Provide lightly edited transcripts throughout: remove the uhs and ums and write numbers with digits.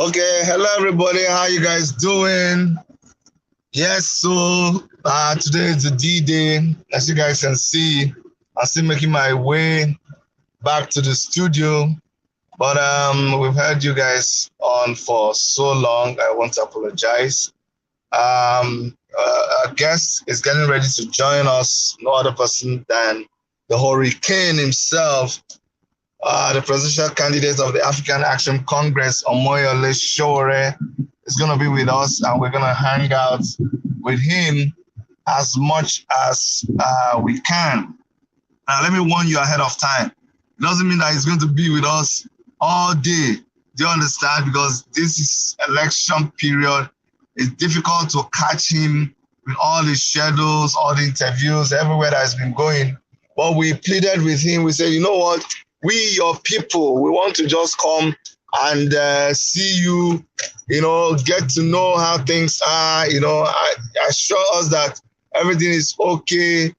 Okay, hello everybody. How you guys doing? Yes, so today is the D-Day. As you guys can see, I'm still making my way back to the studio. But we've had you guys on for so long. I want to apologize. Our guest is getting ready to join us. No other person than the Hurricane himself, the presidential candidate of the African Action Congress, Omoyole Sowore, is going to be with us, and we're going to hang out with him as much as we can. Now, let me warn you ahead of time. It doesn't mean that he's going to be with us all day. Do you understand? Because this is election period. It's difficult to catch him with all his schedules, all the interviews, everywhere that has been going. But we pleaded with him. We said, you know what? We, your people, we want to just come and see you, get to know how things are, assure us that everything is okay.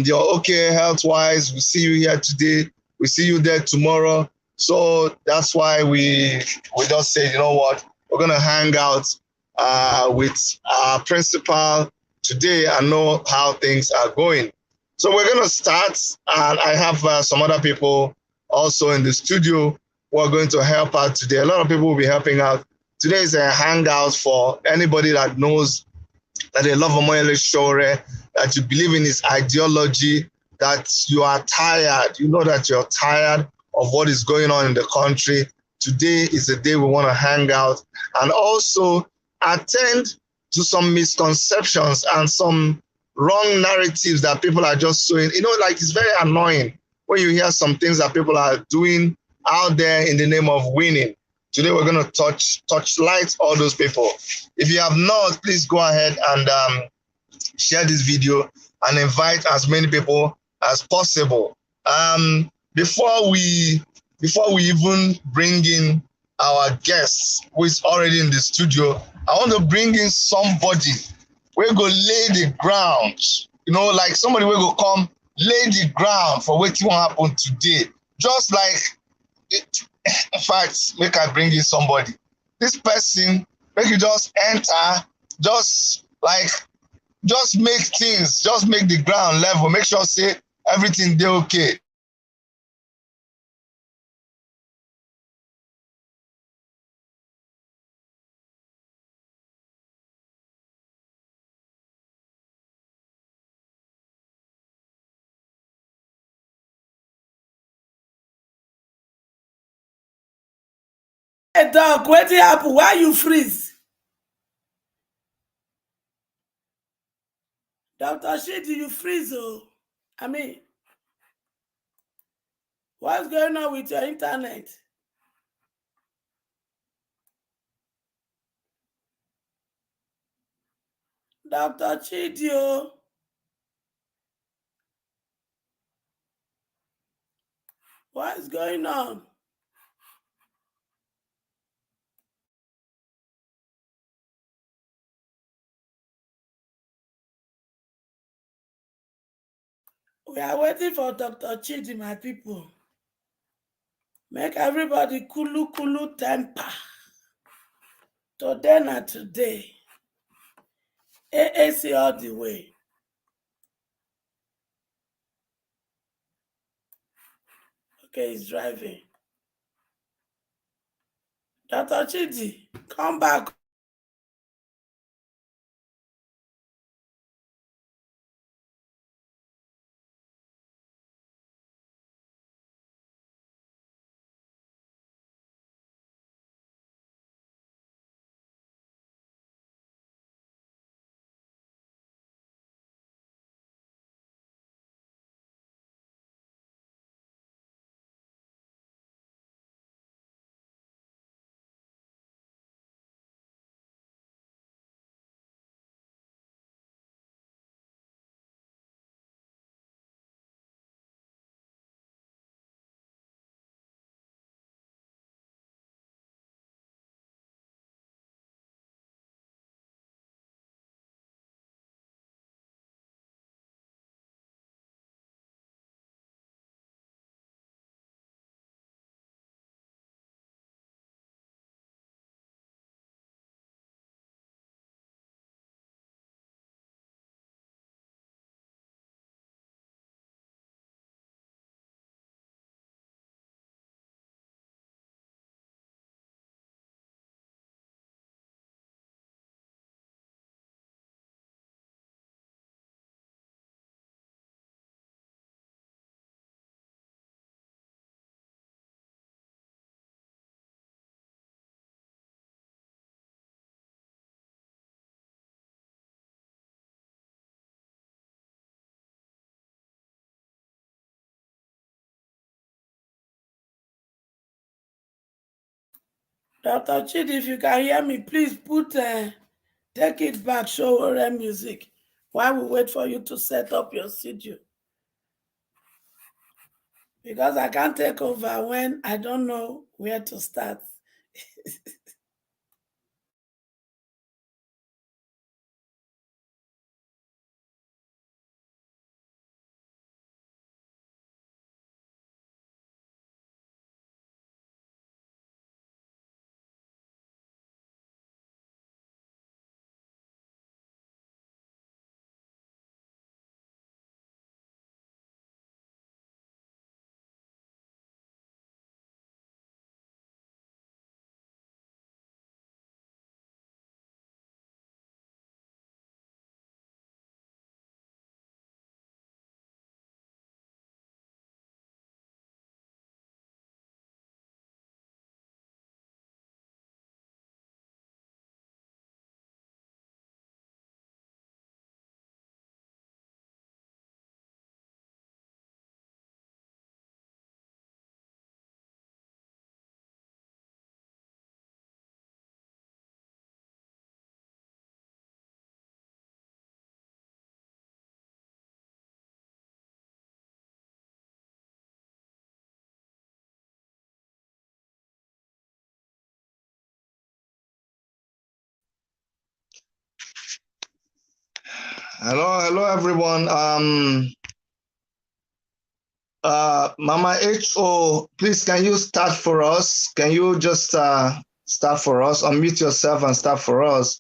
You're okay health-wise. We see you here today. We see you there tomorrow. So that's why we just said, you know what, we're gonna hang out with our principal today and know how things are going. So we're gonna start, and I have some other people also in the studio who are going to help out today. A lot of people will be helping out. Today is a hangout for anybody that knows that they love Omoyele Sowore, that you believe in his ideology, that you are tired. You know that you're tired of what is going on in the country. Today is the day we want to hang out and also attend to some misconceptions and some wrong narratives that people are just showing. Like it's very annoying when you hear some things that people are doing out there in the name of winning. Today we're going to touch light all those people. If you have not, please go ahead and share this video and invite as many people as possible. Before we even bring in our guests who is already in the studio, I want to bring in somebody who go lay the ground. Like somebody will go come lay the ground for what will happen today. Just like, in fact, make I bring in somebody. This person, make you just enter, just make the ground level, make sure say everything dey okay. Hey dog, wetin happen? Why you freeze? Dr. Shidi, you freeze oh. I mean, what's going on with your internet? Dr. Chidi oh. What is going on? We are waiting for Dr. Chidi, my people. Make everybody kulu temper. Today na today. AAC all the way. Okay, he's driving. Dr. Chidi, come back. Dr. Chidi, if you can hear me, please take it back, Sowore music, while we wait for you to set up your studio. Because I can't take over when I don't know where to start. Hello, everyone. Mama Ho, please, can you start for us? Can you just start for us? Unmute yourself and start for us.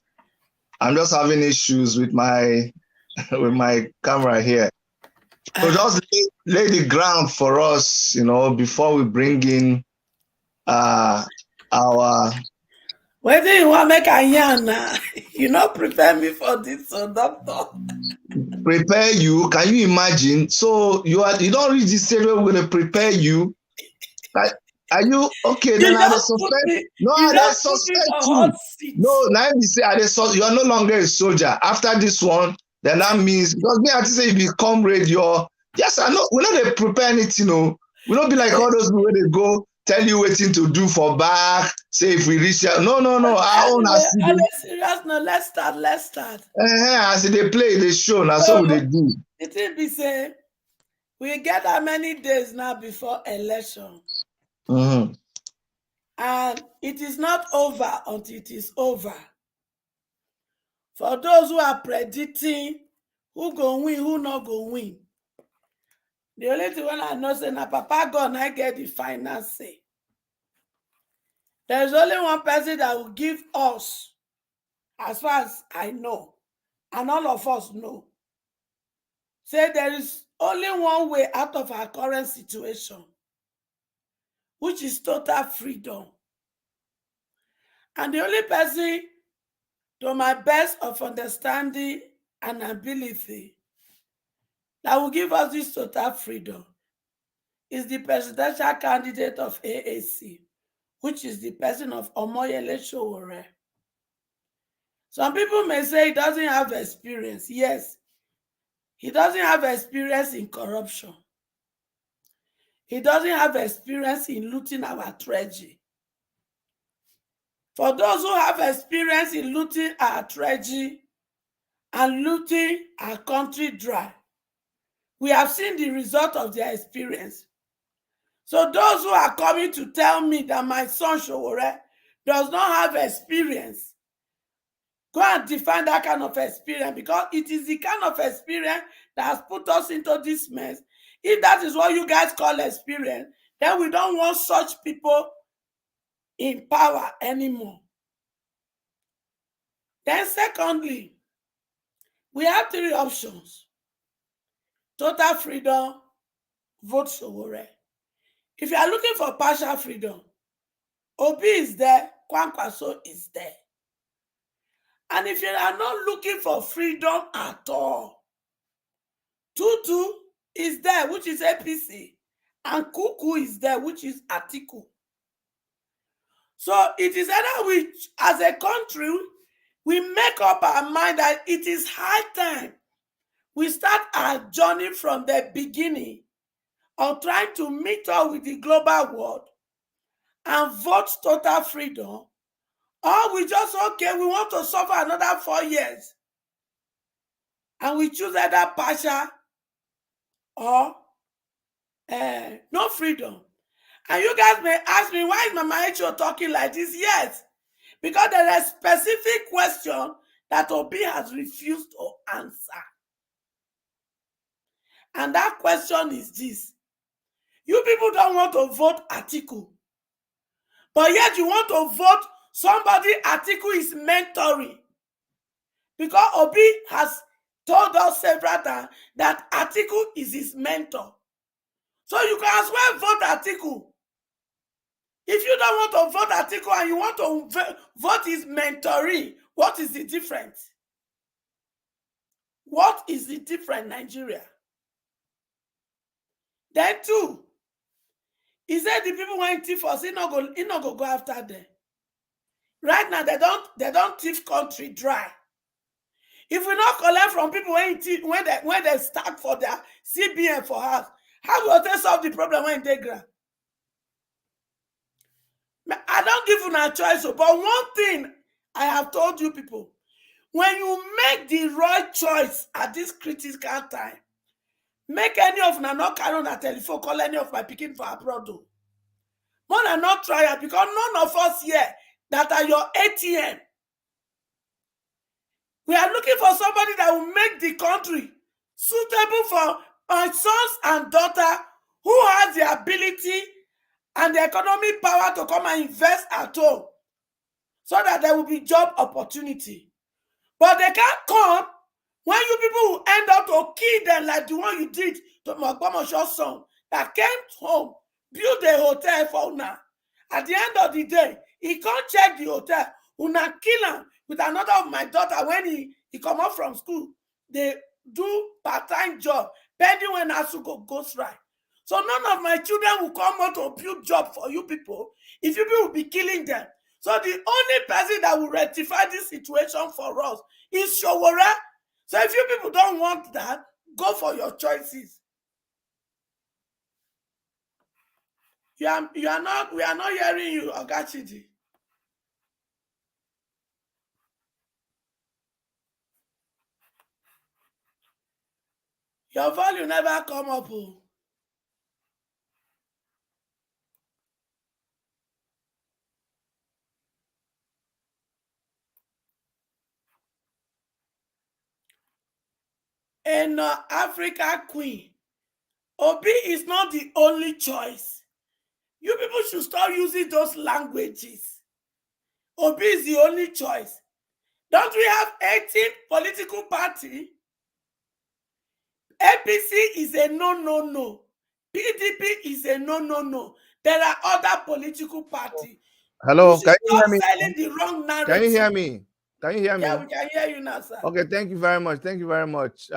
I'm just having issues with my with my camera here. So just lay the ground for us, before we bring in our. Whether you want to make a yarn now, you not prepare me for this, so doctor. Prepare you. Can you imagine? So you don't reach the stage where we're gonna prepare you. Are you okay? Then I suspect. No, you I just put me suspect for you. hot seat. No, now you say you are no longer a soldier. After this one, then that means because me, I say if you comrade, yes, I know. We're not they prepare anything. We don't be like all those people where they go tell you waiting to do for back. Say if we reach out. No. Our own Anyway, as on a serious note, let's start. as they play, they show. Now so they do. The thing be say, we get how many days now before election. Mm-hmm. And it is not over until it is over. For those who are predicting who go win, who not go win, the only thing when I know say na Papa God I get the final say. There's only one person that will give us, as far as I know, and all of us know. Say there is only one way out of our current situation, which is total freedom. And the only person, to my best of understanding and ability, that will give us this total freedom is the presidential candidate of AAC, which is the person of Omoyele Sowore. Some people may say he doesn't have experience. Yes, he doesn't have experience in corruption. He doesn't have experience in looting our treasury. For those who have experience in looting our treasury and looting our country dry, we have seen the result of their experience. So those who are coming to tell me that my son Sowore does not have experience, go and define that kind of experience, because it is the kind of experience that has put us into this mess. If that is what you guys call experience, then we don't want such people in power anymore. Then secondly, we have three options: total freedom, vote Sowore. If you are looking for partial freedom, Obi is there, Kwankwaso is there. And if you are not looking for freedom at all, Tutu is there, which is APC, and Kuku is there, which is Atiku. So it is either we, as a country, we make up our mind that it is high time we start our journey from the beginning of trying to meet up with the global world and vote total freedom, Or we just, okay, we want to suffer another 4 years. And we choose either partial or no freedom. And you guys may ask me, why is Mama H.O. talking like this? Yes, because there is a specific question that Obi has refused to answer. And that question is this. You people don't want to vote Atiku, but yet you want to vote somebody Atiku is mentoring. Because Obi has told us several times that Atiku is his mentor. So you can as well vote Atiku. If you don't want to vote Atiku and you want to vote his mentoree, what is the difference? What is the difference, Nigeria? Then two, he said the people want thief us, he not go after them. Right now, they don't thief country dry. If we not collect from people when they start for their CBN for us, how will they solve the problem when they grant? I don't give you a choice, but one thing I have told you people, when you make the right choice at this critical time, make any of them not carry on a telephone, call any of my picking for abroad. More than not try it, because none of us here that are your ATM. We are looking for somebody that will make the country suitable for my sons and daughters who has the ability and the economic power to come and invest at home so that there will be job opportunity. But they can't come when you people will end up to kill them like the one you did to Mogbomosho's son that came home, build a hotel for Una. At the end of the day, he can't check the hotel. Una kill him with another of my daughter when he come up from school. They do part-time job, pending when Asuko goes right. So none of my children will come out to build job for you people if you people will be killing them. So the only person that will rectify this situation for us is Sowore. So if you people don't want that, go for your choices. We are not hearing you, Ogachidi. Your volume never come up. And Africa Queen, Obi is not the only choice. You people should start using those languages. Obi is the only choice. Don't we have 18 political parties? APC is a no. PDP is a no. There are other political parties. Hello, can you hear me? Selling the wrong narrative. Can you hear me? Can you hear me? Yeah, we can hear you now, sir. Okay, thank you very much. Thank you very much.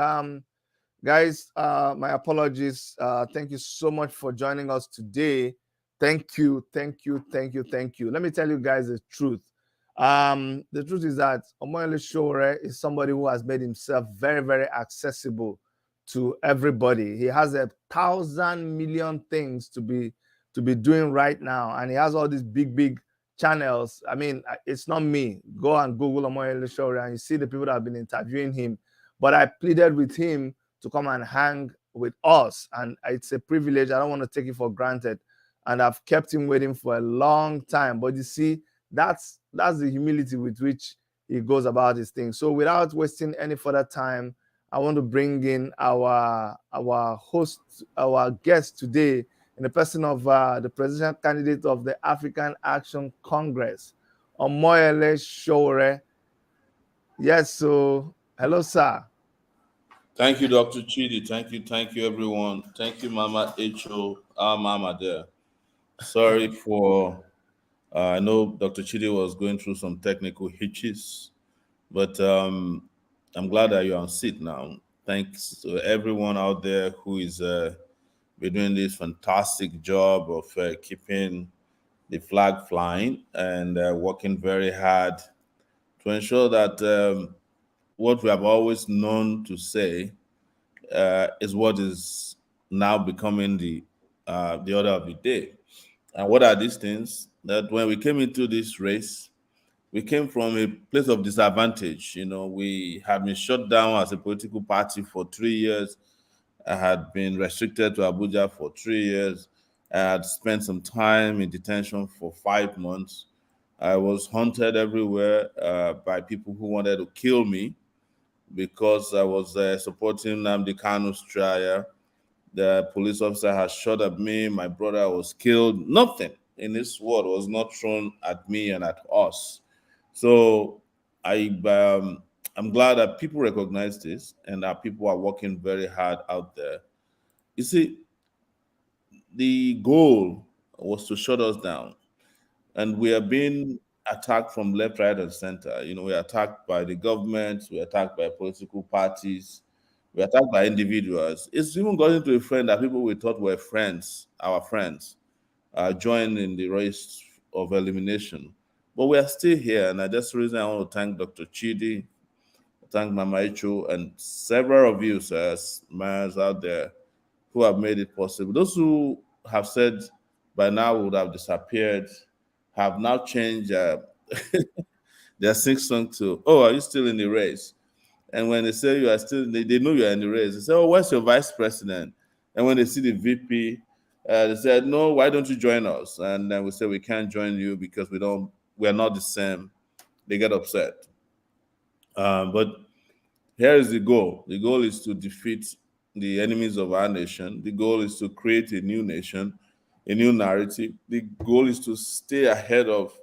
Guys, my apologies. Thank you so much for joining us today. Thank you. Let me tell you guys the truth. The truth is that Omoyele Sowore is somebody who has made himself very, very accessible to everybody. He has 1,000 million things to be doing right now, and he has all these big channels. I mean, it's not me. Go and Google Omoyele Sowore and you see the people that have been interviewing him. But I pleaded with him to come and hang with us, and it's a privilege. I don't want to take it for granted, and I've kept him waiting for a long time. But you see, that's the humility with which he goes about his thing. So without wasting any further time, I want to bring in our host, our guest today, in the person of the presidential candidate of the African Action Congress, Omoyele Sowore. Yes, so hello, sir. Thank you, Dr. Chidi. Thank you, everyone. Thank you, Mama H.O., our mama there. Sorry for, I know Dr. Chidi was going through some technical hitches, but I'm glad that you're on seat now. Thanks to everyone out there who is been doing this fantastic job of keeping the flag flying and working very hard to ensure that what we have always known to say is what is now becoming the order of the day. And what are these things? That when we came into this race, We came from a place of disadvantage. We had been shut down as a political party for 3 years. I had been restricted to Abuja for 3 years. I had spent some time in detention for 5 months. I was hunted everywhere by people who wanted to kill me because I was supporting Nnamdi Kanu's trial. The police officer had shot at me. My brother was killed. Nothing in this world was not thrown at me and at us. So I'm glad that people recognize this and that people are working very hard out there. You see, the goal was to shut us down, and we are being attacked from left, right, and center. We're attacked by the government, we're attacked by political parties, we're attacked by individuals. It's even gotten to a friend that people we thought were friends, our friends, joined in the race of elimination. But we are still here, and that's the reason I want to thank Dr. Chidi, thank Mama Icho, and several of you, sir, mayors out there who have made it possible. Those who have said by now would have disappeared have now changed their sing song to, "Oh, are you still in the race?" And when they say you are still, they know you are in the race. They say, "Oh, where's your vice president?" And when they see the VP, they said, "No, why don't you join us?" And then we say, "We can't join you because we are not the same." They get upset. But here is the goal. The goal is to defeat the enemies of our nation. The goal is to create a new nation, a new narrative. The goal is to stay ahead of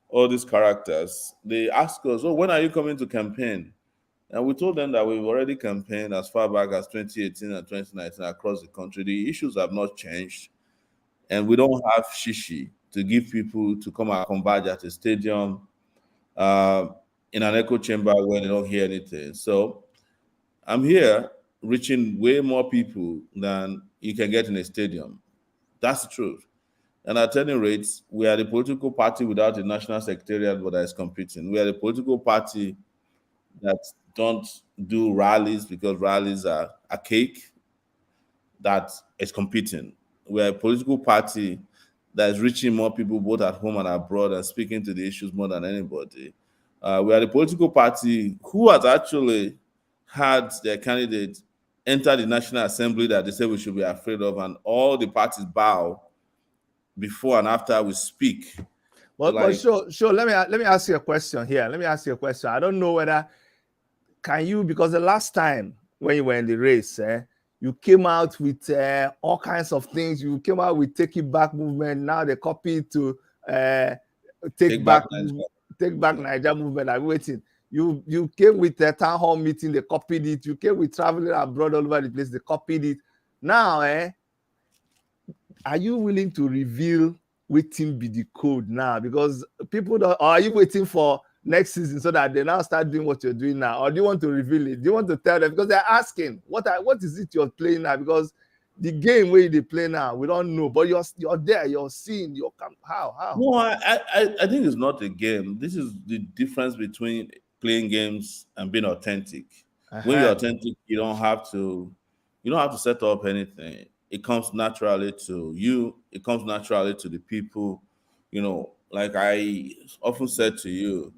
all these characters. They ask us, "Oh, when are you coming to campaign?" And we told them that we've already campaigned as far back as 2018 and 2019 across the country. The issues have not changed. And we don't have shishi to give people to come and converge at a stadium uh, in an echo chamber where they don't hear anything. So I'm here reaching way more people than you can get in a stadium. That's the truth. And at any rate, we are the political party without a national secretariat, but that is competing. We are the political party that don't do rallies because rallies are a cake that is competing. We are a political party that is reaching more people both at home and abroad and speaking to the issues more than anybody. We are the political party who has actually had their candidate enter the National Assembly that they say we should be afraid of, and all the parties bow before and after we speak. But sure. Let me ask you a question here. Let me ask you a question. I don't know whether can you, because the last time when you were in the race, you came out with all kinds of things. You came out with Take It Back movement. Now they copy it to Take Back Nigeria movement. I'm waiting. You came with the town hall meeting. They copied it. You came with traveling abroad all over the place. They copied it. Now, are you willing to reveal waiting be the code now? Because people don't, or are you waiting for next season so that they now start doing what you're doing now? Or do you want to reveal it? Do you want to tell them? Because they're asking, what is it you're playing now? Because the game where they play now, we don't know. But you're there, you're seeing, how? No, I think it's not a game. This is the difference between playing games and being authentic. When you're authentic, you don't have to set up anything. It comes naturally to you. It comes naturally to the people. Like I often said to you,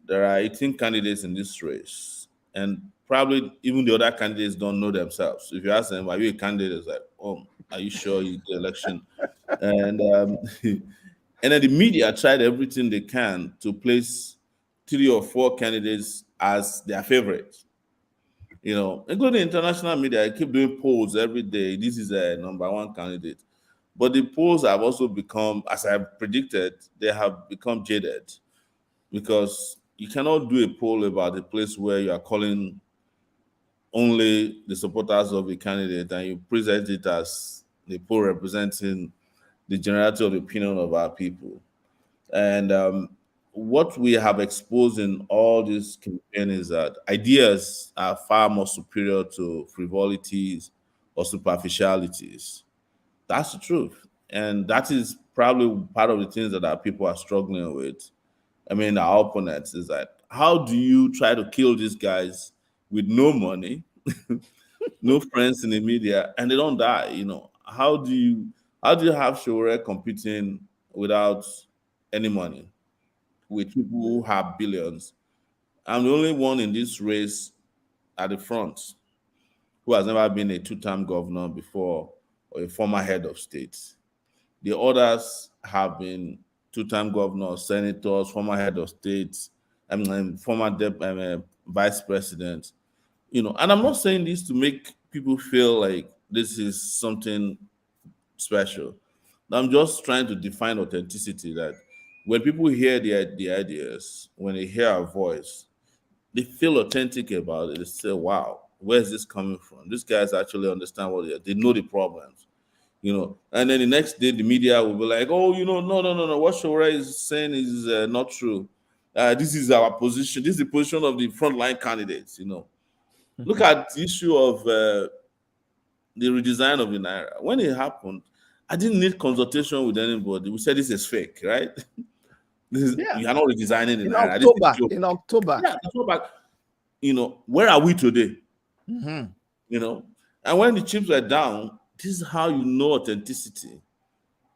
there are 18 candidates in this race, and probably even the other candidates don't know themselves. If you ask them, "Are you a candidate?" It's like, "Oh, are you sure you did the election?" And and then the media tried everything they can to place 3 or 4 candidates as their favorites. Including international media. I keep doing polls every day. This is a number one candidate. But the polls have also become, as I predicted, they have become jaded because you cannot do a poll about a place where you are calling only the supporters of a candidate and you present it as the poll representing the generality of the opinion of our people. And what we have exposed in all this campaign is that ideas are far more superior to frivolities or superficialities. That's the truth. And that is probably part of the things that our people are struggling with. I mean, our opponents is that how do you try to kill these guys with no money, no friends in the media, and they don't die? How do you have Sowore competing without any money? with people who have billions. I'm the only one in this race at the front who has never been a two-term governor before or a former head of state. The others have been two-term governors, senators, former head of states, former vice president. And I'm not saying this to make people feel like this is something special. I'm just trying to define authenticity, that when people hear the ideas, when they hear our voice, they feel authentic about it. They say, wow, where's this coming from? These guys actually understand what they know the problems. And then the next day the media will be like, oh, no, what Sowore is saying is not true. This is our position. This is the position of the frontline candidates. Look at the issue of the redesign of the naira. When it happened, I didn't need consultation with anybody. We said this is fake, right? You are not redesigning the naira. In October. Yeah, October. Where are we today? Mm-hmm. And when the chips were down, this is how you know authenticity.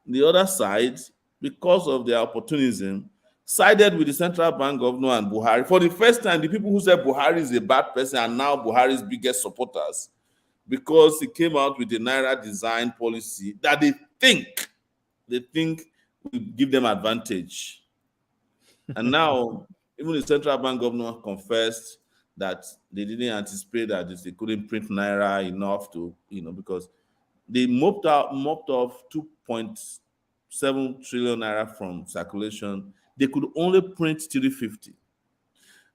The other side, because of their opportunism, sided with the central bank governor and Buhari. For the first time, the people who said Buhari is a bad person are now Buhari's biggest supporters, because he came out with a naira design policy that they think will give them advantage. And now, even the central bank governor confessed that they didn't anticipate that they couldn't print naira enough to, because they mopped off 2.7 trillion naira from circulation. They could only print 350.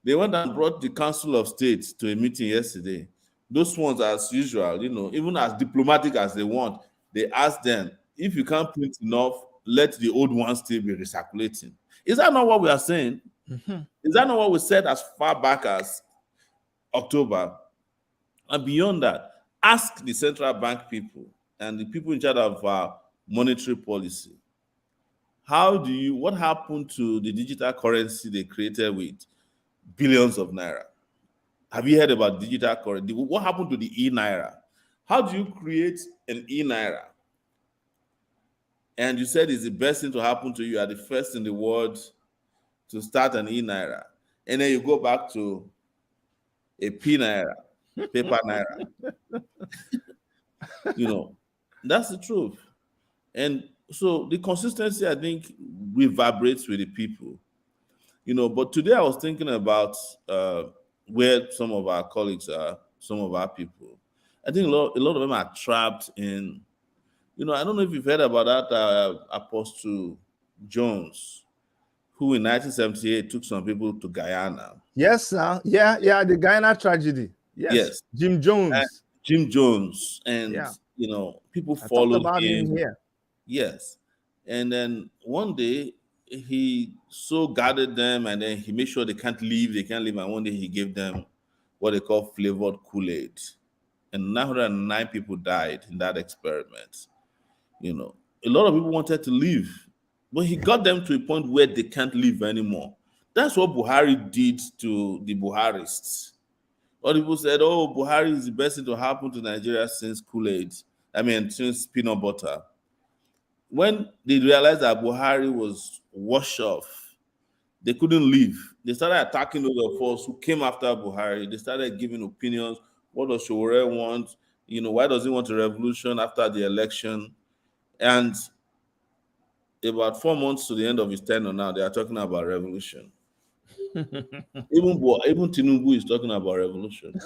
They went and brought the Council of State to a meeting yesterday. Those ones, as usual, even as diplomatic as they want, they asked them, if you can't print enough, let the old ones still be recirculating. Is that not what we are saying? Mm-hmm. Is that not what we said as far back as October? And beyond that, ask the central bank people and the people in charge of monetary policy. What happened to the digital currency they created with billions of naira? Have you heard about digital currency? What happened to the e-naira? How do you create an e-naira? And you said it's the best thing to happen to you. You are the first in the world to start an e-naira. And then you go back to a p-naira, paper naira. That's the truth. And so the consistency, I think, reverberates with the people. But today I was thinking about where some of our colleagues are, some of our people. I think a lot of them are trapped in, I don't know if you've heard about that Apostle Jones, who in 1978 took some people to Guyana. Yes, sir. Yeah, the Guyana tragedy. Yes. Jim Jones. Jim Jones. And, people followed about him here. Yes. And then one day he so guarded them, and then he made sure they can't leave. And one day he gave them what they call flavored Kool-Aid. And 909 people died in that experiment. A lot of people wanted to leave, but he got them to a point where they can't leave anymore. That's what Buhari did to the Buharists. All people said, oh, Buhari is the best thing to happen to Nigeria since Kool-Aid. Since peanut butter. When they realized that Buhari was washed off, they couldn't leave. They started attacking those of us who came after Buhari. They started giving opinions. What does Sowore want? Why does he want a revolution after the election? And about 4 months to the end of his tenure now, they are talking about revolution. Even Tinubu is talking about revolution.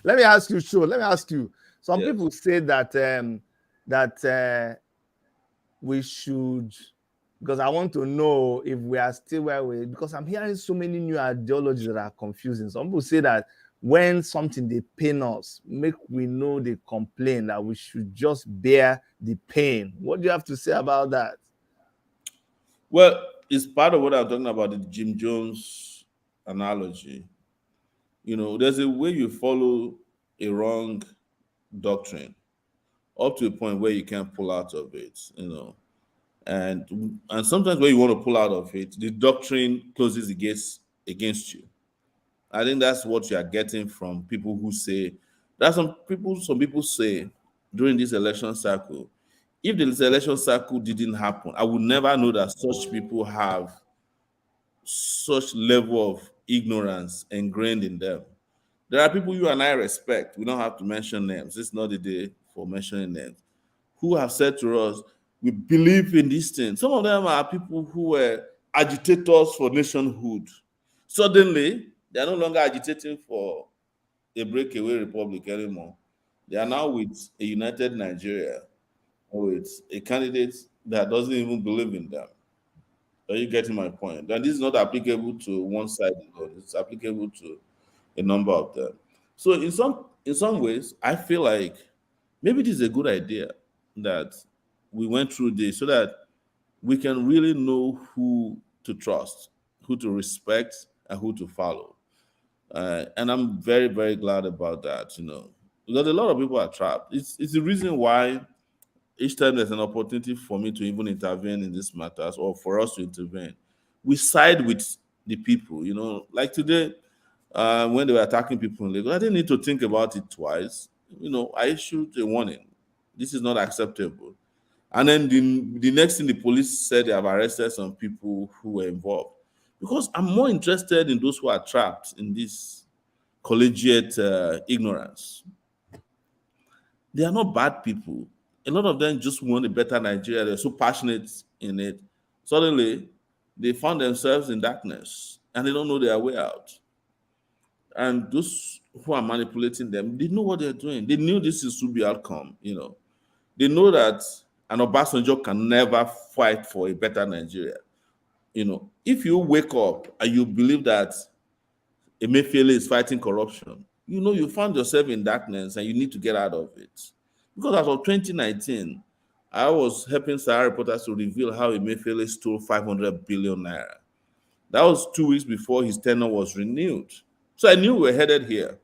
Let me ask you. Some people say that we should, because I want to know if we are still where we, because I'm hearing so many new ideologies that are confusing. Some people say that when something they pain us, make we know they complain, that we should just bear the pain. What do you have to say about that? Well, it's part of what I'm talking about, the Jim Jones analogy. There's a way you follow a wrong doctrine up to a point where you can't pull out of it, and sometimes when you want to pull out of it, the doctrine closes the gates against you. I think that's what you are getting from people who say that some people say during this election cycle, if this election cycle didn't happen, I would never know that such people have such level of ignorance ingrained in them. There are people you and I respect. We don't have to mention names. It's not the day for mentioning names. Who have said to us, we believe in these things. Some of them are people who were agitators for nationhood. Suddenly, they are no longer agitating for a breakaway republic anymore. They are now with a united Nigeria, or with a candidate that doesn't even believe in them. Are you getting my point? And this is not applicable to one side alone. It's applicable to a number of them. So in some ways, I feel like maybe this is a good idea that we went through this so that we can really know who to trust, who to respect, and who to follow. And I'm very, very glad about that, because a lot of people are trapped. It's the reason why each time there's an opportunity for me to even intervene in these matters or for us to intervene, we side with the people, like today, when they were attacking people in Lagos, I didn't need to think about it twice. I issued a warning. This is not acceptable. And then the next thing the police said, they have arrested some people who were involved. Because I'm more interested in those who are trapped in this collegiate ignorance. They are not bad people. A lot of them just want a better Nigeria. They're so passionate in it. Suddenly, they found themselves in darkness and they don't know their way out. And those who are manipulating them, they know what they're doing. They knew this is to be outcome. They know that an Obasanjo can never fight for a better Nigeria. If you wake up and you believe that Emefiele is fighting corruption, you found yourself in darkness and you need to get out of it. Because as of 2019, I was helping Sahara reporters to reveal how Emefiele stole 500 billion naira. That was 2 weeks before his tenure was renewed. So I knew we were headed here.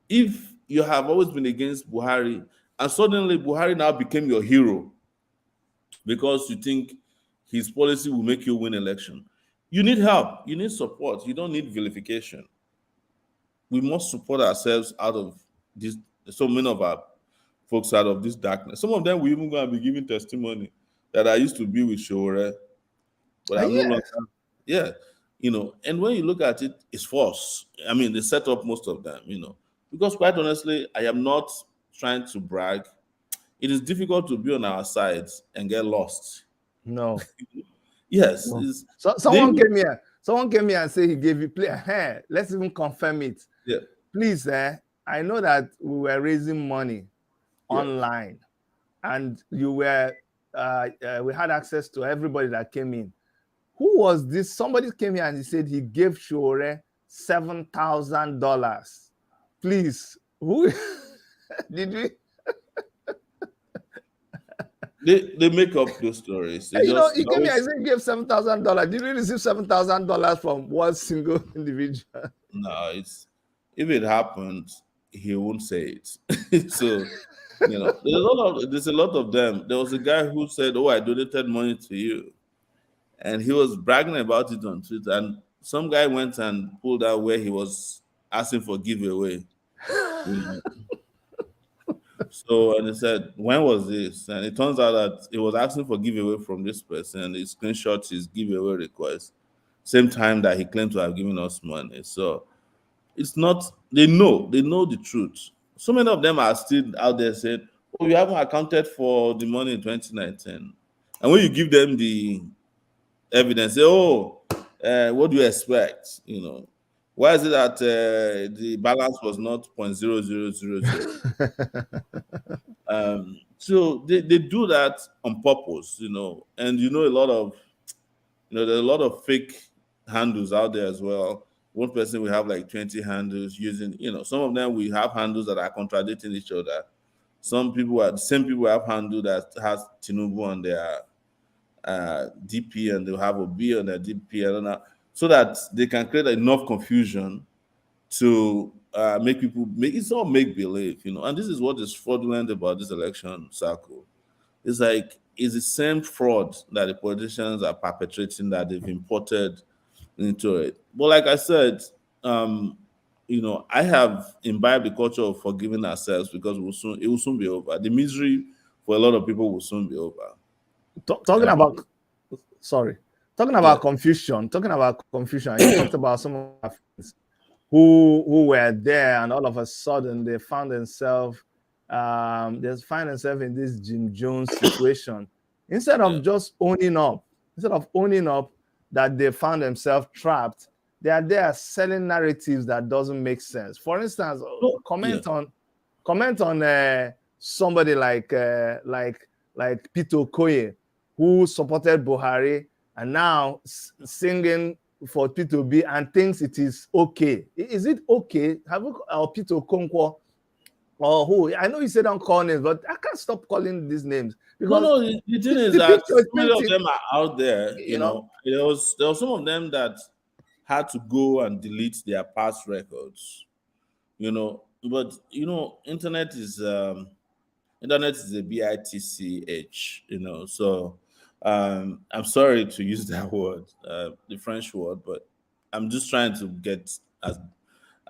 If you have always been against Buhari and suddenly Buhari now became your hero because you think his policy will make you win election, you need help, you need support, you don't need vilification. We must support ourselves out of this. So many of our folks out of this darkness. Some of them we even going to be giving testimony that I used to be with Sowore, but I'm no Yes. longer. Yeah, and when you look at it, it's false. I mean, they set up most of them, because quite honestly, I am not trying to brag. It is difficult to be on our sides and get lost. No. Yes. No. So someone came here. Someone came here and said he gave you play. Hey, let's even confirm it. Yeah. Please, I know that we were raising money online, and you were we had access to everybody that came in. Who was this? Somebody came here and he said he gave Sowore $7,000. Please, who did we? They make up those stories. They He just came here and said he gave $7,000. Did we receive $7,000 from one single individual? No, if it happened, he won't say it. So there's a lot of them. There was a guy who said, "Oh, I donated money to you," and he was bragging about it on Twitter. And some guy went and pulled out where he was asking for giveaway. So, and he said, "When was this?" And it turns out that he was asking for giveaway from this person, and he screenshot his giveaway request. Same time that he claimed to have given us money. So it's not. They know the truth. So many of them are still out there saying, "Oh, you haven't accounted for the money in 2019." And when you give them the evidence, say, "Oh, what do you expect?" Why is it that the balance was not 0.0000? So they do that on purpose, and a lot of there's a lot of fake handles out there as well. One person will have like 20 handles using, some of them we have handles that are contradicting each other. Some people are the same people have handle that has Tinubu on their DP, and they'll have a B on their DP, so that they can create enough confusion to make people it's all make believe, and this is what is fraudulent about this election cycle. It's like it's the same fraud that the politicians are perpetrating that they've imported into it. But like I said, I have imbibed the culture of forgiving ourselves because it will soon be over. The misery for a lot of people will soon be over. Talking about, sorry, talking about confusion, you talked about some of our friends who were there, and all of a sudden they found themselves in this Jim Jones situation. Instead of just owning up, that they found themselves trapped, they are there selling narratives that doesn't make sense. For instance, comment on somebody like Peter Okoye, who supported Buhari and now singing for P2B and thinks it is okay. Is it okay? Have you, Peter Okonkwo, or who? I know you said don't call names, but I can't stop calling these names because no. The thing is that so many of them are out there. You know, there was some of them that had to go and delete their past records. You know, but internet is a bitch. You know, so I'm sorry to use that word, the French word, but I'm just trying to get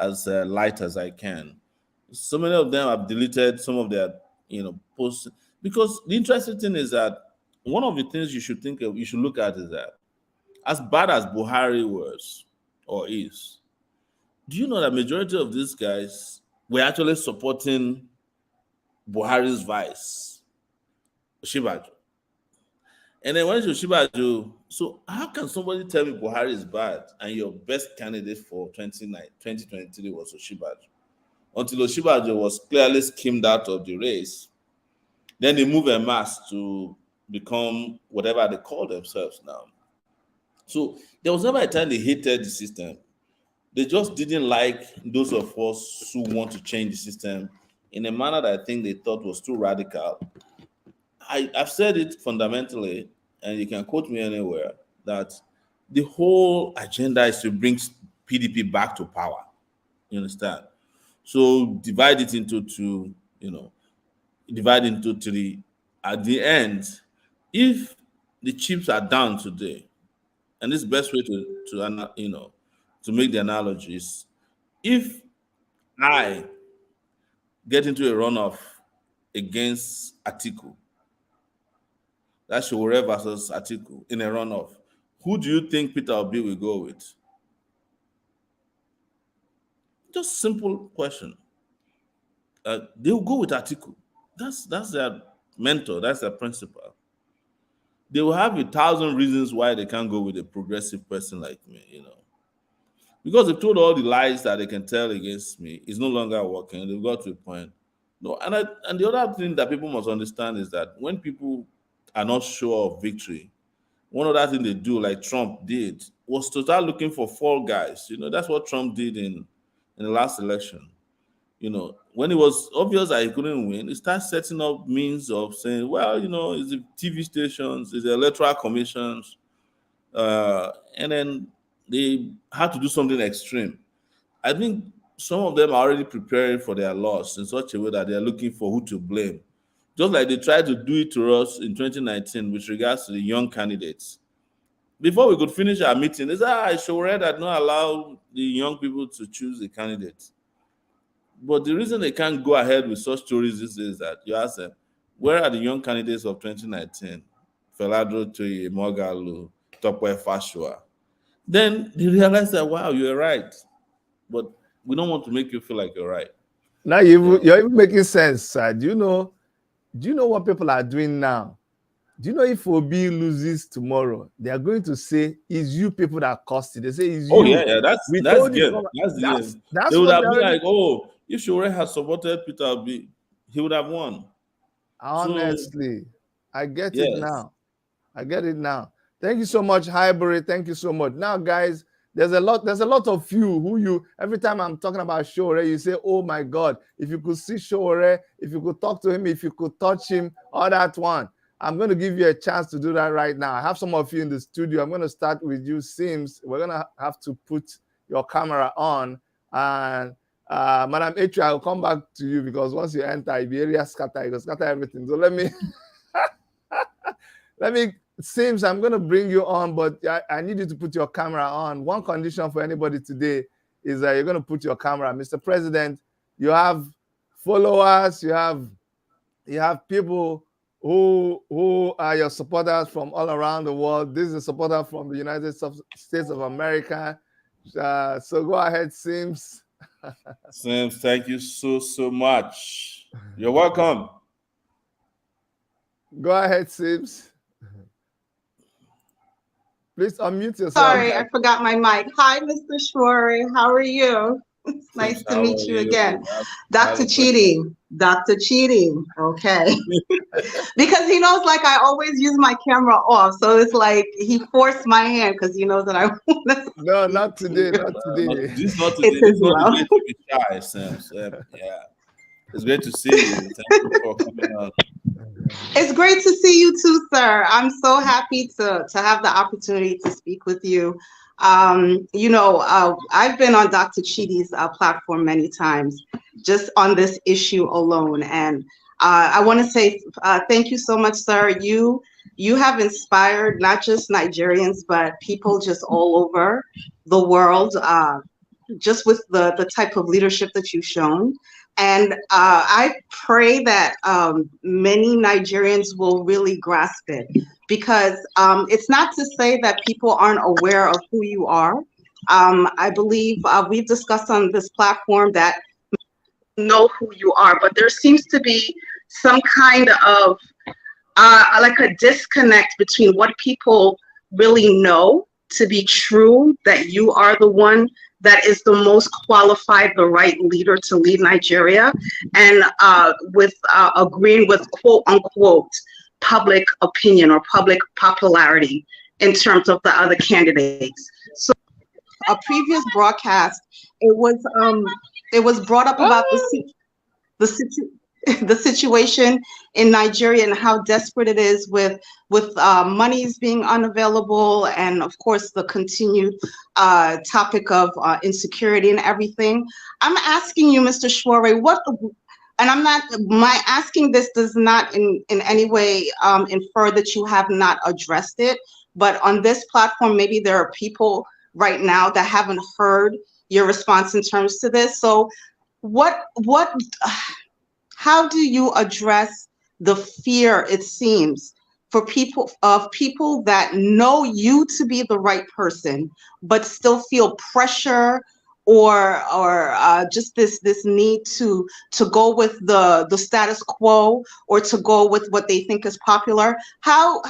as light as I can. So many of them have deleted some of their posts, because the interesting thing is that one of the things you should look at is that as bad as Buhari was or is, do you know that majority of these guys were actually supporting Buhari's vice, Shibaju? And then when you Shibaju, so how can somebody tell me Buhari is bad and your best candidate for 2023 was Oshibaju? Until Oshibaju was clearly skimmed out of the race, then they move en masse to become whatever they call themselves now. So there was never a time they hated the system. They just didn't like those of us who want to change the system in a manner that I think they thought was too radical. I've said it fundamentally, and you can quote me anywhere, that the whole agenda is to bring PDP back to power. You understand? So divide it into two, divide into three. At the end, if the chips are down today, and this is the best way to make the analogy is, if I get into a runoff against Atiku, that's Sowore versus Atiku in a runoff, who do you think Peter Obi will go with? Just simple question. They will go with Atiku. That's their mentor. That's their principal. They will have 1,000 reasons why they can't go with a progressive person like me, because they've told all the lies that they can tell against me. It's no longer working. They've got to a point. No, and the other thing that people must understand is that when people are not sure of victory, one other thing they do, like Trump did, was to start looking for fall guys. That's what Trump did in the last election. When it was obvious that he couldn't win, he started setting up means of saying, well, it's the TV stations, it's the electoral commissions, and then they had to do something extreme. I think some of them are already preparing for their loss in such a way that they're looking for who to blame. Just like they tried to do it to us in 2019 with regards to the young candidates. Before we could finish our meeting, they said, Sowore that not allow the young people to choose the candidate. But the reason they can't go ahead with such stories is that you ask them, where are the young candidates of 2019? Feladro Toye, Mogalu, Tokwe Fashua. Then they realize that, wow, you're right. But we don't want to make you feel like you're right. Now you're even making sense, sir. Do you know what people are doing now? Do you know if Obi loses tomorrow, they are going to say, it's you people that caused it. They say, it's you. Oh, yeah. That's good. That's they would have been like, oh, if Sowore had supported Peter Obi, he would have won. Honestly, I get it now. I get it now. Thank you so much, Highbury. Thank you so much. Now, guys, there's a lot of you every time I'm talking about Sowore, you say, oh my God, if you could see Sowore, if you could talk to him, if you could touch him, all that one. I'm going to give you a chance to do that right now. I have some of you in the studio. I'm going to start with you, Sims. We're going to have to put your camera on. And Madam H, I'll come back to you because once you enter, the area scatter, you scatter everything. So let me, Sims, I'm going to bring you on, but I need you to put your camera on. One condition for anybody today is that you're going to put your camera. Mr. President, you have followers, you have people who are your supporters from all around the world. This is a supporter from the United States of America. So go ahead, Sims. Sims, thank you so much. You're welcome. Go ahead, Sims. Please unmute yourself. Sorry, I forgot my mic. Hi, Mr. Sowore. How are you? It's nice Sims, to how meet are you you? again. Have Dr. a great Cheating. Dr. Cheating. Okay. Because he knows like I always use my camera off. So it's like he forced my hand because he knows that I want to No, speak not to today. you. Not today. This is not today. It's This as is not the well. day to be shy, Sims. Yeah. It's great to see you. Thank you for coming on. It's great to see you too, sir. I'm so happy to have the opportunity to speak with you. I've been on Dr. Chidi's platform many times, just on this issue alone. And I want to say thank you so much, sir. You have inspired not just Nigerians, but people just all over the world. Just with the type of leadership that you've shown. And I pray that many Nigerians will really grasp it because it's not to say that people aren't aware of who you are. I believe we've discussed on this platform that know who you are, but there seems to be some kind of like a disconnect between what people really know to be true, that you are the one that is the most qualified, the right leader to lead Nigeria, and with agreeing with quote unquote public opinion or public popularity in terms of the other candidates. So a previous broadcast, it was brought up about the the situation in Nigeria and how desperate it is with monies being unavailable, and of course the continued topic of insecurity and everything. I'm asking you, Mr. Sowore, what? And I'm not. My asking this does not in any way infer that you have not addressed it. But on this platform, maybe there are people right now that haven't heard your response in terms to this. So, what? How do you address the fear, it seems, for people that know you to be the right person, but still feel pressure or just this need to go with the status quo or to go with what they think is popular? How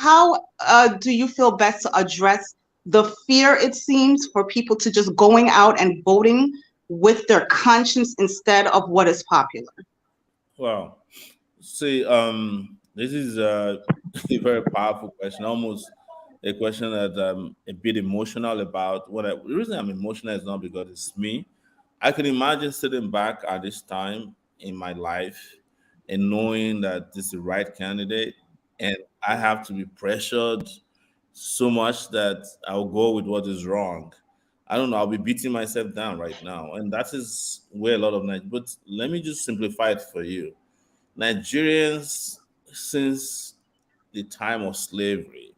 do you feel best to address the fear, it seems, for people to just going out and voting with their conscience instead of what is popular? Well, see, this is a very powerful question, almost a question that I'm a bit emotional about. The reason I'm emotional is not because it's me. I can imagine sitting back at this time in my life and knowing that this is the right candidate, and I have to be pressured so much that I'll go with what is wrong. I don't know. I'll be beating myself down right now, and that is where a lot of Night. But let me just simplify it for you. Nigerians, since the time of slavery,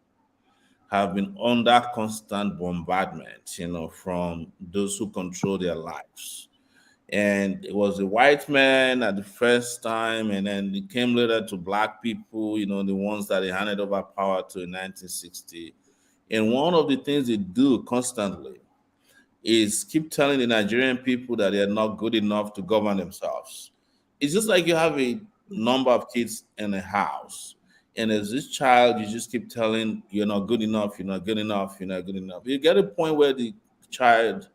have been under constant bombardment, from those who control their lives. And it was the white man at the first time, and then it came later to black people, the ones that they handed over power to in 1960. And one of the things they do constantly is keep telling the Nigerian people that they are not good enough to govern themselves. It's just like you have a number of kids in a house, and as this child, you just keep telling you're not good enough, you're not good enough, you're not good enough. You get a point where the child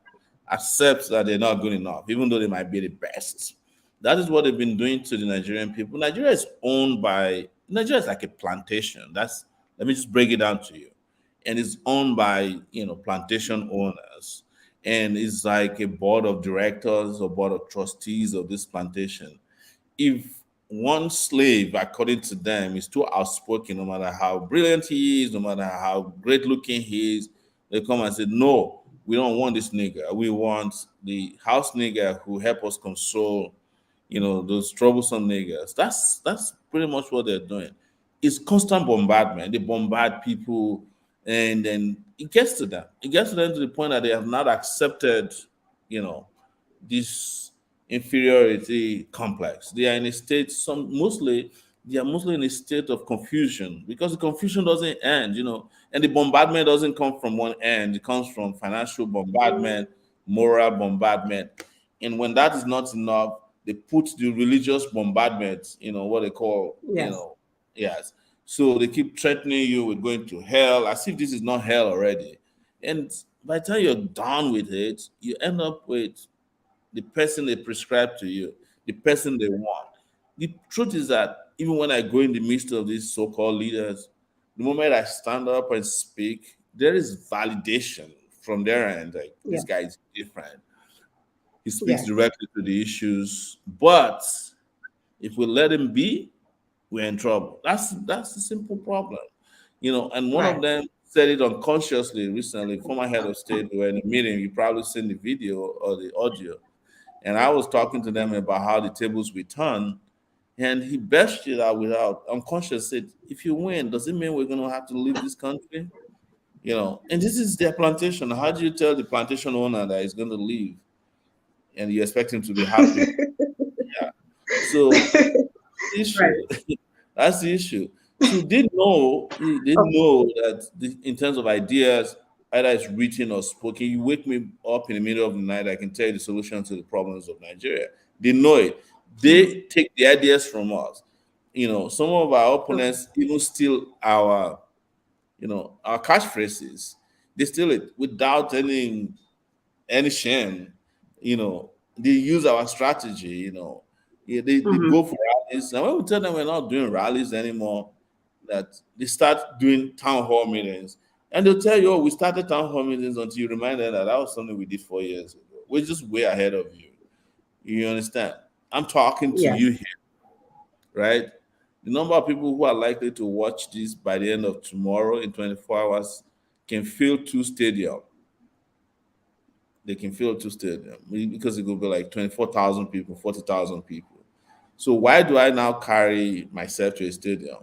accepts that they're not good enough, even though they might be the best. That is what they've been doing to the Nigerian people. Nigeria is like a plantation. Let me just break it down to you. And it's owned by plantation owners, and it's like a board of directors or board of trustees of this plantation. If one slave, according to them, is too outspoken, no matter how brilliant he is, no matter how great looking he is, they come and say, no, we don't want this nigger. We want the house nigger who help us console, those troublesome niggers. That's pretty much what they're doing. It's constant bombardment. They bombard people, and then it gets to them. It gets to them to the point that they have not accepted, you know, this inferiority complex. They are in a state, mostly they are mostly in a state of confusion because the confusion doesn't end, and the bombardment doesn't come from one end. It comes from financial bombardment, moral bombardment. And when that is not enough, they put the religious bombardment, what they call, Yes. yes. So they keep threatening you with going to hell as if this is not hell already. And by the time you're done with it, you end up with the person they prescribe to you, the person they want. The truth is that even when I go in the midst of these so-called leaders, the moment I stand up and speak, there is validation from their end. Like, this Yes. guy is different. He speaks Yes. directly to the issues. But if we let him be, we're in trouble. That's the simple problem. And one of Right. them said it unconsciously recently. Former head of state, we were in a meeting. You probably seen the video or the audio. And I was talking to them about how the tables will turn. And he bashed it out without unconscious said, if you win, does it mean we're going to have to leave this country? And this is their plantation. How do you tell the plantation owner that he's going to leave and you expect him to be happy? Yeah. So Right. issue. That's the issue. So they know that in terms of ideas, either it's written or spoken. You wake me up in the middle of the night, I can tell you the solution to the problems of Nigeria. They know it. They take the ideas from us. Some of our Okay. opponents even steal our catchphrases. They steal it without any shame. They use our strategy. Yeah, they Hmm. go for rallies. And when we tell them we're not doing rallies anymore, that they start doing town hall meetings. And they'll tell you, oh, we started town hall meetings until you remind them that that was something we did 4 years ago. We're just way ahead of you. You understand? I'm talking to Yes. you here, right? The number of people who are likely to watch this by the end of tomorrow in 24 hours can fill two stadium. They can fill two stadium because it could be like 24,000 people, 40,000 people. So why do I now carry myself to a stadium?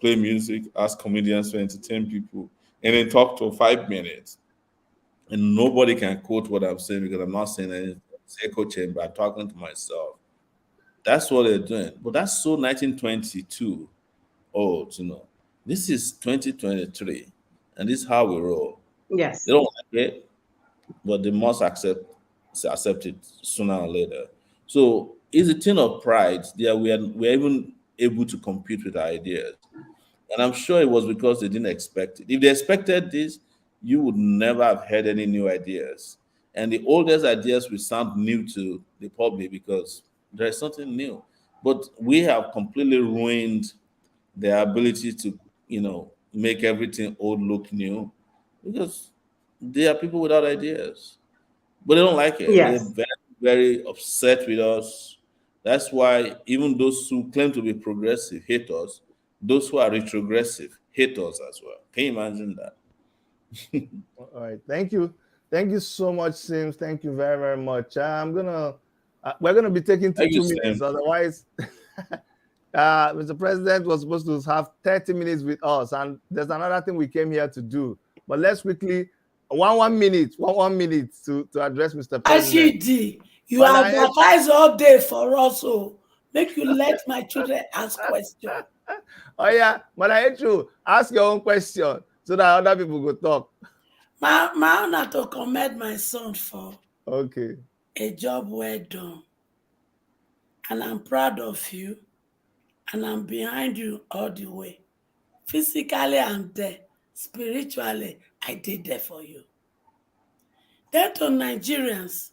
Play music, ask comedians to entertain people, and then talk to 5 minutes. And nobody can quote what I'm saying because I'm not saying anything. It's echo chamber. I'm talking to myself. That's what they're doing. But that's so 1922 old. This is 2023, and this is how we roll. They Yes. don't like it, but they must accept it sooner or later. So it's a thing of pride. There we are even able to compete with our ideas. And I'm sure it was because they didn't expect it. If they expected this, you would never have had any new ideas. And the oldest ideas will sound new to the public because there's something new. But we have completely ruined their ability to, make everything old look new because they are people without ideas. But they don't like it. They're Yes. very, very upset with us. That's why even those who claim to be progressive hate us. Those who are retrogressive hate us as well. Can you imagine that? All right. Thank you so much, Sims. Thank you very, very much. We're gonna be taking to Thank you, 2 minutes. Sam. Otherwise, Mr. President was supposed to have 30 minutes with us, and there's another thing we came here to do. But let's quickly one minute to address Mr. President. Ashidi, you Madam H, advertise all day for us, so make you let my children ask questions. oh yeah, Madam H, ask your own question so that other people go talk. My honor to commend my son for Okay. a job well done. And I'm proud of you. And I'm behind you all the way. Physically, I'm there. Spiritually, I did there for you. Then to Nigerians,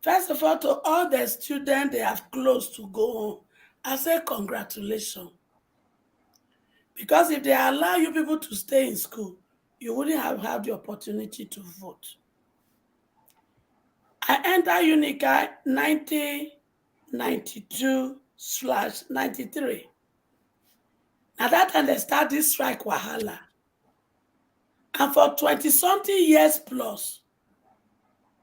first of all, to all the students they have closed to go home, I say congratulations. Because if they allow you people to stay in school, you wouldn't have had the opportunity to vote. I entered Unica 1992/93. At that time, they started this strike wahala. And for 20-something years plus,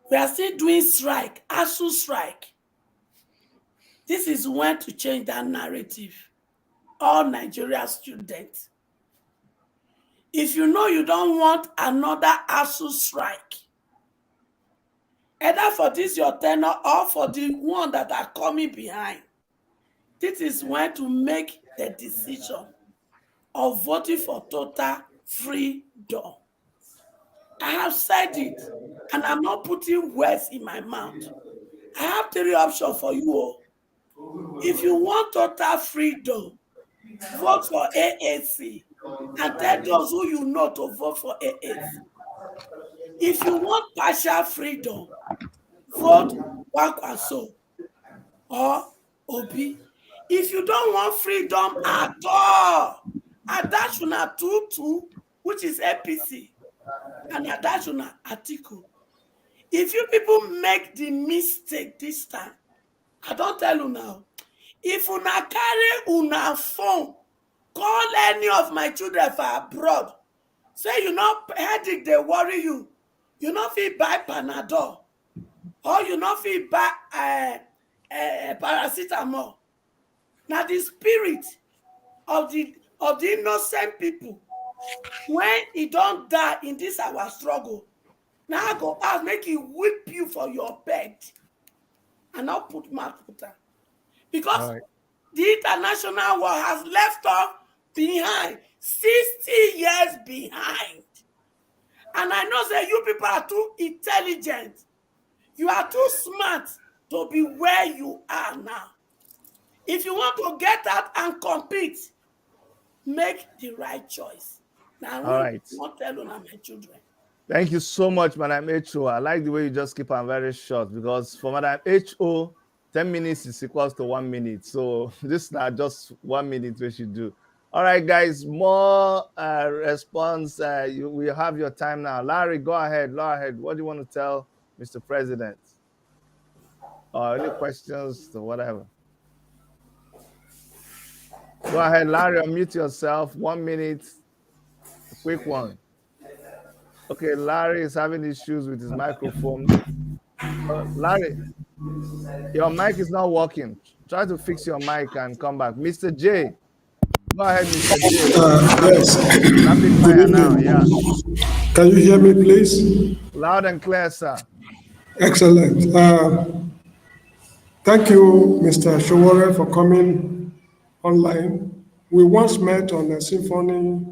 we are still doing strike, ASU strike. This is when to change that narrative. All Nigeria students. If you know you don't want another ASU strike, either for this your tenure or for the one that are coming behind, this is when to make the decision of voting for total freedom. I have said it, and I'm not putting words in my mouth. I have three options for you. If you want total freedom, vote for AAC and tell those who you know to vote for AAC. If you want partial freedom, vote Wakwaso or Obi. If you don't want freedom at all, Adashuna Tutu, which is APC, and Adashuna Atiku. If you people make the mistake this time, I don't tell you now. If una carry una phone, call any of my children for abroad, say you know headache they worry you, you no fit buy Panadol, or you no fit buy paracetamol. Now the spirit of the innocent people, when he don't die in this our struggle, now I go ask make he whip you for your bed and not put mouth putter. Because the international war has left us behind, 60 years behind. And I know that you people are too intelligent. You are too smart to be where you are now. If you want to get out and compete, make the right choice. Now, All right. not tell on my children. Thank you so much, Madam H.O. I like the way you just keep on very short, because for Madam H.O., 10 minutes is equals to 1 minute. So this is not just 1 minute we should do. All right, guys, more response. We have your time now. Larry, go ahead. What do you want to tell Mr. President? Any questions or whatever? Go ahead, Larry, unmute yourself. 1 minute, a quick one. Okay, Larry is having issues with his microphone. Larry, your mic is not working. Try to fix your mic and come back. Mr. J, go ahead, Mr. J. Yes. Rapid fire now, yeah. Can you hear me, please? Loud and clear, sir. Excellent. Thank you, Mr. Sowore, for coming online. We once met on the Symphony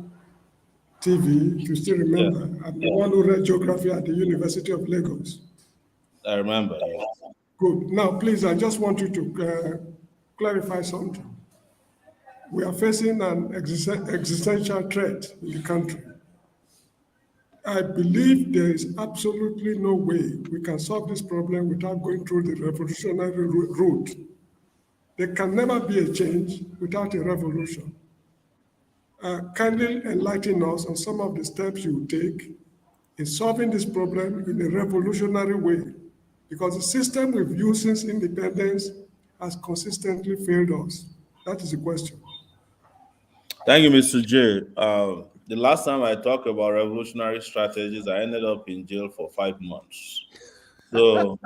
TV, if you still remember. Yeah. I'm the one who read geography at the University of Lagos. I remember, yes. Good. Now, please, I just want you to clarify something. We are facing an existential threat in the country. I believe there is absolutely no way we can solve this problem without going through the revolutionary route. There can never be a change without a revolution. Kindly enlighten us on some of the steps you take in solving this problem in a revolutionary way, because the system we've used since independence has consistently failed us. That is the question. Thank you, Mr. J. The last time I talked about revolutionary strategies, I ended up in jail for 5 months. So,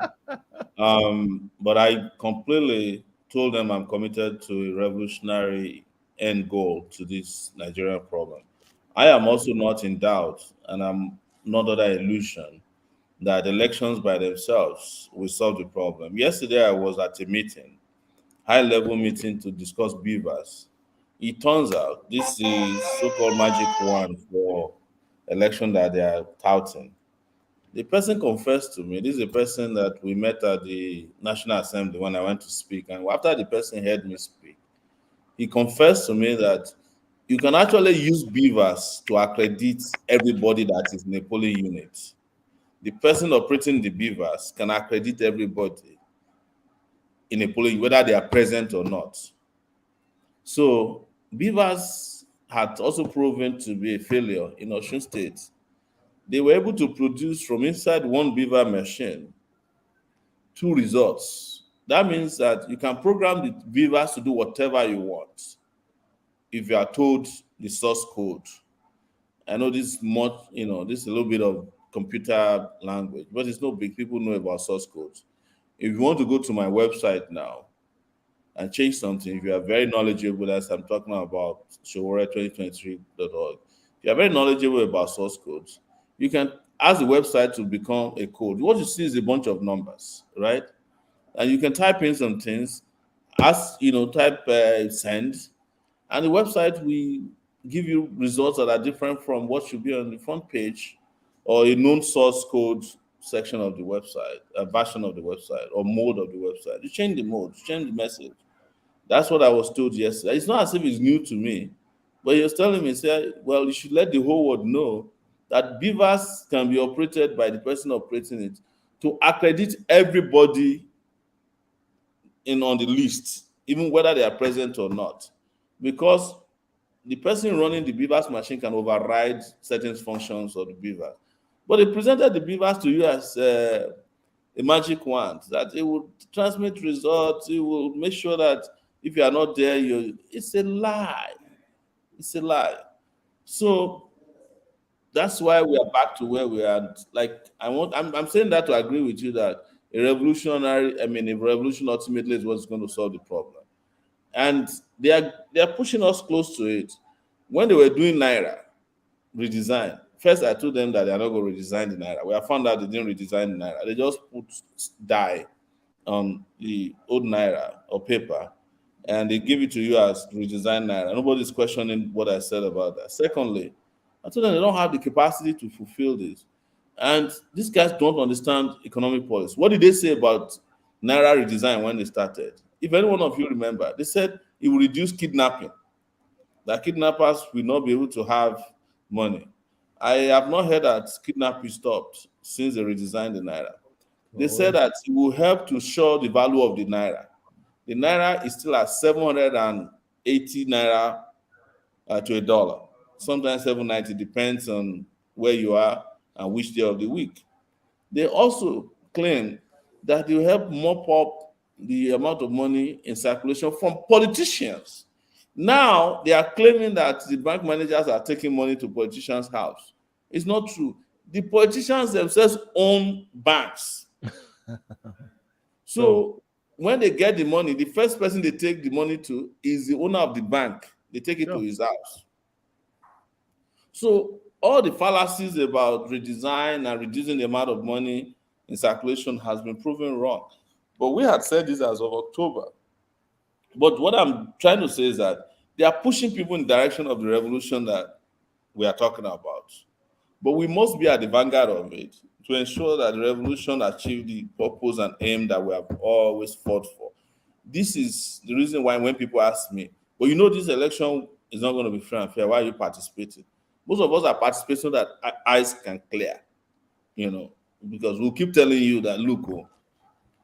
but I completely told them I'm committed to a revolutionary end goal to this Nigerian problem. I am also not in doubt, and I'm not under illusion that elections by themselves will solve the problem. Yesterday, I was at a meeting, high-level meeting to discuss beavers. It turns out this is so-called magic wand for election that they are touting. The person confessed to me. This is a person that we met at the National Assembly when I went to speak. And after the person heard me speak, he confessed to me that you can actually use beavers to accredit everybody that is in a polling unit. The person operating the beavers can accredit everybody in a polling, whether they are present or not. So beavers had also proven to be a failure in Osun State. They were able to produce from inside one beaver machine 2 results. That means that you can program the beavers to do whatever you want if you are told the source code. I know this is much, this is a little bit of computer language, but it's no big. People know about source codes. If you want to go to my website now and change something, if you are very knowledgeable, as I'm talking about Sowore2023.org, if you are very knowledgeable about source codes, you can ask the website to become a code. What you see is a bunch of numbers, right? And you can type in some things, type send, and the website will give you results that are different from what should be on the front page or a known source code section of the website, a version of the website or mode of the website. You change the mode, you change the message. That's what I was told yesterday. It's not as if it's new to me, but he was telling me, say, well, you should let the whole world know that beavers can be operated by the person operating it to accredit everybody in on the list, even whether they are present or not, because the person running the beavers machine can override certain functions of the beaver. But they presented the beavers to you as a magic wand that it will transmit results. It will make sure that if you are not there, it's a lie. It's a lie. So that's why we are back to where we are. Like I'm saying that to agree with you that a revolution ultimately is what's going to solve the problem. And they are pushing us close to it. When they were doing Naira redesign, first I told them that they are not going to redesign the Naira. We have found out they didn't redesign the Naira. They just put dye on the old Naira or paper and they give it to you as redesigned Naira. Nobody's questioning what I said about that. Secondly, I told them they don't have the capacity to fulfill this. And these guys don't understand economic policy. What did they say about Naira redesign when they started? If any one of you remember, they said it will reduce kidnapping, that kidnappers will not be able to have money. I have not heard that kidnapping stopped since they redesigned the Naira. They said that it will help to show the value of the Naira. The Naira is still at 780 Naira to a dollar, sometimes 790, depends on where you are and which day of the week. They also claim that they will help mop up the amount of money in circulation from politicians. Now they are claiming that the bank managers are taking money to politicians' house. It's not true. The politicians themselves own banks. So when they get the money, the first person they take the money to is the owner of the bank. They take it to his house. So all the fallacies about redesign and reducing the amount of money in circulation has been proven wrong. But we had said this as of October. But what I'm trying to say is that they are pushing people in the direction of the revolution that we are talking about. But we must be at the vanguard of it to ensure that the revolution achieves the purpose and aim that we have always fought for. This is the reason why when people ask me, well, this election is not going to be fair and fair, why are you participating? Most of us are participating so that our eyes can clear, because we'll keep telling you that, look,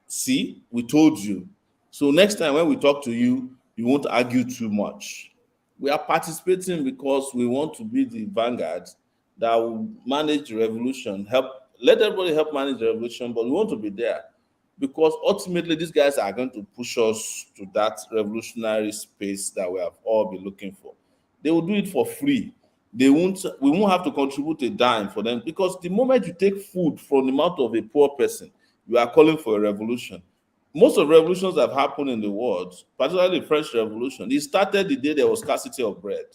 see, we told you. So next time when we talk to you, you won't argue too much. We are participating because we want to be the vanguard that will manage the revolution, let everybody help manage the revolution, but we want to be there because ultimately these guys are going to push us to that revolutionary space that we have all been looking for. They will do it for free. We won't have to contribute a dime for them, because the moment you take food from the mouth of a poor person, you are calling for a revolution. Most of the revolutions that have happened in the world, particularly the French Revolution, it started the day there was scarcity of bread.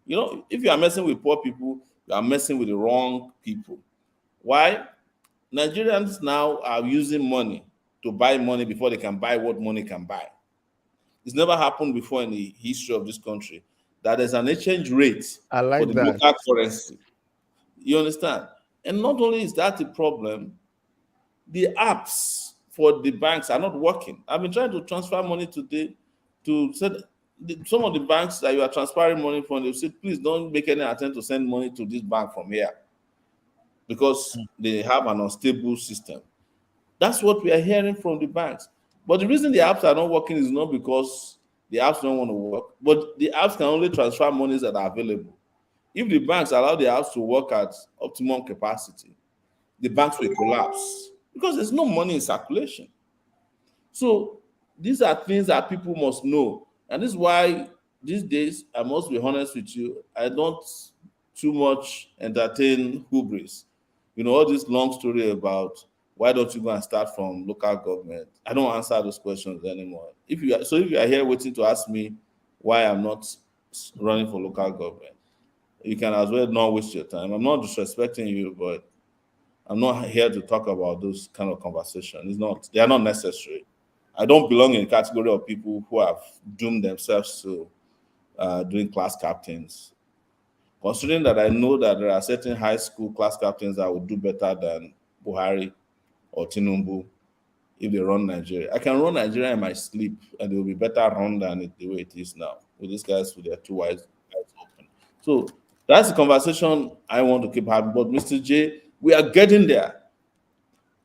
If you are messing with poor people, you are messing with the wrong people. Why? Nigerians now are using money to buy money before they can buy what money can buy. It's never happened before in the history of this country that there's an exchange rate for the local currency. You understand? And not only is that a problem, the apps for the banks are not working. I've been trying to transfer money today to some of the banks that you are transferring money from. They say, please don't make any attempt to send money to this bank from here, because they have an unstable system. That's what we are hearing from the banks. But the reason the apps are not working is not because the apps don't want to work, but the apps can only transfer monies that are available. If the banks allow the apps to work at optimum capacity, the banks will collapse because there's no money in circulation. So these are things that people must know. And this is why these days, I must be honest with you, I don't too much entertain hubris. All this long story about why don't you go and start from local government? I don't answer those questions anymore. If you are here waiting to ask me why I'm not running for local government, you can as well not waste your time. I'm not disrespecting you, but I'm not here to talk about those kind of conversations. They are not necessary. I don't belong in the category of people who have doomed themselves to doing class captains. Considering that I know that there are certain high school class captains that will do better than Buhari or Tinubu if they run Nigeria. I can run Nigeria in my sleep and it will be better run than the way it is now with these guys with their two eyes open. So that's the conversation I want to keep having. But Mr. J, we are getting there.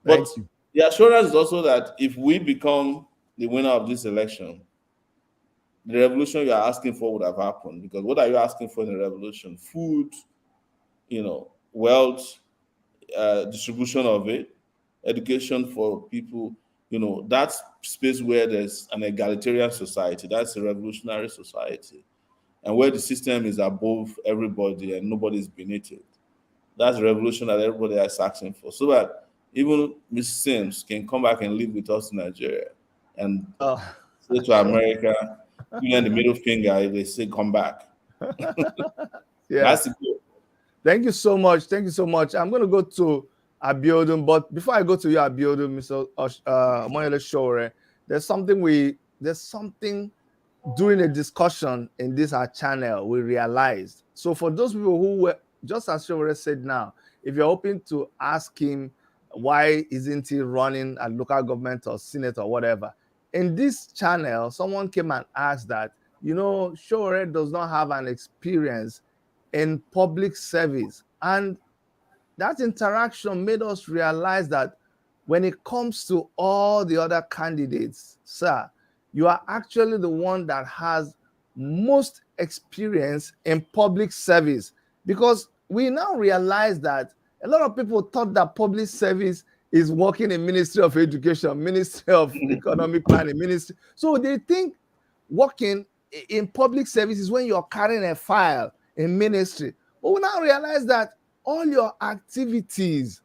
But Thank you. the assurance is also that if we become the winner of this election, the revolution you are asking for would have happened. Because what are you asking for in a revolution? Food, wealth, distribution of it, education for people, that space where there's an egalitarian society, that's a revolutionary society, and where the system is above everybody and nobody's beneath it. That's a revolution that everybody is asking for, so that even Miss Sims can come back and live with us in Nigeria and say to America, give the middle finger if they say come back. Yeah. That's the goal. Thank you so much. Thank you so much. I'm going to go to Abiodun, but before I go to you, Abiodun, Mr. Moyole Sowore, there's something during a discussion in this our channel we realized. So for those people who were, just as Sowore said now, if you're hoping to ask him why isn't he running a local government or senate or whatever, in this channel, someone came and asked that, Sowore does not have an experience in public service. And that interaction made us realize that when it comes to all the other candidates, sir, you are actually the one that has most experience in public service, because we now realize that a lot of people thought that public service is working in Ministry of Education, Ministry of Economic Planning, Ministry. So they think working in public service is when you're carrying a file in ministry. But we now realize that all your activities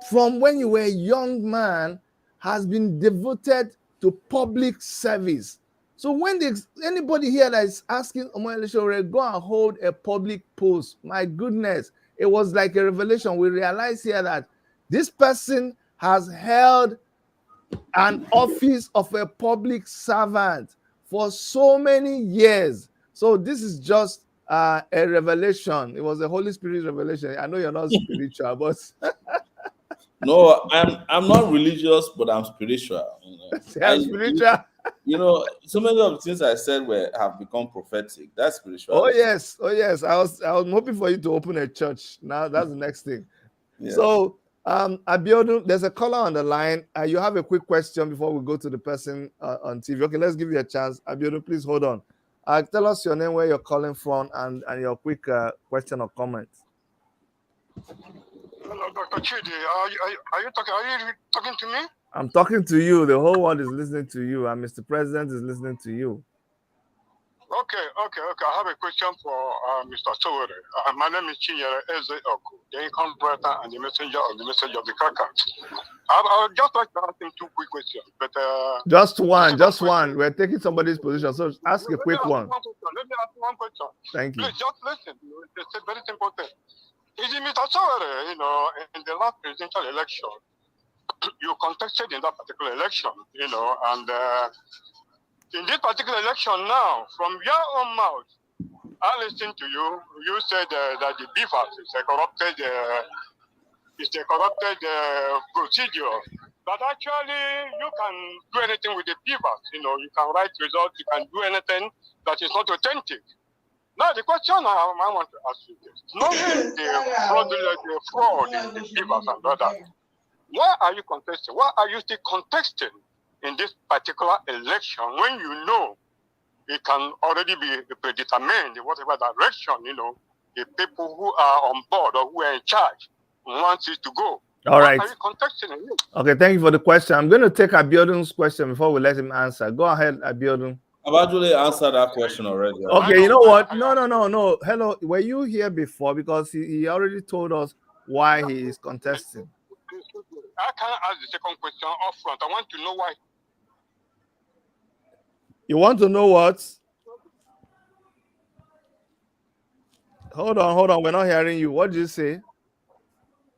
from when you were a young man has been devoted to public service. So when anybody here that is asking Omoyele Sowore, go and hold a public post, my goodness, it was like a revelation. We realize here that this person has held an office of a public servant for so many years. So this is just a revelation. It was a Holy Spirit revelation. I know you're not spiritual, but no, I'm not religious, but I'm spiritual. I'm spiritual. So many of the things I said have become prophetic. That's spiritual. Oh yes. I was hoping for you to open a church. Now that's the next thing. Yeah. So Abiodun, there's a caller on the line. You have a quick question before we go to the person on TV. Okay, let's give you a chance. Abiodun, please hold on. Tell us your name, where you're calling from, and your quick question or comment. Hello, Dr. Chidi. Are you talking to me? I'm talking to you. The whole world is listening to you, and Mr. President is listening to you. Okay. I have a question for Mr. Sowore. My name is Chinyere Eze Oku, the income writer and the messenger of the Kaka. I would just like to ask him two quick questions. But just one. We're taking somebody's position, so ask a quick one. Let me ask one question. Thank you. Please just listen. It's a very simple thing. Is it Mr. Sowore, in the last presidential election, you contested in that particular election, and in this particular election now, from your own mouth, I listened to you. You said that the BVAS is a corrupted procedure. But actually, you can do anything with the BVAS. You can write results. You can do anything that is not authentic. Now, the question I want to ask you is, knowing the fraud in the BVAS and all that, why are you contesting? Why are you still contesting in this particular election when you know it can already be predetermined in whatever direction, the people who are on board or who are in charge want it to go? All right. Why are you contesting it? Okay, thank you for the question. I'm going to take Abiodun's question before we let him answer. Go ahead, Abiodun. I've actually answered that question already. Okay, you know what? No. Hello, were you here before? Because he already told us why he is contesting. I can't ask the second question up front. I want to know why. You want to know what? Hold on. We're not hearing you. What did you say?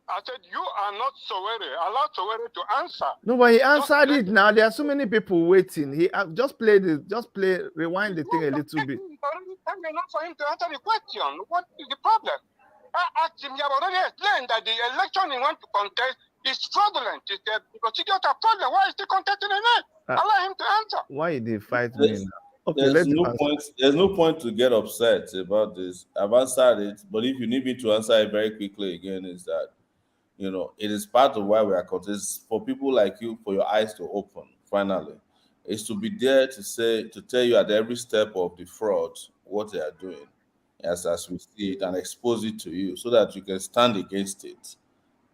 I said, you are not Sowore. Allow Sowore to answer. No, but he answered it now. There are so many people waiting. He just rewind the thing a little bit. It's already time enough for him to answer the question. What is the problem? I asked him, he have already explained that the election he want to contest is fraudulent. It's the procedures are fraudulent. Why is he contesting it? Allow him to answer. Why did they fight me now? Okay, there's no point to get upset about this. I've answered it, but if you need me to answer it very quickly again, is that it is part of why we are contesting for people like you, for your eyes to open. Finally, is to be there to tell you at every step of the fraud what they are doing, as we see it, and expose it to you, so that you can stand against it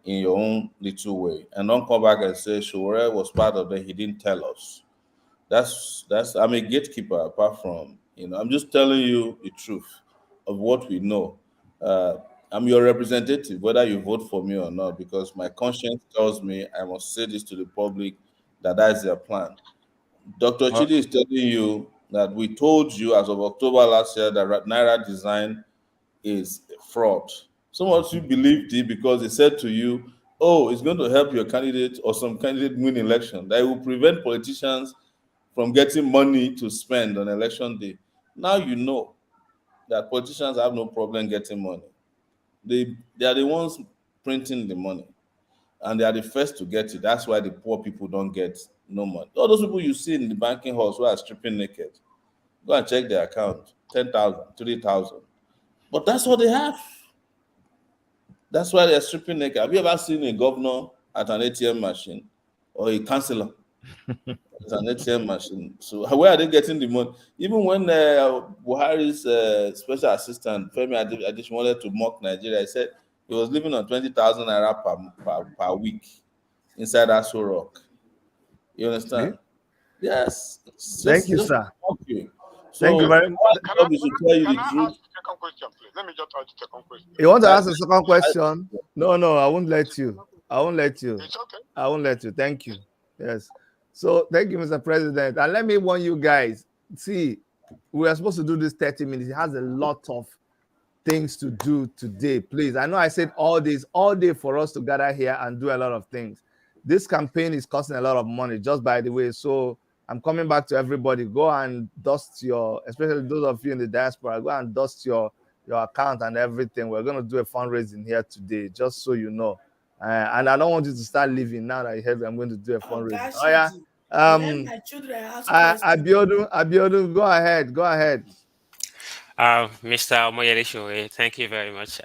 in your own little way, and don't come back and say Sowore was part of it. He didn't tell us. That's I'm a gatekeeper. Apart from I'm just telling you the truth of what we know. I'm your representative, whether you vote for me or not, because my conscience tells me I must say this to the public that is their plan. Dr. Chidi is telling you that we told you as of October last year that Naira design is fraud. Some of you believed it because they said to you, "Oh, it's going to help your candidate or some candidate win election. That it will prevent politicians from getting money to spend on election day." Now you know that politicians have no problem getting money. They are the ones printing the money, and they are the first to get it. That's why the poor people don't get no money. All those people you see in the banking halls who are stripping naked, go and check their account: 10,000, 3,000. But that's what they have. That's why they're stripping naked. Have you ever seen a governor at an ATM machine, or a councillor at an ATM machine? So where are they getting the money? Even when Buhari's special assistant Femi Adesh wanted to mock Nigeria, he said he was living on 20,000 naira per week inside Aso Rock. You understand? Okay. Yes. Thank you, sir. So thank you very much. Can I the truth. ask the second question, please? Let me just ask the second question. You want to ask a second question? No, I won't let you. I won't let you. It's okay. I won't let you. Thank you. Yes. So thank you, Mr. President. And let me warn you guys. See, we are supposed to do this 30 minutes. It has a lot of things to do today. Please. I know I said all day for us to gather here and do a lot of things. This campaign is costing a lot of money, just by the way. So I'm coming back to everybody. Go and dust especially those of you in the diaspora, go and dust your account and everything. We're going to do a fundraising here today, just so you know. And I don't want you to start leaving now that you have. I'm going to do a fundraising. Oh yeah. My children ask Abiodun, go ahead. Mr. Omoyele, thank you very much.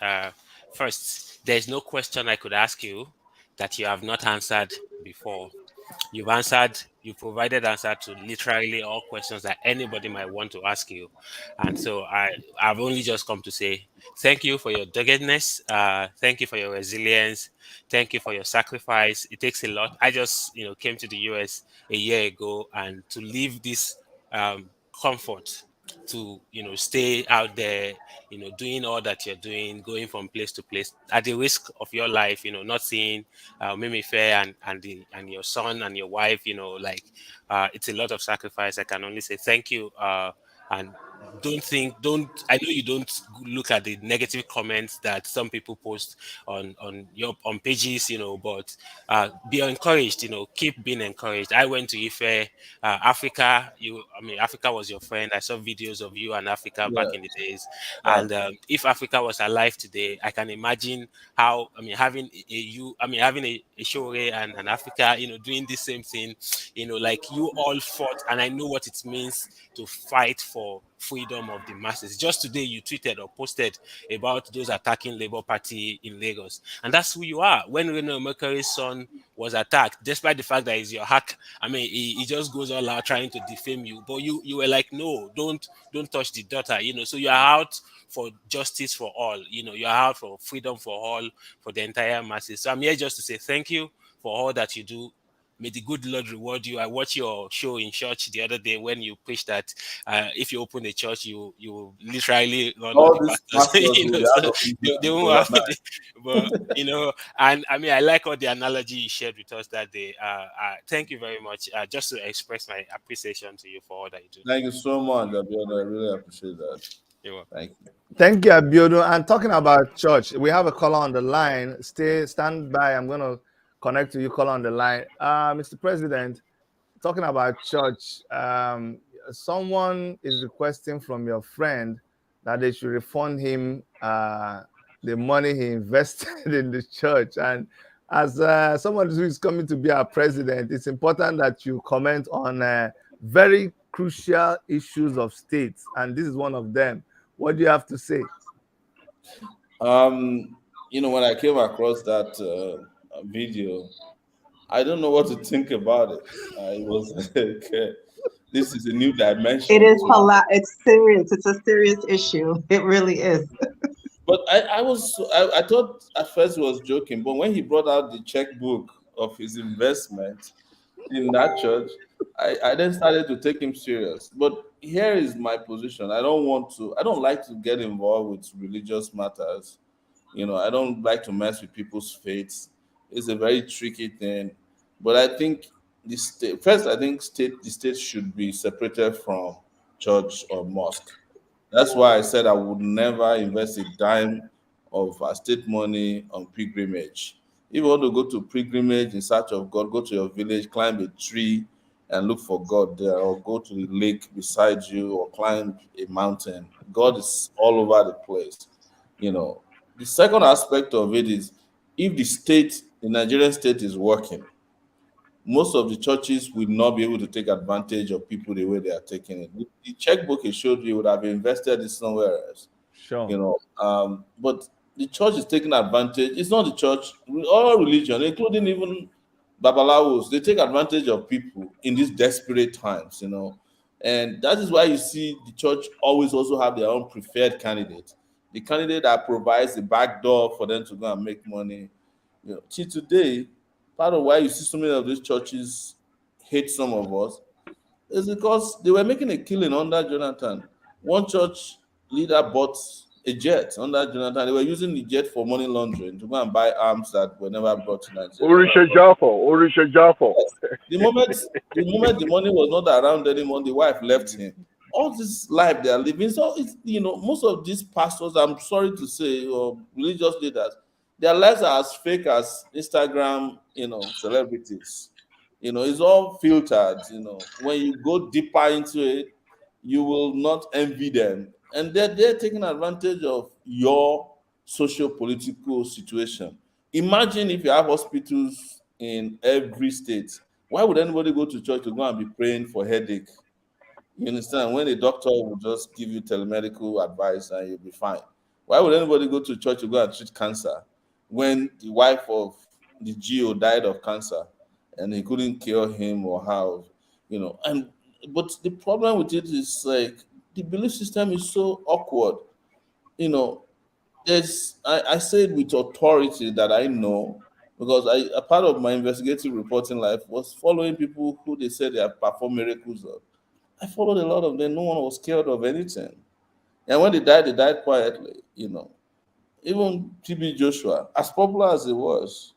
First, there's no question I could ask you that you have not answered before. You've provided answer to literally all questions that anybody might want to ask you. And so I've only just come to say thank you for your doggedness. Thank you for your resilience. Thank you for your sacrifice. It takes a lot. I just, came to the US a year ago, and to leave this comfort to stay out there, doing all that you're doing, going from place to place at the risk of your life, not seeing Mimi Fair and your son and your wife, it's a lot of sacrifice. I can only say thank you, and I know you don't look at the negative comments that some people post on pages, but be encouraged, keep being encouraged. I went to Ife, Africa. Africa was your friend. I saw videos of you and Africa back in the days. And if Africa was alive today, I can imagine how, having a Sowore and Africa, doing the same thing, like you all fought, and I know what it means to fight for freedom of the masses. Just today you tweeted or posted about those attacking Labour Party in Lagos, and that's who you are. When Reno Mercury's son was attacked, despite the fact that he's your hack, he just goes all out trying to defame you, but you were like, no, don't touch the daughter, so you are out for justice for all, you are out for freedom for all, for the entire masses. So I'm here just to say thank you for all that you do. May the good Lord reward you. I watched your show in church the other day when you preached that if you open a church, you literally run all the pastors. They won't have but and I like all the analogy you shared with us that day. Thank you very much. Just to express my appreciation to you for all that you do. Thank you so much, Abiodun. I really appreciate that. You're welcome. Thank you. Thank you, Abiodun. And talking about church, we have a caller on the line. Stand by. I'm going to connect to you, caller on the line. Mr. President, talking about church, someone is requesting from your friend that they should refund him the money he invested in the church. And as someone who is coming to be our president, it's important that you comment on very crucial issues of states. And this is one of them. What do you have to say? When I came across that video, I don't know what to think about it. It was like, this is a new It dimension is to. it's serious. It's a serious issue. It really is. But I thought at first he was joking, but when he brought out the checkbook of his investment in that church, I then started to take him serious. But here is my position. I don't like to get involved with religious matters. I don't like to mess with people's faiths. It's a very tricky thing. But I think the state should be separated from church or mosque. That's why I said I would never invest a dime of our state money on pilgrimage. If you want to go to pilgrimage in search of God, go to your village, climb a tree and look for God there, or go to the lake beside you, or climb a mountain. God is all over the place. You know, the second aspect of it is, if the Nigerian state is working, most of the churches will not be able to take advantage of people the way they are taking it. The checkbook he showed you would have invested it somewhere else, Sure. but the church is taking advantage. It's not the church, all religion, including even babalawos, they take advantage of people in these desperate times, and that is why you see the church always also have their own preferred candidate, the candidate that provides the back door for them to go and make money. Till today, part of why you see so many of these churches hate some of us is because they were making a killing under Jonathan. One church leader bought a jet under Jonathan. They were using the jet for money laundering to go and buy arms that were never brought to Nigeria. Orisha Jaffa. Yes. The moment the money was not around anymore, the wife left him. All this life they are living. So it's most of these pastors, I'm sorry to say, or religious leaders, their lives are as fake as Instagram, celebrities. It's all filtered. When you go deeper into it, you will not envy them. And they're taking advantage of your socio-political situation. Imagine if you have hospitals in every state. Why would anybody go to church to go and be praying for headache? You understand? When a doctor will just give you telemedical advice and you'll be fine. Why would anybody go to church to go and treat cancer when the wife of the GO died of cancer and he couldn't cure him or how, but the problem with it is, like, the belief system is so awkward. You know, I say it with authority that I know, because a part of my investigative reporting life was following people who they said they have performed miracles on. I followed a lot of them. No one was scared of anything. And when they died quietly. Even TB Joshua, as popular as he was,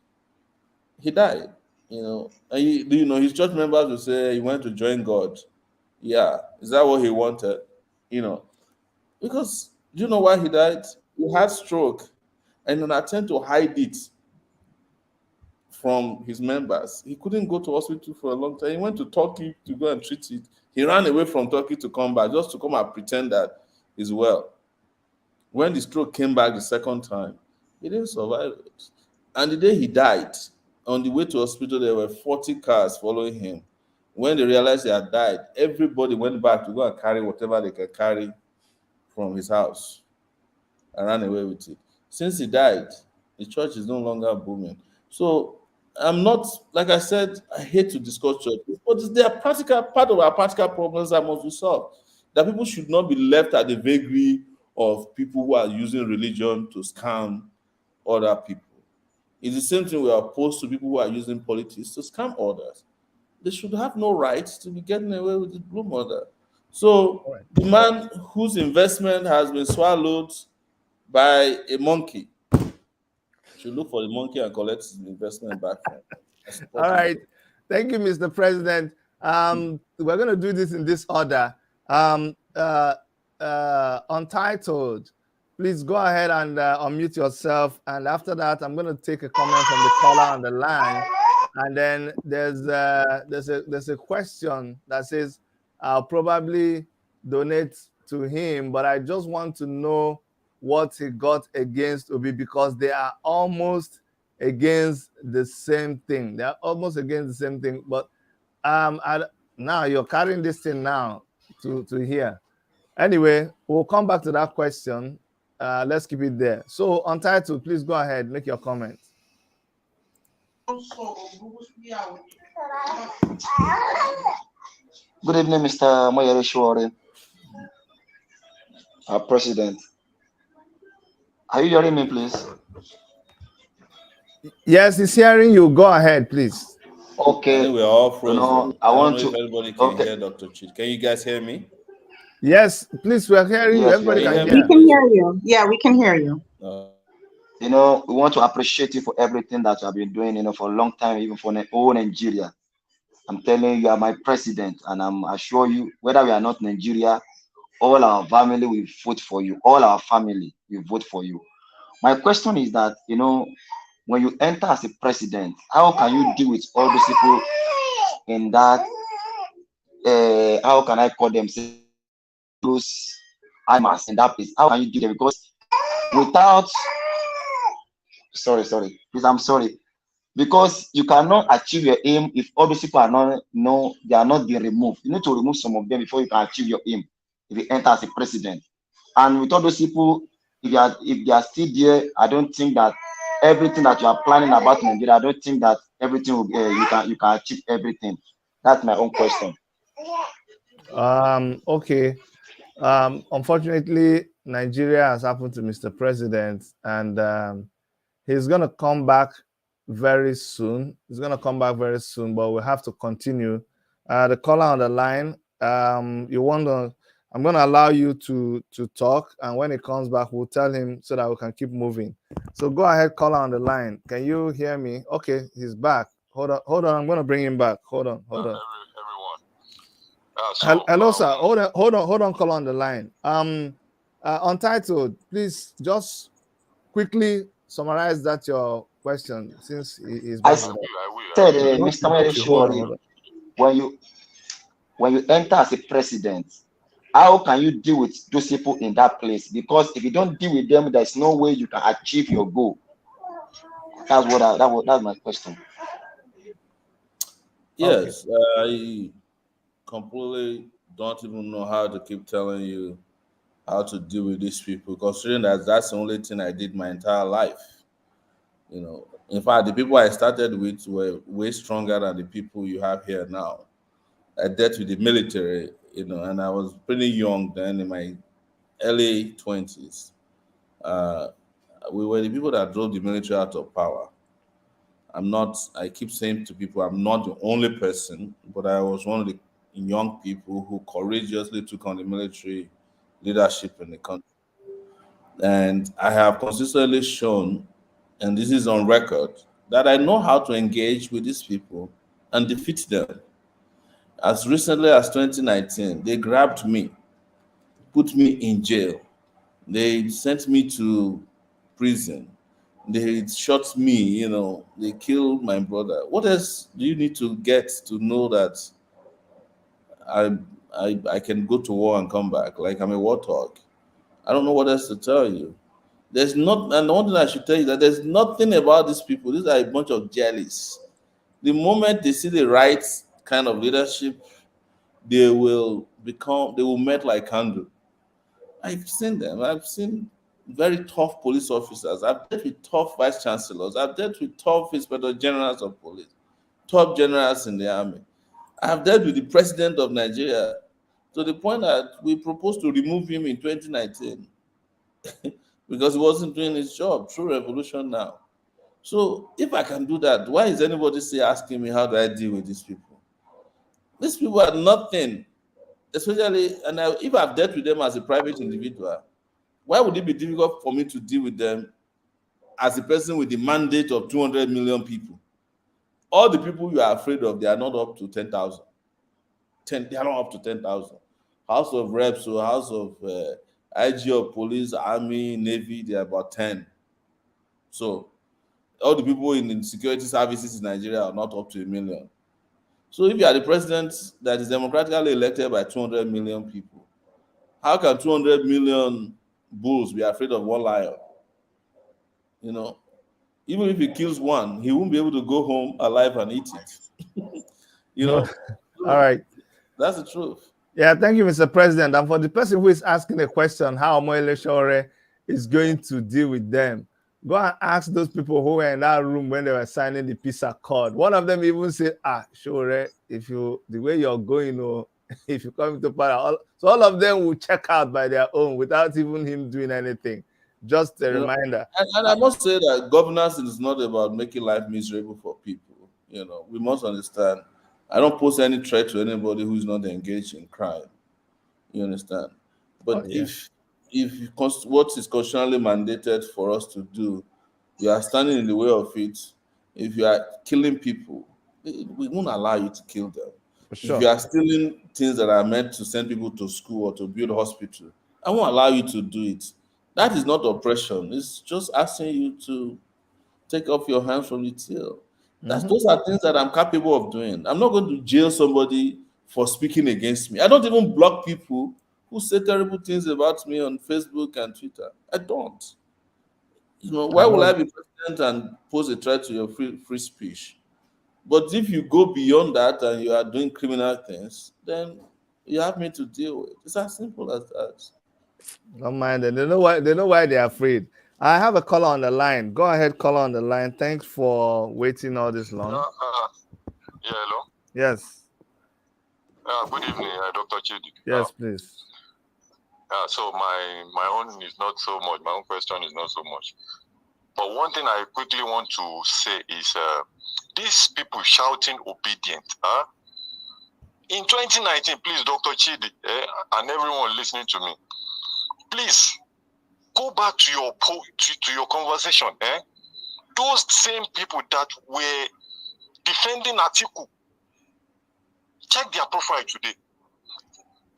he died. And his church members will say he went to join God. Yeah, is that what he wanted? Because do you know why he died? He had stroke, and in an attempt to hide it from his members, he couldn't go to hospital for a long time. He went to Turkey to go and treat it. He ran away from Turkey to come back, just to come and pretend that he's well. When the stroke came back the second time, he didn't survive it. And the day he died, on the way to hospital, there were 40 cars following him. When they realized he had died, everybody went back to go and carry whatever they could carry from his house and ran away with it. Since he died, the church is no longer booming. So I'm not, like I said, I hate to discuss churches, but they are part of our practical problems that must be solved. That people should not be left at the vagary of people who are using religion to scam other people. It's the same thing we are opposed to people who are using politics to scam others. They should have no right to be getting away with the blue mother. So the man whose investment has been swallowed by a monkey should look for the monkey and collect his investment back from him. All right. Thank you, Mr. President. We're going to do this in this order. Untitled, please go ahead and unmute yourself. And after that, I'm going to take a comment from the caller on the line. And then there's a question that says, I'll probably donate to him, but I just want to know what he got against Obi, because they are almost against the same thing. They are almost against the same thing. But now you're carrying this thing now to here. Anyway, we'll come back to that question. Let's keep it there. So, Untitled, please go ahead, make your comment. Good evening, Mr. Sowore, our president. Are you hearing me, please? Yes, he's hearing you. Go ahead, please. Okay. I think we're all frozen. I want don't know to. if everybody can hear Dr. Chid. Can you guys hear me? Yes, please, we're hearing you. Yes, Everybody we can hear hear. We can hear you. Yeah, we can hear you. We want to appreciate you for everything that you have been doing, for a long time, even for all Nigeria. I'm telling you, you are my president, and I'm assure you, whether we are not Nigeria, all our family will vote for you. All our family will vote for you. My question is that, when you enter as a president, how can you deal with all those people in that, how can I call them, those animals in that place? How can you do them? Because without, sorry, please, I'm sorry. Because you cannot achieve your aim if all those people are they are not being removed. You need to remove some of them before you can achieve your aim, if you enter as a president. And with all those people, if they are still there, I don't think that everything that you are planning about Nigeria, I don't think that everything will be, you can achieve everything. That's my own question. Okay. Unfortunately, Nigeria has happened to Mr. President, and he's gonna come back very soon. He's gonna come back very soon, but we have to continue. The caller on the line, I'm gonna allow you to talk, and when he comes back, we'll tell him so that we can keep moving. So go ahead, caller on the line. Can you hear me? Okay, he's back. Hold on. I'm gonna bring him back. Hold on. Hello, sir. Hold on, caller on the line. Untitled, please just quickly summarize that your question, since he's back. I said, Mr. Sowore, when you enter as a president, how can you deal with those people in that place? Because if you don't deal with them, there's no way you can achieve your goal. That's my question. Yes, I completely don't even know how to keep telling you how to deal with these people, considering that that's the only thing I did my entire life. In fact, the people I started with were way stronger than the people you have here now. I dealt with the military, and I was pretty young then, in my early 20s. We were the people that drove the military out of power. I keep saying to people, I'm not the only person, but I was one of the young people who courageously took on the military leadership in the country. And I have consistently shown, and this is on record, that I know how to engage with these people and defeat them. As recently as 2019, they grabbed me, put me in jail. They sent me to prison. They shot me, they killed my brother. What else do you need to get to know that I can go to war and come back? Like I'm a warthog. I don't know what else to tell you. There's not, and the one thing I should tell you that there's nothing about these people. These are a bunch of jellies. The moment they see the right kind of leadership, they will melt like candle. I've seen them. I've seen very tough police officers. I've dealt with tough vice chancellors. I've dealt with tough inspector generals of police, top generals in the army. I've dealt with the president of Nigeria, to the point that we proposed to remove him in 2019 because he wasn't doing his job. True revolution now. So if I can do that, why is anybody still asking me how do I deal with these people? These people are nothing, especially, if I've dealt with them as a private individual, why would it be difficult for me to deal with them as a person with the mandate of 200 million people? All the people you are afraid of, they are not up to 10,000. They are not up to 10,000. House of Reps or House of IG of Police, Army, Navy, they're about 10. So all the people in the security services in Nigeria are not up to 1 million. So if you are the president that is democratically elected by 200 million people, how can 200 million bulls be afraid of one lion? You know, even if he kills one, he won't be able to go home alive and eat it. You know, All right. That's the truth. Yeah, thank you, Mr. President. And for the person who is asking the question, how Omoyele Sowore is going to deal with them, go and ask those people who were in that room when they were signing the peace accord. One of them even said, Sowore, if you, the way you're going, or if you come into power, so all of them will check out by their own without even him doing anything. Just a reminder. And I must say that governance is not about making life miserable for people. You know, we must understand. I don't pose any threat to anybody who is not engaged in crime. You understand? But if what is constitutionally mandated for us to do, you are standing in the way of it. If you are killing people, we won't allow you to kill them. Sure. If you are stealing things that are meant to send people to school or to build a hospital, I won't allow you to do it. That is not oppression. It's just asking you to take off your hands from the till. Those are things that I'm capable of doing. I'm not going to jail somebody for speaking against me. I don't even block people who say terrible things about me on Facebook and Twitter. I don't. You know, why will I be president and pose a threat to your free speech? But if you go beyond that and you are doing criminal things, then you have me to deal with. It's as simple as that. Don't mind them. They know why they're afraid. I have a caller on the line. Go ahead, caller on the line. Thanks for waiting all this long. Hello. Yes. Good evening, Dr. Chidi. Yes, please. So my own is not so much. My own question is not so much. But one thing I quickly want to say is these people shouting obedient. In 2019, please, Dr. Chidi, and everyone listening to me, please go back to your conversation. Those same people that were defending Atiku, check their profile today.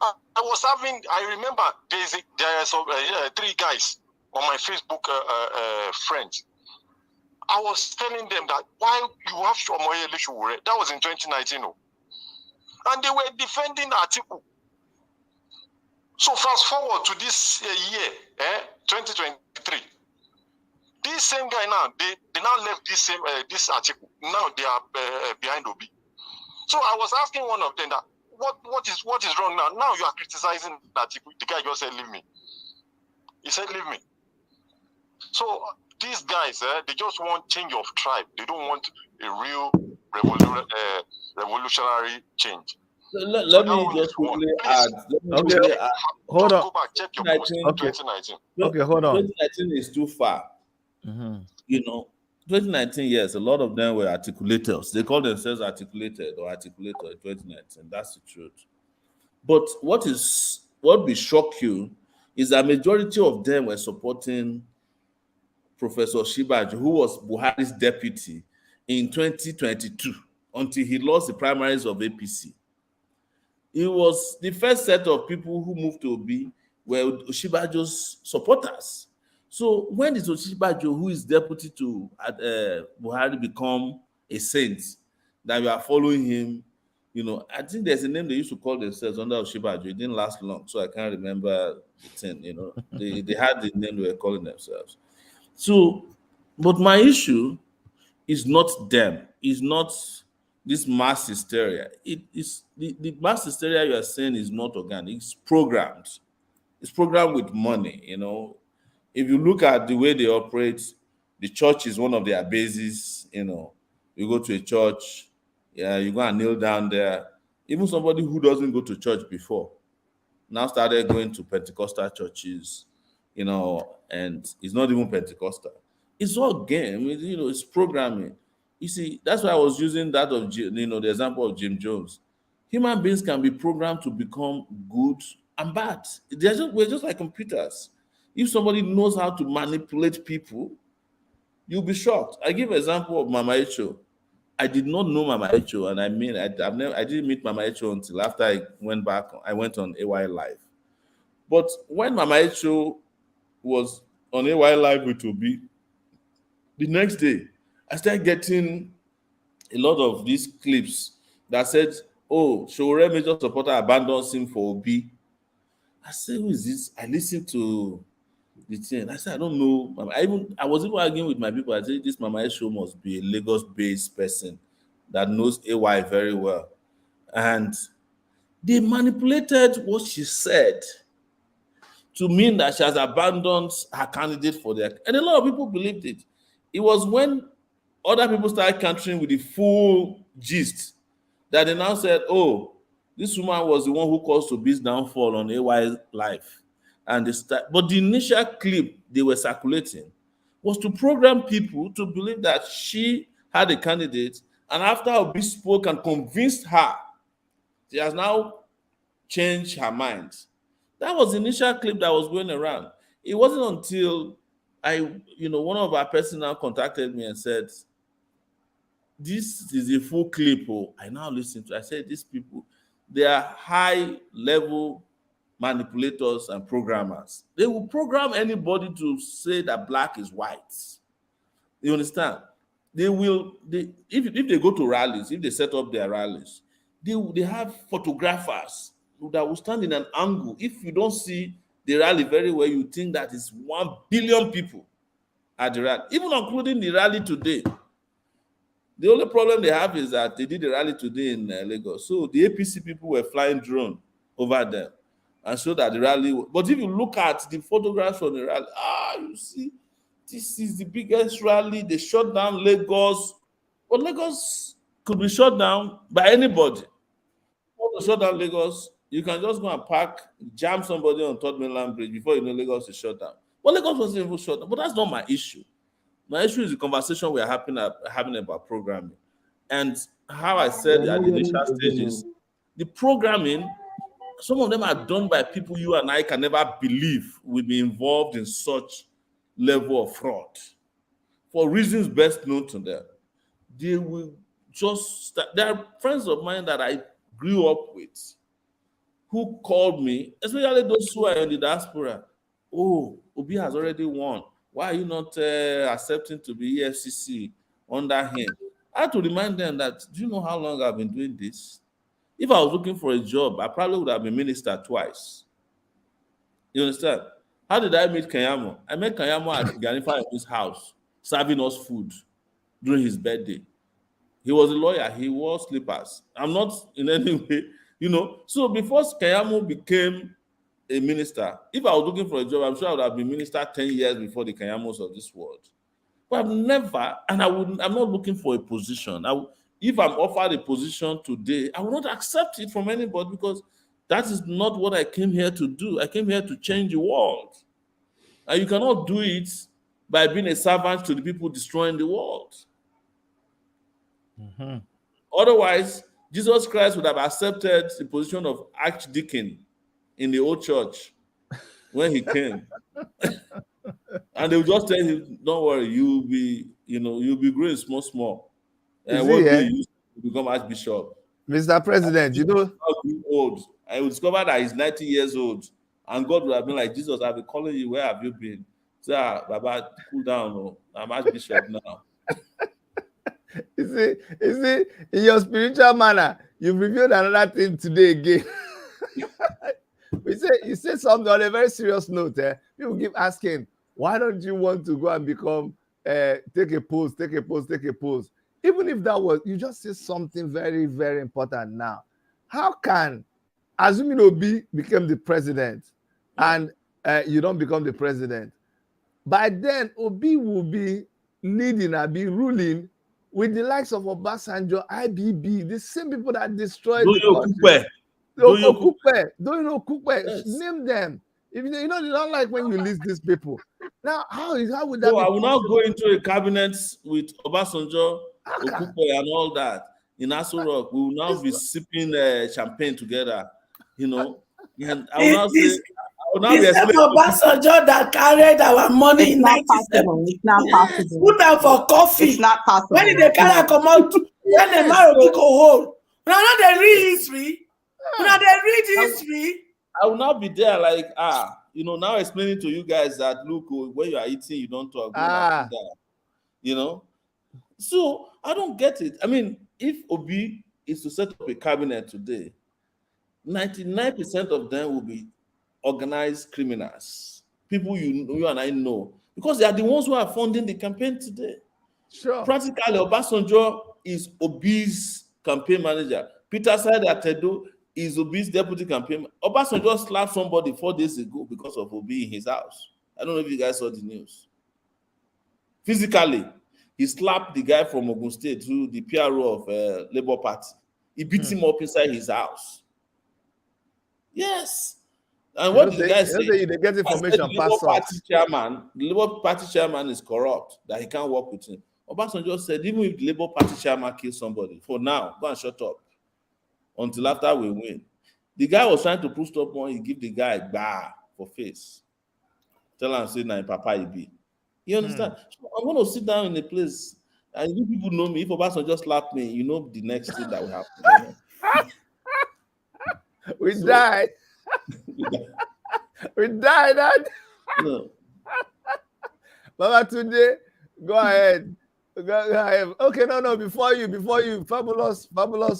I remember there are some 3 guys on my Facebook friends. I was telling them that why you have Omoyele Sowore, that was in 2019, and they were defending Atiku. So fast forward to this year, 2023. This same guy now, they now left this article. Now they are behind Obi. So I was asking one of them that what is wrong now? Now you are criticizing that the guy just said leave me. He said leave me. So these guys, they just want change of tribe. They don't want a real revolutionary change. Let me just quickly add. Hold on. Go back, check your post in 2019. Okay, hold on. 2019 is too far. You know, 2019, yes, a lot of them were articulators. They call themselves articulated or articulator in 2019. That's the truth. But what will shock you is that majority of them were supporting Professor Shibaju, who was Buhari's deputy in 2022 until he lost the primaries of APC. It was the first set of people who moved to Obi were Oshibajo's supporters. So when did Oshibajo, who is deputy to Buhari, become a saint that we are following him? You know, I think there's a name they used to call themselves under Oshibajo. It didn't last long, so I can't remember the thing. You know, they had the name they were calling themselves. So, but my issue is not them. It's not this mass hysteria. It is the mass hysteria you are saying is not organic. It's programmed. It's programmed with money. You know, if you look at the way they operate, the church is one of their bases. You know, you go to a church, yeah, you go and kneel down there. Even somebody who doesn't go to church before now started going to Pentecostal churches. You know, and it's not even Pentecostal. It's all game. You know, it's programming. You see, that's why I was using that of, you know, the example of Jim Jones. Human beings can be programmed to become good and bad. We're just like computers. If somebody knows how to manipulate people, you'll be shocked. I give an example of Mama Echo. I did not know Mama Echo, and I mean, I didn't meet Mama Echo until after I went back. I went on AY Live. But when Mama Echo was on AY Live with Obi, the next day, I started getting a lot of these clips that said, "Oh, Sowore major supporter abandons him for Obi." I said, "Who is this?" I listened to the thing. I said, "I don't know." I was even arguing with my people. I said, "This Mama Show must be a Lagos-based person that knows AY very well." And they manipulated what she said to mean that she has abandoned her candidate for their, and a lot of people believed it. It was when other people started countering with the full gist that they now said, "Oh, this woman was the one who caused Obi's downfall on AY's life." And but the initial clip they were circulating was to program people to believe that she had a candidate, and after Obi spoke and convinced her, she has now changed her mind. That was the initial clip that was going around. It wasn't until one of our personnel contacted me and said, "This is a full clip." Oh, I now listen to. I said, "These people, they are high level manipulators and programmers. They will program anybody to say that black is white." You understand? They will. If they go to rallies, if they set up their rallies, they have photographers that will stand in an angle. If you don't see the rally very well, you think that it's 1 billion people at the rally, even including the rally today. The only problem they have is that they did the rally today in Lagos. So the APC people were flying drone over there and showed that the rally. But if you look at the photographs from the rally, you see, this is the biggest rally. They shut down Lagos. But Lagos could be shut down by anybody. To shut down Lagos, you can just go and park, jam somebody on Third Mainland Bridge before you know Lagos is shut down. But Lagos wasn't even shut down. But that's not my issue. My issue is the conversation we are having about programming. And how I said at the initial stages, the programming, some of them are done by people you and I can never believe will be involved in such level of fraud. For reasons best known to them, they will just there are friends of mine that I grew up with who called me, especially those who are in the diaspora. "Oh, Obi has already won. Why are you not accepting to be EFCC under him?" I had to remind them that, do you know how long I've been doing this? If I was looking for a job, I probably would have been minister twice. You understand? How did I meet Kanyamo? I met Kanyamo at Ganifa's house, serving us food during his birthday. He was a lawyer. He wore slippers. I'm not in any way, So before Kanyamo became a minister, if I was looking for a job, I'm sure I would have been minister 10 years before the Kanyamos of this world. But I've never, and I'm not looking for a position. If I'm offered a position today, I will not accept it from anybody because that is not what I came here to do. I came here to change the world. And you cannot do it by being a servant to the people destroying the world. Mm-hmm. Otherwise, Jesus Christ would have accepted the position of archdeacon in the old church when he came. And they would just tell him, "Don't worry, you'll be growing small. And one day you become archbishop." Mr. President, old. I would discover that he's 90 years old. And God would have been like, "Jesus, I've been calling you. Where have you been?" Say, "Baba, cool down. Oh. I'm archbishop now." You see, in your spiritual manner, you've revealed another thing today again. You say something on a very serious note. People keep asking, why don't you want to go and become, take a post? Even if that was, you just say something very, very important now. How can, assuming Obi became the president and you don't become the president, by then Obi will be leading and be ruling with the likes of Obasanjo, IBB, the same people that destroyed the country. Okupe. Yes. Name them. If they don't like when you list these people. Now, how would that be I will now go into a cabinet with Obasanjo, Okupe, and all that in Aso Rock. We will now be sipping champagne together, And I will now say, Obasanjo that carried our money in 1970. It's not possible. Put them for coffee. It's not possible. When did they carry come out When the Mario go home. Now they read history. Now they read history. I will not be there like, now explaining to you guys that, look, when you are eating, you don't talk. So I don't get it. I mean, if Obi is to set up a cabinet today, 99% of them will be organized criminals, people you and I know, because they are the ones who are funding the campaign today. Sure. Practically, Obasanjo is Obi's campaign manager. Peter Said Atedo is Obi's deputy campaign. Obasanjo slapped somebody 4 days ago because of Obi in his house. I don't know if you guys saw the news. Physically, he slapped the guy from Ogun State, who the PRO of Labour Party. He beat him up inside his house. Yes. And what did the guy say? They get information the Labour Party chairman is corrupt, that he can't work with him. Obasanjo said, even if the Labour Party chairman kills somebody, for now, go and shut up until after we win. The guy was trying to push up one, he give the guy a for face. Tell him, say, nah, Papa, he be. You understand? So I'm going to sit down in a place, and you people know me. If Obasanjo just slap me, you know the next thing that will happen. We died. We died. No. Baba Tunde, go ahead. Go ahead. Okay, no. Before you, fabulous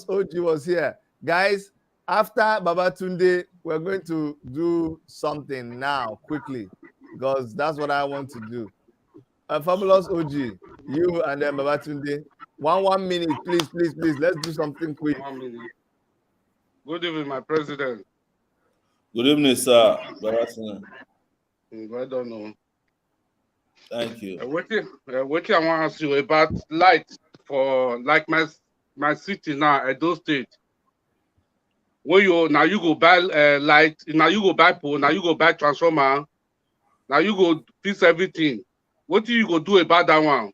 OG was here, guys. After Baba Tunde, we're going to do something now quickly because that's what I want to do. Fabulous OG, you and then Baba Tunde. 1 minute, please. Let's do something quick. 1 minute. Good evening, my president. Good evening, sir. I don't know. Thank you. What I want to ask you about light for like my city now, Edo State. Where you go buy light, now you go buy pole, now you go buy transformer, now you go fix everything. What do you go do about that one?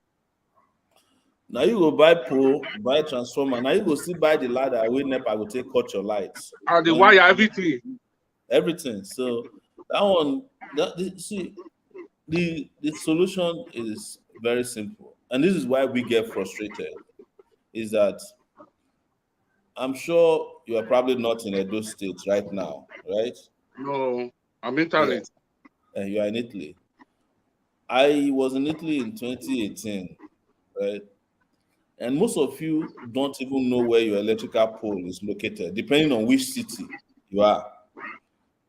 Now you go buy pole, buy transformer. Now you go still buy the ladder. Wait, NEPA go take cut your lights. And the wire, everything. Everything. So that one, the solution is very simple, and this is why we get frustrated. Is that I'm sure you are probably not in Edo State right now, right? No, I'm in Italy. Yes. And you are in Italy. I was in Italy in 2018, right? And most of you don't even know where your electrical pole is located, depending on which city you are.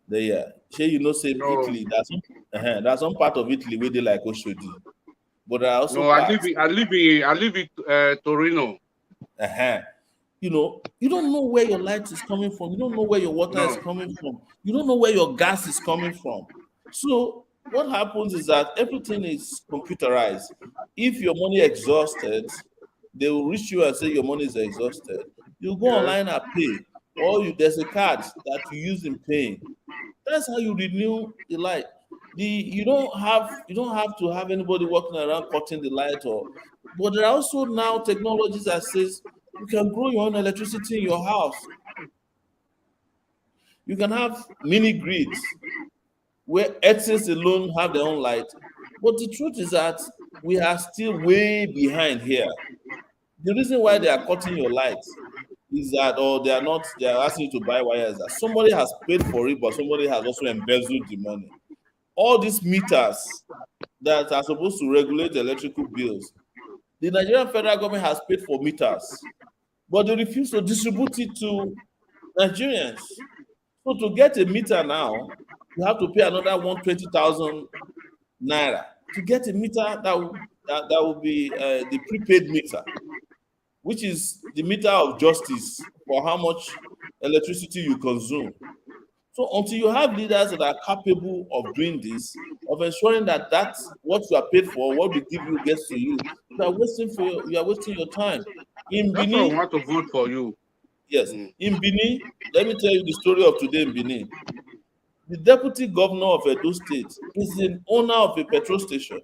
There, say Italy. That's some part of Italy where they like Oshodi, but there are also parts. I live in Torino. You don't know where your light is coming from. You don't know where your water is coming from. You don't know where your gas is coming from. So what happens is that everything is computerized. If your money exhausted, they will reach you and say your money is exhausted. You go online and pay, or there's a card that you use in paying. That's how you renew the light. You don't have to have anybody walking around cutting the light, but there are also now technologies that says you can grow your own electricity in your house. You can have mini grids where entities alone have their own light. But the truth is that we are still way behind here. The reason why they are cutting your lights is that, they are asking you to buy wires, that somebody has paid for it, but somebody has also embezzled the money. All these meters that are supposed to regulate the electrical bills, the Nigerian federal government has paid for meters, but they refuse to distribute it to Nigerians. So to get a meter now, you have to pay another 120,000 naira to get a meter that will be the prepaid meter, which is the meter of justice for how much electricity you consume. So until you have leaders that are capable of doing this, of ensuring that that's what you are paid for, what we give you gets to you, you are wasting your time. In That's Benin, why I want to vote for you. Yes, in Benin, let me tell you the story of today in Benin. The deputy governor of Edo State is the owner of a petrol station.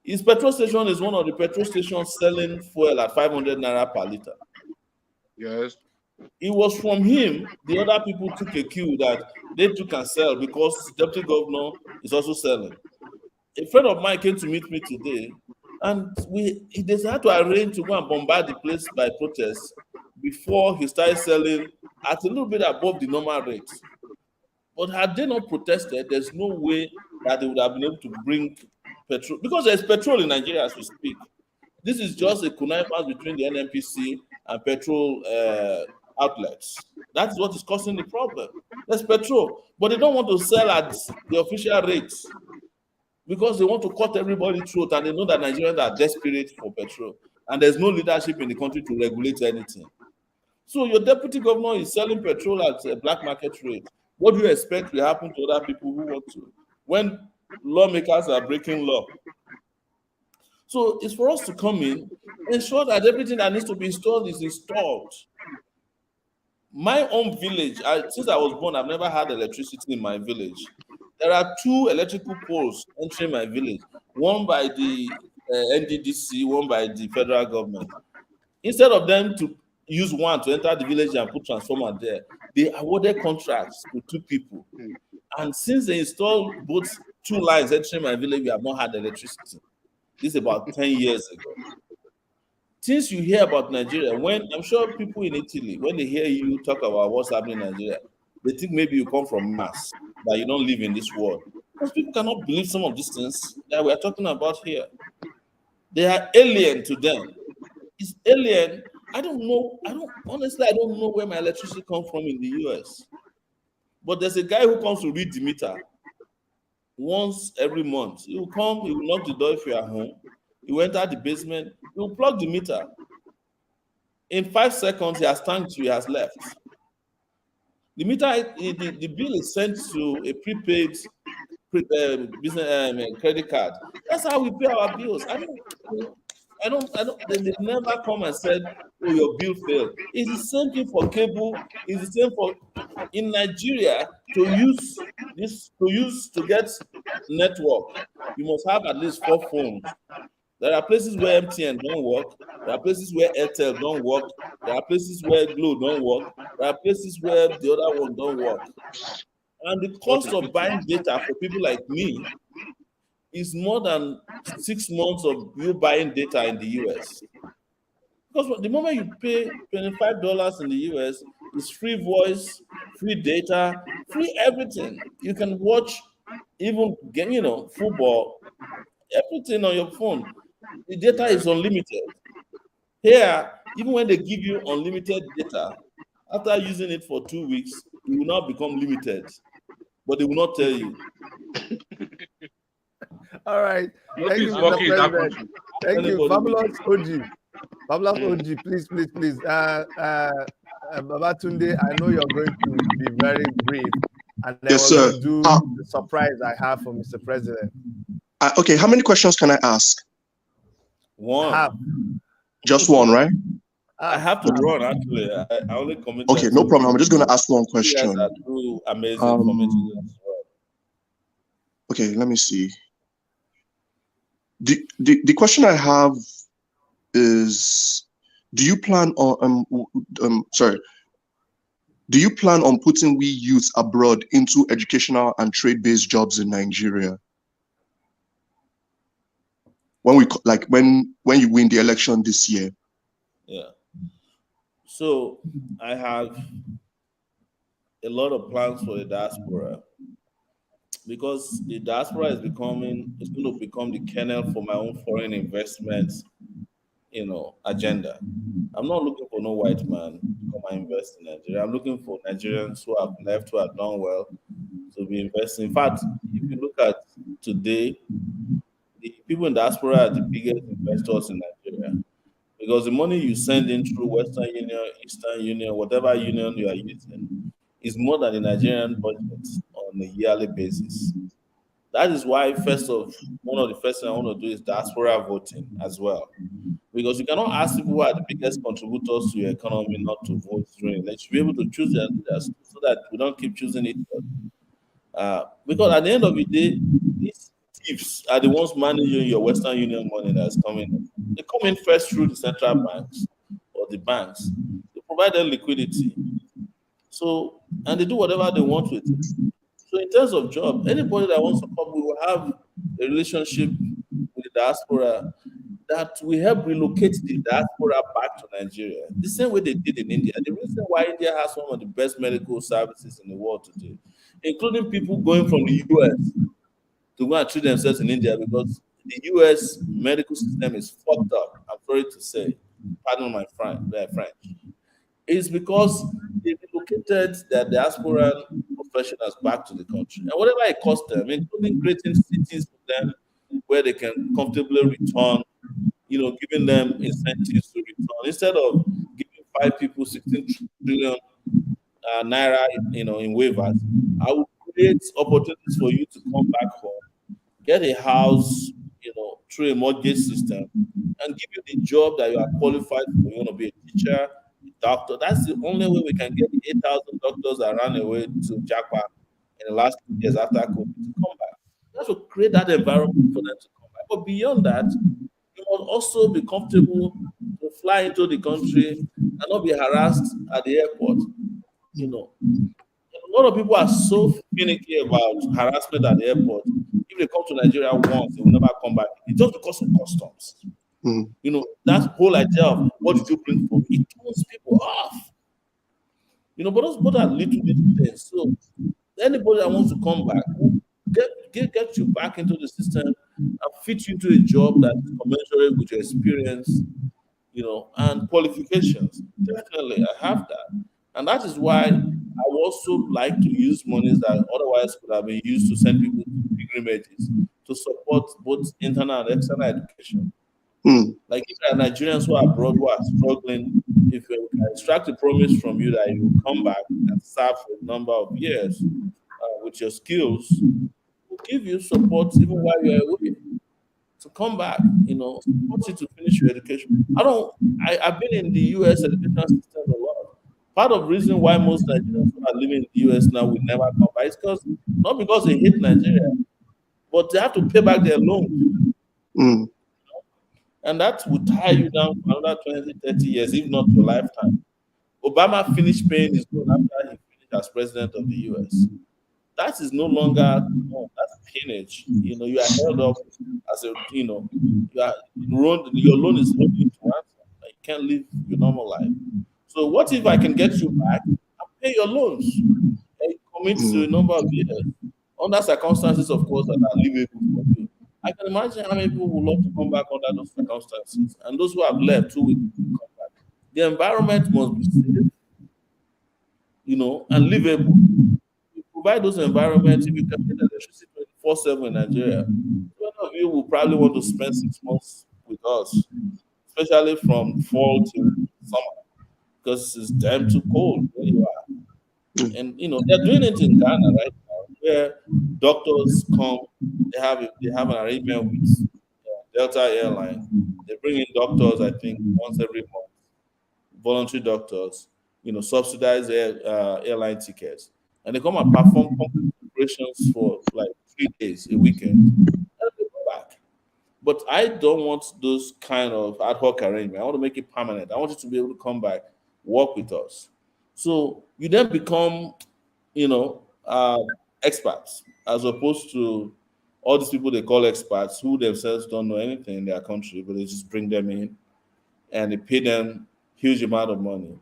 His petrol station is one of the petrol stations selling fuel at 500 naira per liter. Yes. It was from him the other people took a cue that they too can sell because the deputy governor is also selling. A friend of mine came to meet me today And he decided to arrange to go and bombard the place by protest before he started selling at a little bit above the normal rate. But had they not protested, there's no way that they would have been able to bring petrol, because there's petrol in Nigeria as we speak. This is just a connivance between the NNPC and petrol outlets. That's what is causing the problem. There's petrol, but they don't want to sell at the official rates because they want to cut everybody's throat, and they know that Nigerians are desperate for petrol, and there's no leadership in the country to regulate anything. So your deputy governor is selling petrol at a black market rate. What do you expect will happen to other people who want to, when lawmakers are breaking law? So it's for us to come in, ensure that everything that needs to be installed is installed. My own village, since I was born, I've never had electricity in my village. There are 2 electrical poles entering my village, one by the NDDC, one by the federal government. Instead of them to use one to enter the village and put transformer there, they awarded contracts to 2 people. And since they installed both 2 lines entering my village, we have not had electricity. This is about 10 years ago. Since you hear about Nigeria, when I'm sure people in Italy, when they hear you talk about what's happening in Nigeria, they think maybe you come from Mars, that you don't live in this world. Because people cannot believe some of these things that we are talking about here. They are alien to them. It's alien. I don't know. Honestly, I don't know where my electricity comes from in the US. But there's a guy who comes to read the meter once every month. He will come, he will knock the door if you are home. He will enter the basement, he will plug the meter. In 5 seconds, he has tanked you, he has left. The meter, the bill is sent to a prepaid business credit card. That's how we pay our bills. They never come and said, oh, your bill failed. It's the same thing for cable. It's the same for in Nigeria. To get network, you must have at least 4 phones. There are places where MTN don't work. There are places where Airtel don't work. There are places where Glo don't work. There are places where the other one don't work. And the cost of buying data for people like me is more than 6 months of you buying data in the US. Because the moment you pay $25 in the US, it's free voice, free data, free everything. You can watch even football, everything on your phone. The data is unlimited. Here, even when they give you unlimited data, after using it for 2 weeks, it will now become limited. But they will not tell you. All right. Thank you, Mr. President. Thank you. Fabulous OG. Fabulous OG, please. Babatunde, I know you're going to be very brief. And then yes, we're sir. going to do the surprise I have for Mr. President. Okay, how many questions can I ask? One. Just one, right? I have to run, actually. I only committed. Okay, no problem. I'm just going to ask one question. You guys are too amazing for me to do. Okay, let me see. The question I have is, do you plan on putting we youth abroad into educational and trade-based jobs in Nigeria? When you win the election this year? Yeah. So I have a lot of plans for the diaspora, because the diaspora is going to become the kernel for my own foreign investments, agenda. I'm not looking for no white man to come and invest in Nigeria. I'm looking for Nigerians who have left, who have done well, to be investing. In fact, if you look at today, the people in diaspora are the biggest investors in Nigeria, because the money you send in through Western Union, Eastern Union, whatever union you are using, is more than the Nigerian budget on a yearly basis. That is why one of the first things I want to do is diaspora voting as well. Because you cannot ask people who are the biggest contributors to your economy not to vote during. They should be able to choose their leaders so that we don't keep choosing each other. Because at the end of the day, these thieves are the ones managing your Western Union money that's coming in. They come in first through the central banks or the banks. They provide them liquidity. So, and they do whatever they want with it. So in terms of job, anybody that wants to come, we will have a relationship with the diaspora that we help relocate the diaspora back to Nigeria, the same way they did in India. The reason why India has one of the best medical services in the world today, including people going from the US to go and treat themselves in India, because the US medical system is fucked up. I'm sorry to say, pardon my French. It's because they relocated their diasporan professionals back to the country. And whatever it cost them, including creating cities for them where they can comfortably return, giving them incentives to return. Instead of giving 5 people 16 trillion naira, in waivers, I will create opportunities for you to come back home, get a house, through a mortgage system, and give you the job that you are qualified for. You want to be a teacher, a doctor. That's the only way we can get the 8,000 doctors that ran away to Japan in the last 2 years after COVID to come back. You have to create that environment for them to come back. But beyond that, you must also be comfortable to fly into the country and not be harassed at the airport. A lot of people are so finicky about harassment at the airport. If they come to Nigeria once, they will never come back. It's just because of customs. That whole idea of what did you bring for me, it turns people off. But those both are little things. So anybody that wants to come back, get you back into the system and fit you into a job that is commensurate with your experience, and qualifications. Definitely, I have that. And that is why I also like to use monies that otherwise could have been used to send people to pilgrimages to support both internal and external education. Like if there are Nigerians who are abroad who are struggling, if we can extract a promise from you that you will come back and serve for a number of years with your skills, we'll give you support even while you're away to come back, support you to finish your education. I've been in the US education system a lot. Part of the reason why most Nigerians who are living in the US now will never come back is not because they hate Nigeria, but they have to pay back their loans. And that will tie you down for another 20, 30 years, if not your lifetime. Obama finished paying his loan after he finished as president of the US. That is no longer, that's peonage. You are held up as your loan is holding you to ransom. Like, you can't live your normal life. So what if I can get you back and pay your loans and commit to a number of years under circumstances, of course, that are livable for you? I can imagine how many people would love to come back under those circumstances, and those who have left who will come back. The environment must be safe, and livable. Provide those environments. If you can get electricity 24/7 in Nigeria, one of you will probably want to spend 6 months with us, especially from fall to summer, because it's damn too cold where you are. And they're doing it in Ghana right now, where doctors come. They have an arrangement with Delta Airline. They bring in doctors, I think, once every month, voluntary doctors. Subsidize airline tickets, and they come and perform operations for like 3 days, a weekend, and they go back. But I don't want those kind of ad hoc arrangement. I want to make it permanent. I want you to be able to come back, work with us. So you then become, experts, as opposed to all these people they call experts who themselves don't know anything in their country, but they just bring them in and they pay them huge amount of money.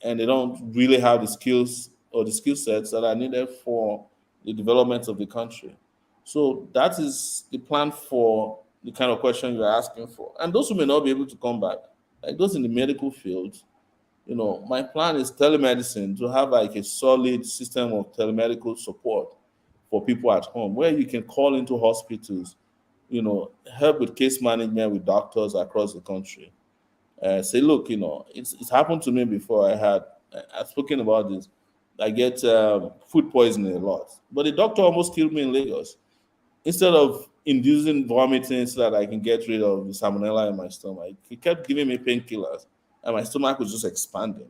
And they don't really have the skills or the skill sets that are needed for the development of the country. So that is the plan for the kind of question you're asking for. And those who may not be able to come back, like those in the medical field, my plan is telemedicine, to have like a solid system of telemedical support for people at home, where you can call into hospitals, help with case management with doctors across the country. Say, look, it's happened to me before. I've spoken about this. I get food poisoning a lot, but the doctor almost killed me in Lagos. Instead of inducing vomiting so that I can get rid of the salmonella in my stomach, he kept giving me painkillers, and my stomach was just expanding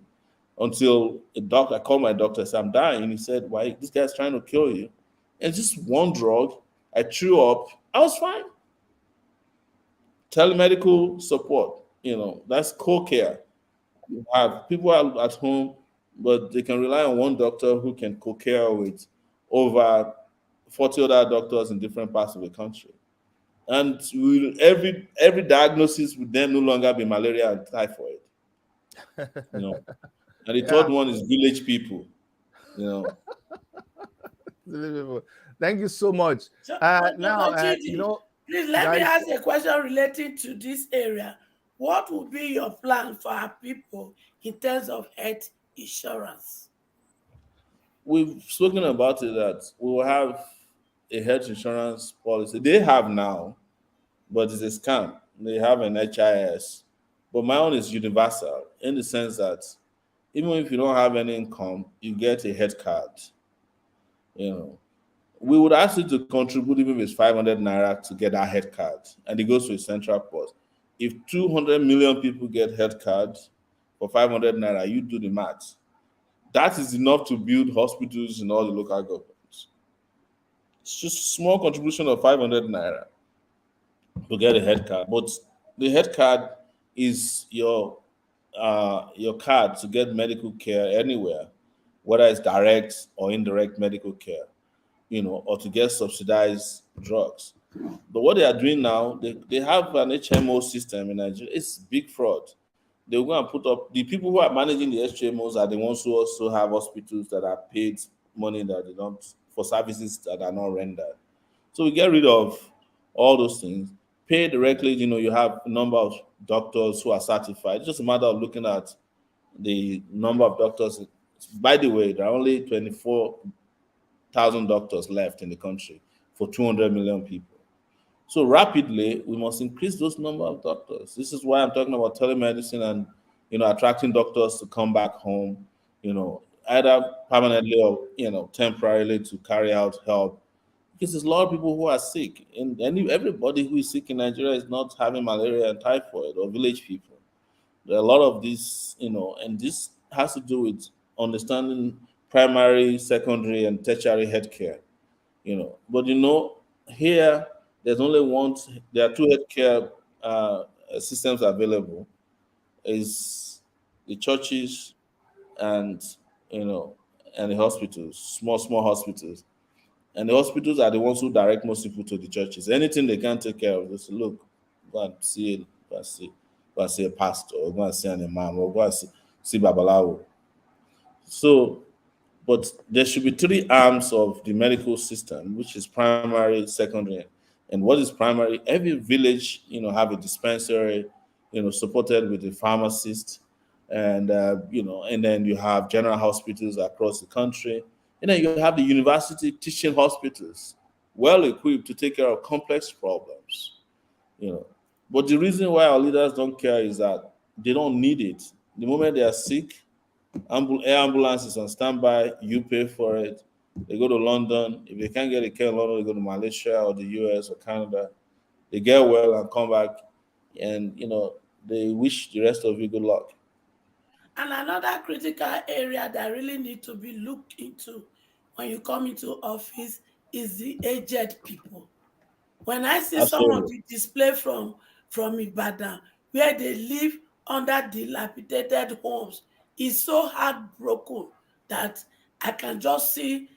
until I called my doctor. I said, I'm dying. And he said, why? This guy's trying to kill you. And just one drug, I threw up. I was fine. Telemedical support, that's co-care. You have people at home, but they can rely on one doctor who can co-care with over 40 other doctors in different parts of the country. and every diagnosis would then no longer be malaria and typhoid. You know, and the third one is village people. You know. Thank you so much. So, Now, Dr. you Chidi, know, please let me guys, ask a question relating to this area. What would be your plan for our people in terms of health insurance? We've spoken about it that we will have a health insurance policy. They have now, but it's a scam. They have an HIS, but my own is universal in the sense that even if you don't have any income, you get a health card. You know, we would ask you to contribute even if it's 500 naira to get that health card, and it goes to a central pot. If 200 million people get health cards for 500 naira, you do the math. That is enough to build hospitals in all the local governments. It's just a small contribution of 500 naira to get a health card. But the health card is your card to get medical care anywhere, whether it's direct or indirect medical care, or to get subsidized drugs. But what they are doing now, they have an HMO system in Nigeria. It's big fraud. They're going to put up the people who are managing the HMOs are the ones who also have hospitals that are paid money that they don't for services that are not rendered. So we get rid of all those things. Pay directly, you have a number of doctors who are certified. It's just a matter of looking at the number of doctors. By the way, there are only 24,000 doctors left in the country for 200 million people. So rapidly, we must increase those number of doctors. This is why I'm talking about telemedicine and attracting doctors to come back home, either permanently or temporarily to carry out help. Because there's a lot of people who are sick, and everybody who is sick in Nigeria is not having malaria and typhoid or village people. There are a lot of these, and this has to do with understanding primary, secondary, and tertiary healthcare. But here there's only one. There are two healthcare systems available: is the churches and you know and the hospitals, small hospitals. And the hospitals are the ones who direct most people to the churches. Anything they can't take care of, just look, go and see a pastor, or go and see an imam, or go and see Babalawo. So, but there should be three arms of the medical system, which is primary, secondary, and what is primary? Every village, have a dispensary, supported with a pharmacist, and and then you have general hospitals across the country, and then you have the university teaching hospitals, well equipped to take care of complex problems. You know, but the reason why our leaders don't care is that they don't need it. The moment they are sick, air ambulance is on standby. You pay for it. They go to London. If they can't get a care in London, they go to Malaysia or the US or Canada. They get well and come back, and they wish the rest of you good luck. And another critical area that really need to be looked into when you come into office is the aged people. When I see some of Absolutely. the display from Ibadan, where they live under dilapidated homes, is so heartbroken that I can just see.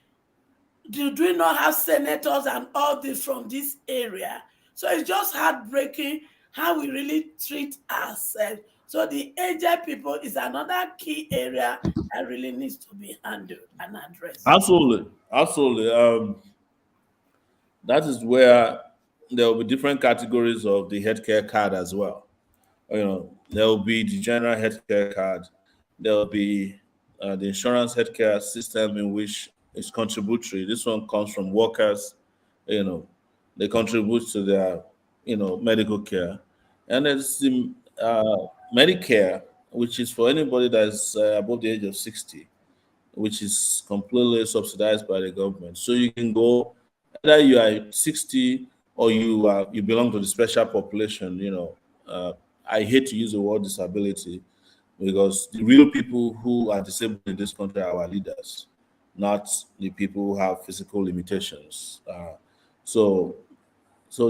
Do we not have senators and all this from this area? So it's just heartbreaking how we really treat ourselves. So the aged people is another key area that really needs to be handled and addressed. Absolutely. That is where there will be different categories of the healthcare card as well. There will be the general healthcare card. There will be the insurance healthcare system in which is contributory. This one comes from workers. You know, they contribute to their medical care, and there's the Medicare, which is for anybody that's above the age of 60, which is completely subsidized by the government. So you can go either you are 60 or you belong to the special population. I hate to use the word disability because the real people who are disabled in this country are our leaders, not the people who have physical limitations. So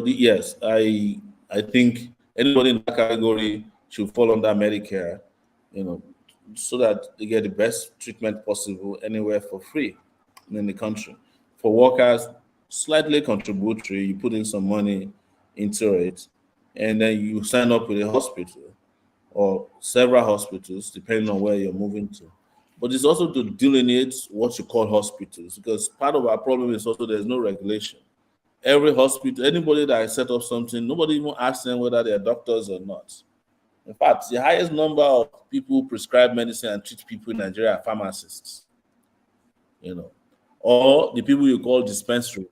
yes, I think anybody in that category should fall under Medicare, you know, so that they get the best treatment possible anywhere for free in the country. For workers, slightly contributory. You put in some money, into it, and then you sign up with a hospital or several hospitals, depending on where you're moving to. But it's also to delineate what you call hospitals, because part of our problem is also there's no regulation. Every hospital, anybody that has set up something, nobody even asks them whether they're doctors or not. In fact, the highest number of people who prescribe medicine and treat people in Nigeria are pharmacists, or the people you call dispensaries.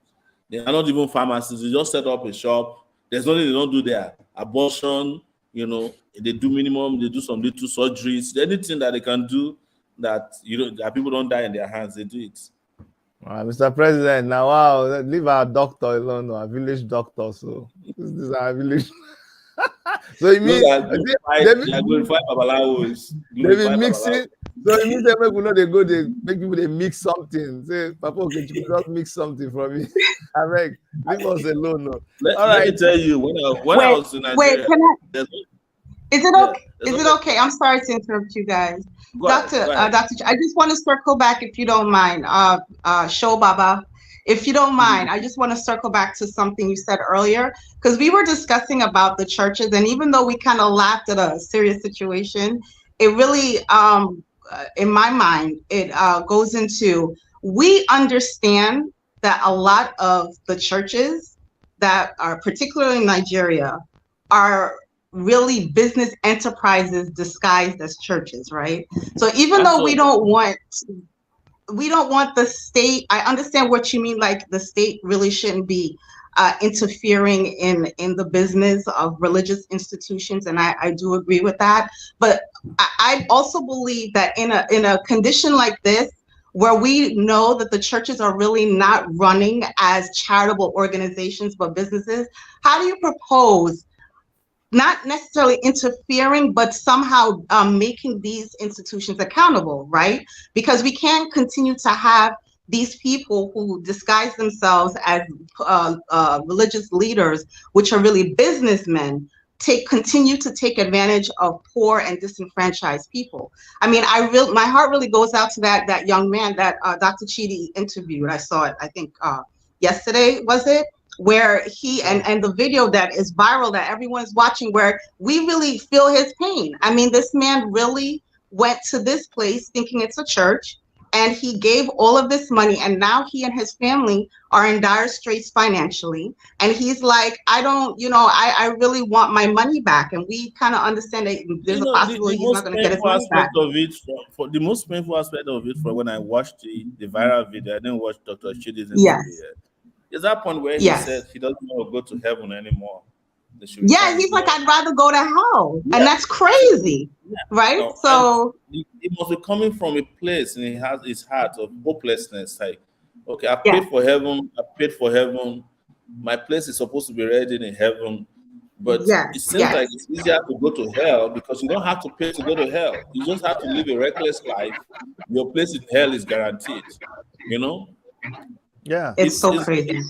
They are not even pharmacists. They just set up a shop. There's nothing they don't do there. Abortion, they do minimum. They do some little surgeries. Anything that they can do that that people don't die in their hands, they do it. Mr. President, now wow, leave our doctor alone, our village doctor. So this is our village. So it means they glorify babalawos. They be mixing. So it means they make people they mix something. Say, Papa, okay, you just mix something for me. I beg, leave us alone. No. Let me tell you, when I was in Nigeria, is it okay? I'm sorry to interrupt you guys. Dr. I just want to circle back, if you don't mind, Show Baba. If you don't mind, I just want to circle back to something you said earlier, because we were discussing about the churches, and even though we kind of laughed at a serious situation, it really, in my mind, it goes into, we understand that a lot of the churches that are particularly in Nigeria are really business enterprises disguised as churches, right? So even though we don't want the state, I understand what you mean, like the state really shouldn't be interfering in the business of religious institutions, and I do agree with that. But I also believe that in a condition like this, where we know that the churches are really not running as charitable organizations but businesses, how do you propose not necessarily interfering, but somehow making these institutions accountable, right? Because we can't continue to have these people who disguise themselves as religious leaders, which are really businessmen, continue to take advantage of poor and disenfranchised people. I mean, my heart really goes out to that young man that Dr. Chidi interviewed. I saw it, I think yesterday, was it? Where he and the video that is viral that everyone's watching, where we really feel his pain. I mean, this man really went to this place thinking it's a church, and he gave all of this money, and now he and his family are in dire straits financially, and he's like, I really want my money back. And we kind of understand that there's a possibility he's not going to get his money back. The most painful aspect of it, for when I watched the viral video, I didn't watch Dr. Chidi's interview yet. Is that point where he said he doesn't want to go to heaven anymore? Yeah, he's like, I'd rather go to hell. Yeah. And that's crazy, right? So it must be coming from a place in his heart of hopelessness. Like, okay, I paid for heaven. My place is supposed to be ready in heaven. But it seems like it's easier to go to hell because you don't have to pay to go to hell. You just have to live a reckless life. Your place in hell is guaranteed, Yeah, it's so crazy.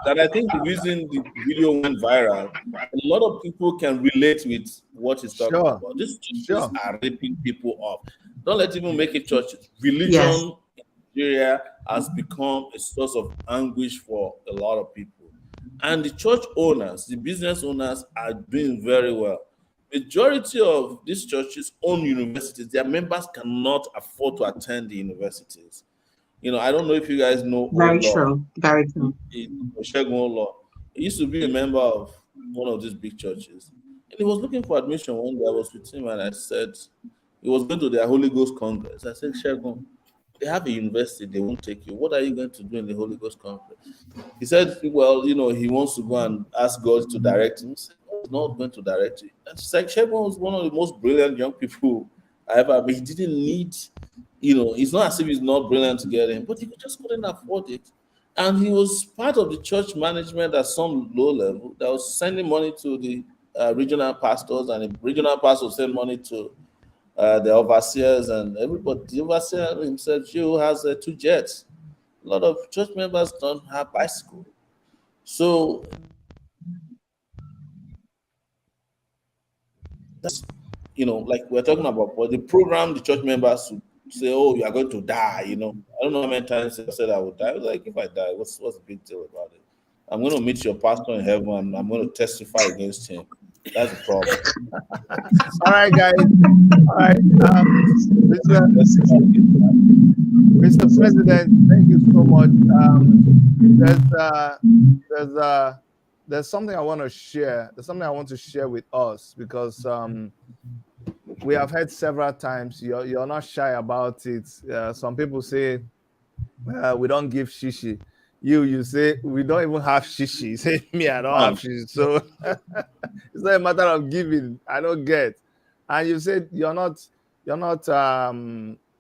And I think the reason the video went viral, a lot of people can relate with what he's talking about. These churches are ripping people off. Don't let even make it churches. Religion in Nigeria has become a source of anguish for a lot of people. And the church owners, the business owners are doing very well. Majority of these churches own universities. Their members cannot afford to attend the universities. I don't know if you guys know. Very true. Law. He used to be a member of one of these big churches, and he was looking for admission one day. I was with him, and I said he was going to their Holy Ghost Congress. I said, Shegun, they have a university, they won't take you. What are you going to do in the Holy Ghost Congress? He said, well, he wants to go and ask God to direct him. He said, he's not going to direct you. And it's like Shegun was one of the most brilliant young people I ever met. He didn't need. It's not as if he's not brilliant to get in, but he just couldn't afford it. And he was part of the church management at some low level that was sending money to the regional pastors, and the regional pastors send money to the overseers and everybody. The overseer himself, has 2 jets. A lot of church members don't have bicycles. So that's, like we're talking about, but the program the church members say, oh, you are going to die, I don't know how many times I said I would die. I was like, if I die, what's the big deal about it? I'm going to meet your pastor in heaven and I'm going to testify against him. That's the problem. All right, guys. All right. Mr. President, thank you so much. There's something I want to share. There's something I want to share with us because we have heard several times. You're not shy about it. Some people say we don't give shishi. You say we don't even have shishi. You say me, I don't have shishi. So it's not a matter of giving. I don't get. And you said you're not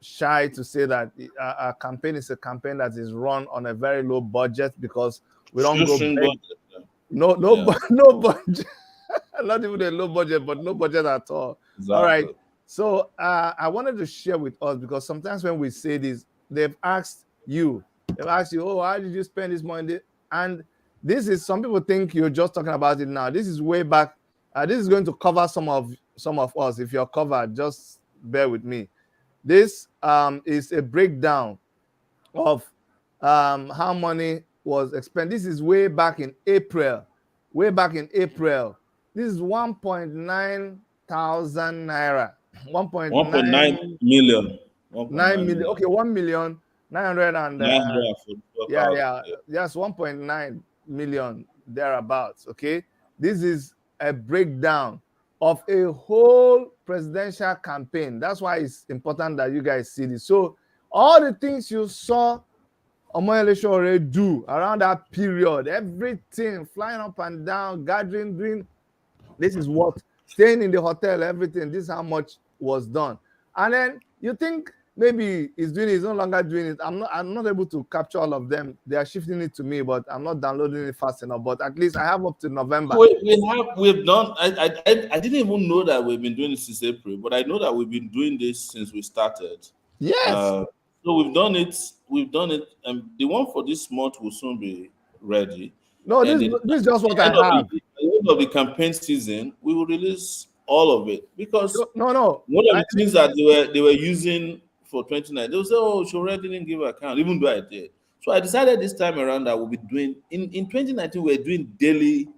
shy to say that a campaign is a campaign that is run on a very low budget because we don't go big. No budget. Not even a low budget, but no budget at all. Exactly. All right. So I wanted to share with us because sometimes when we say this, they've asked you, oh, how did you spend this money? And this is, some people think you're just talking about it now. This is way back. This is going to cover some of us. If you're covered, just bear with me. This is a breakdown of how money was expended. This is way back in April. This is 1.9 thousand naira. 1.9 million. 9 million. Okay, 1,900,000 and yes, 1.9 million thereabouts. Okay, this is a breakdown of a whole presidential campaign. That's why it's important that you guys see this. So all the things you saw Omoyele Sowore do around that period, everything, flying up and down, gathering, doing, this is what, staying in the hotel, everything, this is how much was done. And then you think maybe he's doing it, he's no longer doing it. I'm not able to capture all of them. They are shifting it to me, but I'm not downloading it fast enough. But at least I have up to November. We've done. I didn't even know that we've been doing this since April, but I know that we've been doing this since we started. Yes. So we've done it. The one for this month will soon be ready. No, this is just what I have. At the end of the campaign season, we will release all of it because no. One of the things that they were using for 2019, they will say, "Oh, Sowore didn't give account," even though I did. So I decided this time around that we'll be doing in 2019. We're doing daily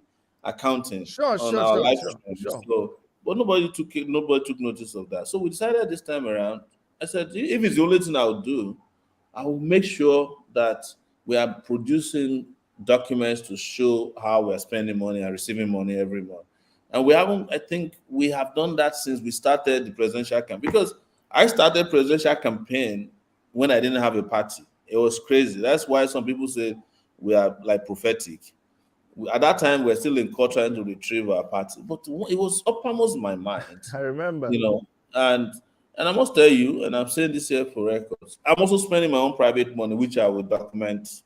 accounting on our live stream. So, but nobody took notice of that. So we decided this time around. I said, if it's the only thing I'll do, I will make sure that we are producing documents to show how we're spending money and receiving money every month. And we haven't, I think we have done that since we started the presidential campaign. Because I started presidential campaign when I didn't have a party. It was crazy. That's why some people say we are like prophetic. At that time, we're still in court trying to retrieve our party. But it was uppermost in my mind. I remember. And I must tell you, and I'm saying this here for records, I'm also spending my own private money, which I will document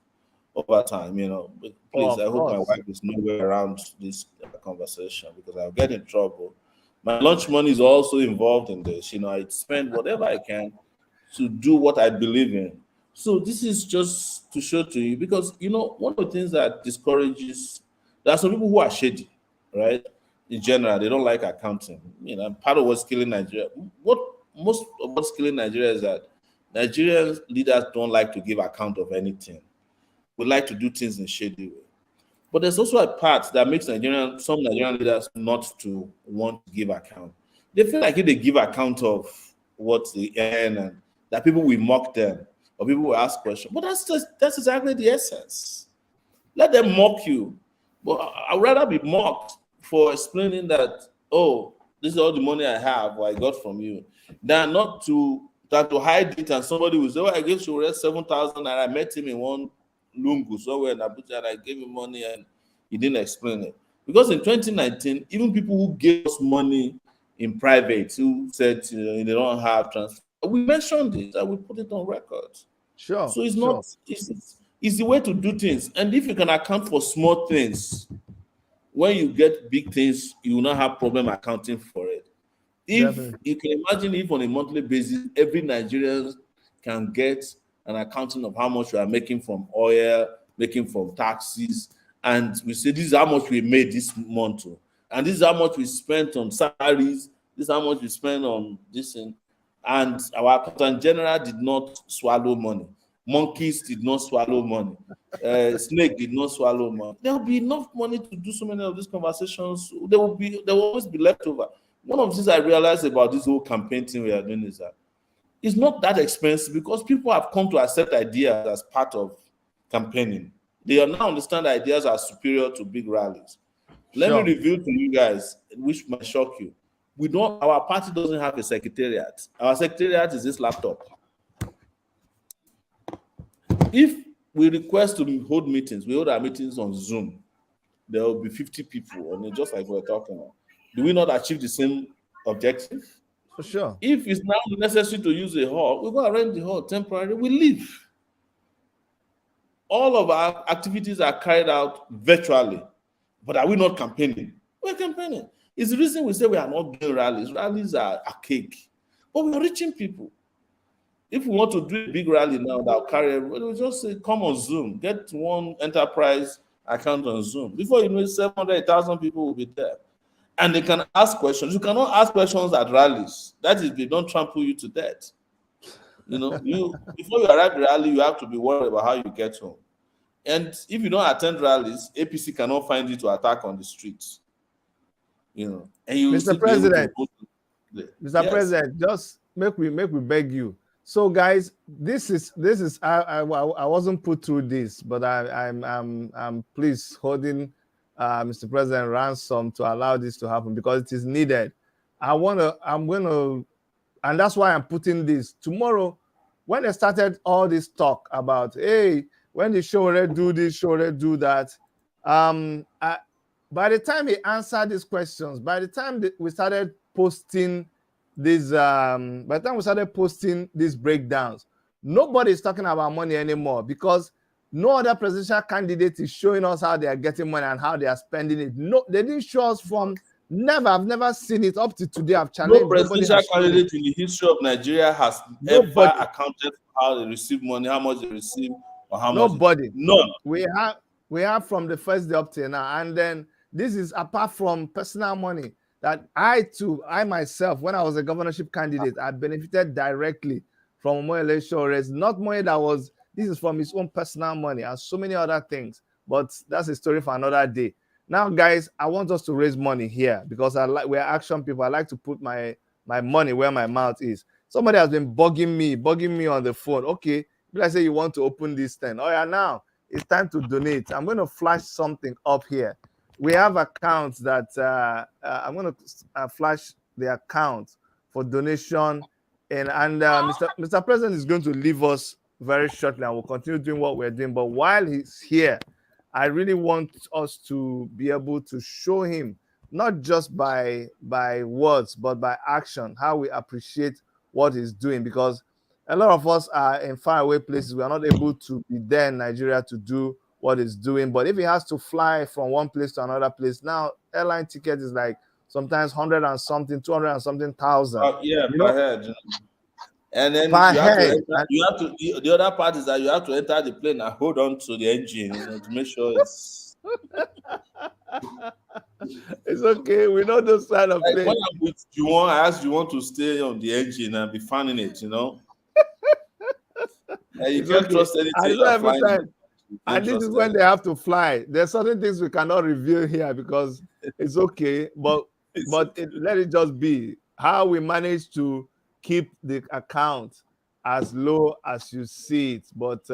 over time, But please, I hope my wife is nowhere around this conversation because I'll get in trouble. My lunch money is also involved in this. I spend whatever I can to do what I believe in. So this is just to show to you because, one of the things that discourages, there are some people who are shady, right? In general, they don't like accounting. Part of what's killing Nigeria. Most of what's killing Nigeria is that Nigerian leaders don't like to give account of anything. We like to do things in shady way. But there's also a part that makes some Nigerian leaders not to want to give account. They feel like if they give account of what they earn and that people will mock them or people will ask questions. But that's exactly the essence. Let them mock you. But I'd rather be mocked for explaining that, oh, this is all the money I have or I got from you, than not to hide it and somebody will say, oh, I gave Sowore 7,000 and I met him in one lungu somewhere in Abuja and I gave him money and he didn't explain it. Because in 2019, even people who gave us money in private, who said they don't have transfer, we mentioned it and we put it on record. Sure. So it's the way to do things. And if you can account for small things, when you get big things, you will not have problem accounting for it. If you can imagine, if on a monthly basis, every Nigerian can get an accounting of how much we are making from oil, making from taxes, and we say this is how much we made this month, and this is how much we spent on salaries, this is how much we spent on this thing, and our accountant general did not swallow money. Monkeys did not swallow money. Snake did not swallow money. There will be enough money to do so many of these conversations. There will always be leftover. One of the things I realized about this whole campaign thing we are doing is that it's not that expensive because people have come to accept ideas as part of campaigning. They now understand ideas are superior to big rallies. Let me reveal to you guys, which might shock you. Our party doesn't have a secretariat. Our secretariat is this laptop. If we request to hold meetings, we hold our meetings on Zoom. There will be 50 people on it, just like we're talking about. Do we not achieve the same objective? For sure. If it's now necessary to use a hall, we go arrange the hall temporarily, we leave. All of our activities are carried out virtually. But are we not campaigning? We're campaigning. It's the reason we say we are not doing rallies. Rallies are archaic. But we're reaching people. If we want to do a big rally now that will carry everybody, we'll just say, come on Zoom. Get one enterprise account on Zoom. Before you know it, 700,000 people will be there. And they can ask questions. You cannot ask questions at rallies. That is, they don't trample you to death. You know, before you arrive at the rally, you have to be worried about how you get home. And if you don't attend rallies, APC cannot find you to attack on the streets. You know, and you Mr. President, Mr. President, just make we beg you. So, guys, this is I wasn't put through this, but I'm please holding Mr. President ransom to allow this to happen because it is needed. I'm gonna, and that's why I'm putting this tomorrow. When they started all this talk about, hey, when the Sowore do this, Sowore do that, by the time he answered these questions, by the time we started posting these, breakdowns, nobody is talking about money anymore because no other presidential candidate is showing us how they are getting money and how they are spending it. No, they didn't show us from never. I've never seen it up to today. I've challenged. No presidential candidate in the history of Nigeria has ever accounted for how they receive money, how much they receive, or how much. Nobody. None. We have from the first day up till now, and then this is apart from personal money that I myself, when I was a governorship candidate, I benefited directly from Omoyele Sowore's, not money that was. This is from his own personal money and so many other things. But that's a story for another day. Now, guys, I want us to raise money here because we're action people. I like to put my money where my mouth is. Somebody has been bugging me on the phone. Okay, let's say you want to open this thing. Oh yeah, now it's time to donate. I'm going to flash something up here. We have accounts that I'm going to flash the account for donation, and Mr. President is going to leave us very shortly, and we'll continue doing what we're doing. But while he's here, I really want us to be able to show him, not just by words, but by action, how we appreciate what he's doing. Because a lot of us are in faraway places. We are not able to be there in Nigeria to do what he's doing. But if he has to fly from one place to another place, now airline ticket is like sometimes 100 and something, 200 and something thousand. Yeah, per head. And then you have to the other part is that you have to enter the plane and hold on to the engine, to make sure it's it's okay. We know those kind of things. When I'm with Juwon, I asked Juwon to stay on the engine and be fanning it, And you can't trust anything. Every time. And this is when they have to fly. There's certain things we cannot reveal here because it's okay, but let it just be how we manage to keep the account as low as you see it. But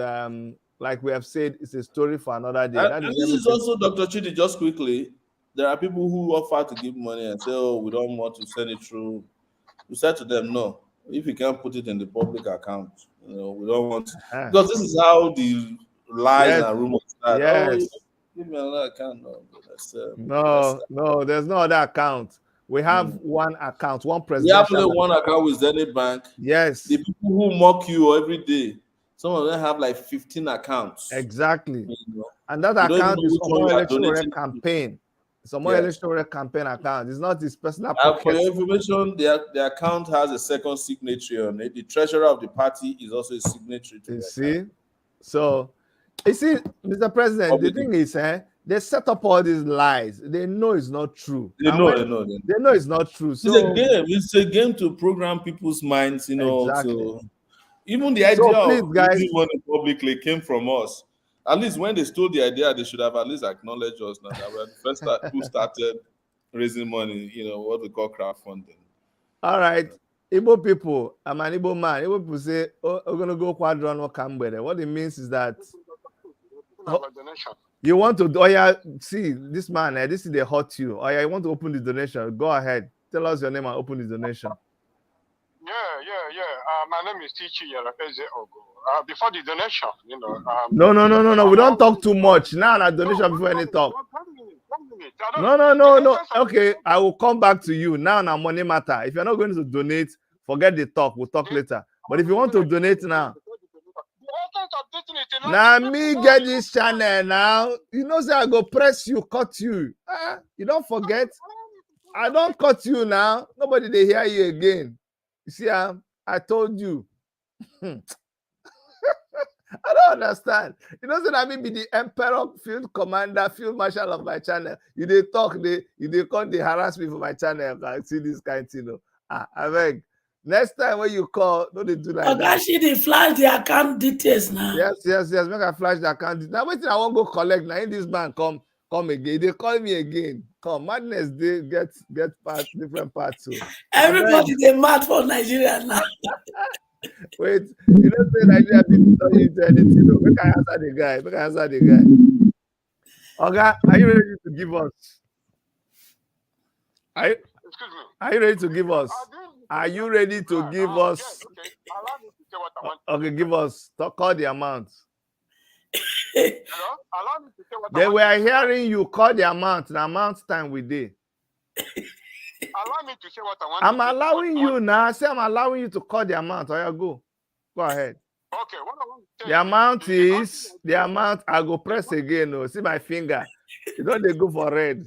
like we have said, it's a story for another day. And this is also, Dr. Chidi, just quickly, there are people who offer to give money and say, oh, we don't want to send it through. We said to them, no, if you can't put it in the public account, we don't want to. Because this is how the lies and rumors start. Yes. Oh, give me another account. No, there's no other account. We have one account, one president. We have only one account with Zenith Bank. Yes. The people who mock you every day, some of them have like 15 accounts. Exactly. And that account is Omoyele Sowore campaign. It's Omoyele Sowore campaign account. It's not his personal pocket. For your information, the account has a second signatory on it. The treasurer of the party is also a signatory to it. See? So, you see, Mr. President, the thing is, they set up all these lies. They know it's not true. They know it's not true. So it's a game. It's a game to program people's minds, Exactly. Even the idea So please, of guys, raising money publicly came from us. At least when they stole the idea, they should have at least acknowledged us now that we're the first who started raising money, what we call crowdfunding. all right. Igbo people, I'm an Igbo man. Igbo people say, oh, we're going to go quadron Kambere. What it means is that you want to, oh yeah, see, this man, this is the hot you. Oh yeah, you want to open the donation. Go ahead. Tell us your name and open the donation. Yeah. My name is Tichi Yarapeze Ogo. Before the donation, No. We don't talk too much. Now, donation before any talk. 1 minute. No. Okay, I will come back to you. Now money matter. If you're not going to donate, forget the talk. We'll talk later. But if you want to donate now, now me get this channel now. You know, say I go press you, cut you. You don't forget. I don't cut you now. Nobody they hear you again. You see, I told you. I don't understand. You know, say I mean be the emperor, field commander, field marshal of my channel. You they talk, they come, they harass me for my channel. I see this kind of thing. I beg. Next time when you call, don't they do like that? She they flash the account details now. Yes. Make I flash the account. Now wait till I won't go collect. Now in this bank come again. They call me again. Come, madness. They get different parts. So everybody they mad for Nigeria now. Wait, you don't say Nigeria people don't use anything. No. Make I answer the guy. Okay, are you ready to give us? Are you ready to give us? Are you ready to give us? Yes, okay. Allow me to say what I want. Okay, give us. Call the amount. Hello? Allow me to say what They I want. were hearing you call the amount. The amount time we did. Allow me to say what I want. I'm allowing you now. I say I'm allowing you to call the amount. Oh, yeah, go ahead. Okay, what I want to say the amount is the amount. I go press again. Oh, see my finger. You don't they go for red.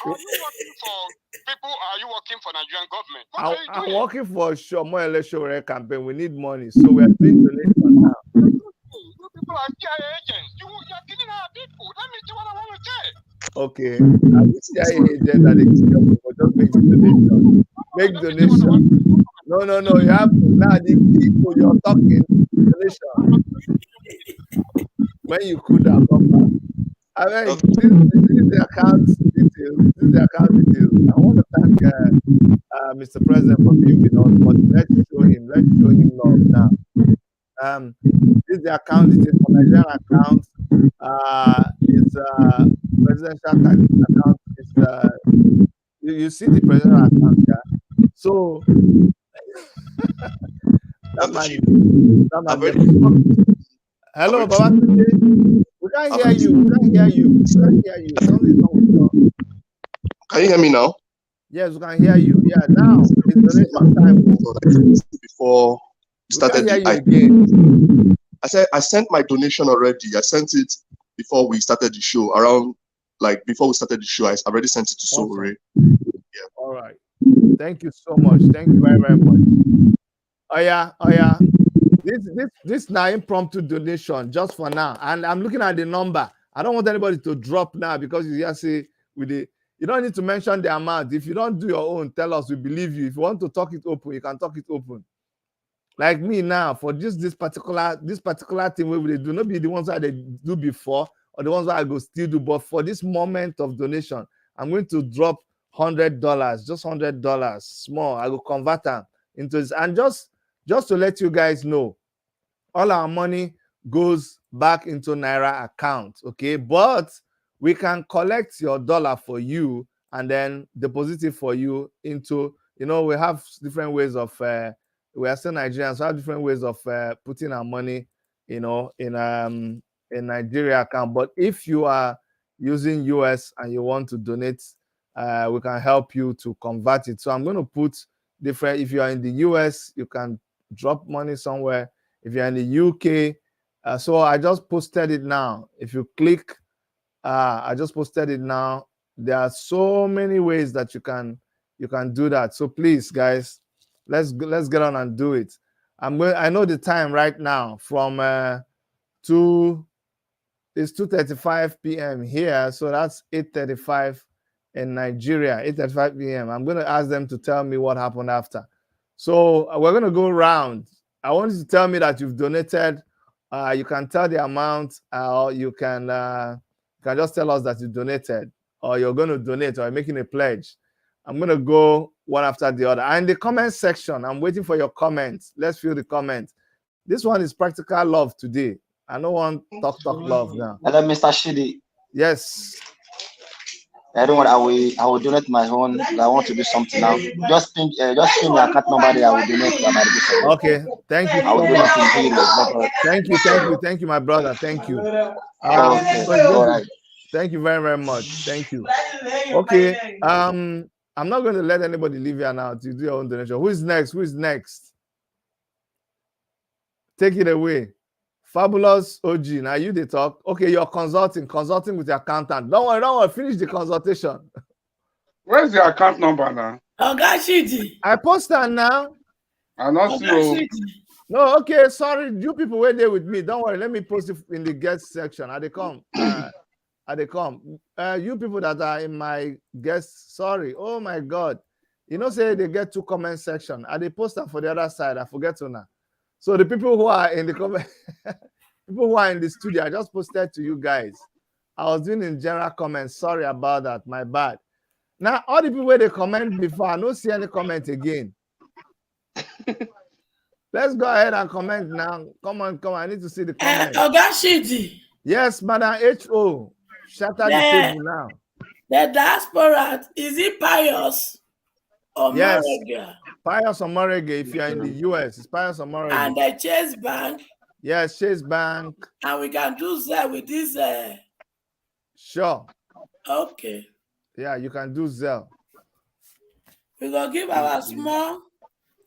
Are you working for people? Are you working for Nigerian government? What are you I'm working for Sowore Sowore campaign. We need money, so we are doing donation now. You people are CIA agents. You are killing our people. Let me see what I want to say. Okay, I'm the CIA agent that they kill people. Just make donation. Make donation. No. You have to now the people you're talking donation. When you could have come back. I mean, this is the account details. I want to thank Mr. President for being with us, but let's show him love now. This is the account details for Nigerian account. It's presidential account. It's you see the presidential account, yeah. So hello, Baba. We can't hear you. Something's wrong with you. Can you hear me now? Yes, we can hear you. Yeah, now it's donation time. Before we started again. I said I sent my donation already. I sent it before we started the show. Before we started the show, I already sent it to Sowore. Yeah. All right. Thank you so much. Thank you very, very much. Oh yeah. This now impromptu donation just for now, and I'm looking at the number. I don't want anybody to drop now because you just say you don't need to mention the amount. If you don't do your own, tell us. We believe you. If you want to talk it open, you can talk it open. Like me now, for this particular thing where they do not be the ones that they do before or the ones that I go still do, but for this moment of donation, I'm going to drop $100, just $100, small. I will convert them into this, and just to let you guys know, all our money goes back into Naira account, okay? But we can collect your dollar for you and then deposit it for you into, we have different ways of, we are still Nigerians, so have different ways of putting our money, in Nigeria account. But if you are using US and you want to donate, we can help you to convert it. So I'm going to put different, if you are in the US, you can drop money somewhere. If you're in the UK, so I just posted it now. If you click, I just posted it now. There are so many ways that you can do that. So please, guys, let's get on and do it. I know the time right now from it's 2:35 p.m. here, so that's 8:35 in Nigeria, 8:35 p.m. I'm going to ask them to tell me what happened after. So we're going to go round. I want you to tell me that you've donated. You can tell the amount, or you can just tell us that you donated, or you're going to donate, or you're making a pledge. I'm going to go one after the other. And in the comment section, I'm waiting for your comments. Let's feel the comments. This one is practical love today. I don't want talk love now. Hello, Mr. Shidi. Yes. I don't want. I will donate my own. I want to do something now. Just ping your account number there. I will donate. Okay. Thank you so much. Thank you, my brother. Thank you. All right. Thank you very, very much. Thank you. Okay. I'm not going to let anybody leave here now to do your own donation. Who is next? Who is next? Take it away. Fabulous OG. Now you they talk. Okay, you're consulting with your accountant. Don't worry. Finish the consultation. Where's your account number now? I post that now. I not see. No, okay, sorry. You people were there with me. Don't worry. Let me post it in the guest section. They come. You people that are in my guest, sorry. Oh my God. You know, say they get two comment section. They post that for the other side. I forget to now. So the people who are in the comment, people who are in the studio, I just posted to you guys. I was doing in general comments. Sorry about that. My bad. Now, all the people where they comment before, I don't see any comment again. Let's go ahead and comment now. Come on. I need to see the comment. Yes, Madam H.O. Shatter the table now. The diaspora, is it Pius or yes. Morega? Pius or Morega, if you're in the US, it's Pius or Morega. And the Chase Bank. Yes, Chase Bank. And we can do that with this. Sure. Okay. Yeah, you can do Zelle. We gonna give our small.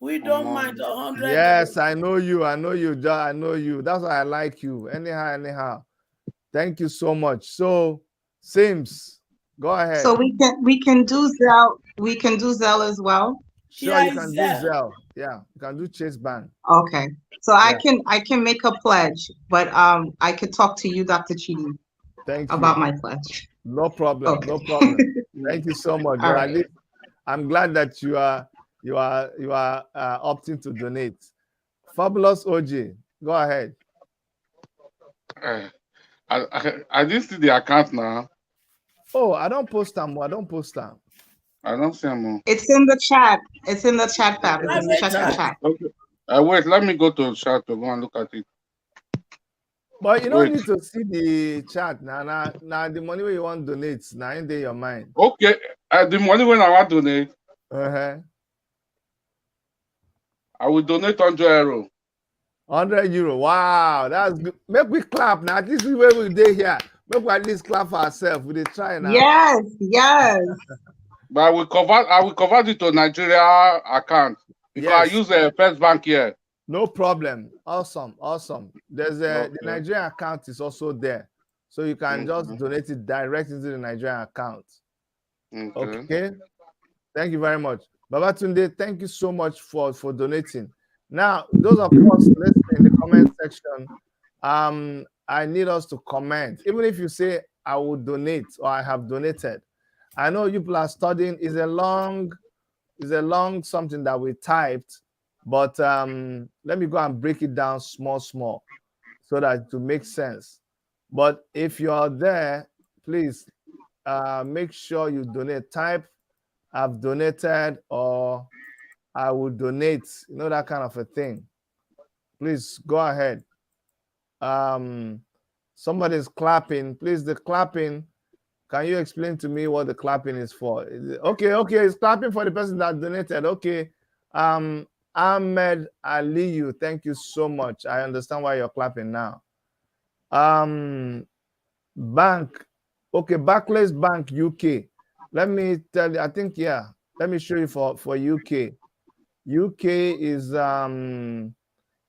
We don't mind 100. Yes, I know you. That's why I like you. Anyhow. Thank you so much. So, Sims, go ahead. So we can do Zelle. We can do Zelle as well. Sure, you can do Zelle. Yeah, you can do Chase Bank. Okay. So yeah. I can make a pledge, but I could talk to you, Dr. Chidi. Thank you. About my pledge. No problem. Okay. No problem. Thank you so much. But right. I'm glad that you are opting to donate. Fabulous OJ, go ahead. I didn't see the account now. Oh, I don't post them. I don't see them. It's in the chat. It's in the chat, Fabulous. Check the chat. Okay. Wait, let me go to the chat to go and look at it. But you don't need to see the chat now. Now the money where you want to donate now in your mind. Okay, the money when I want to donate. I will donate €100. €100. Wow, that's good. Make we clap now. This is where we day here. Make we at least clap for ourselves. We try now. Yes. But I will convert it to Nigeria account because I use a First Bank here. No problem. Awesome. There's the Nigerian account is also there, so you can just donate it directly to the Nigerian account. Okay. Thank you very much, Babatunde. Thank you so much for donating. Now, those of us listening in the comment section, I need us to comment. Even if you say I will donate or I have donated, I know you people are studying. Is a long something that we typed. But let me go and break it down small, so that to make sense. But if you are there, please make sure you donate. Type I've donated or I will donate, that kind of a thing. Please go ahead. Somebody's clapping. Please, the clapping. Can you explain to me what the clapping is for? Okay, it's clapping for the person that donated. Okay. Ahmed Aliyu, thank you so much. I understand why you're clapping now. Bank, okay, Barclays Bank UK. Let me tell you, I think, let me show you for UK. UK is,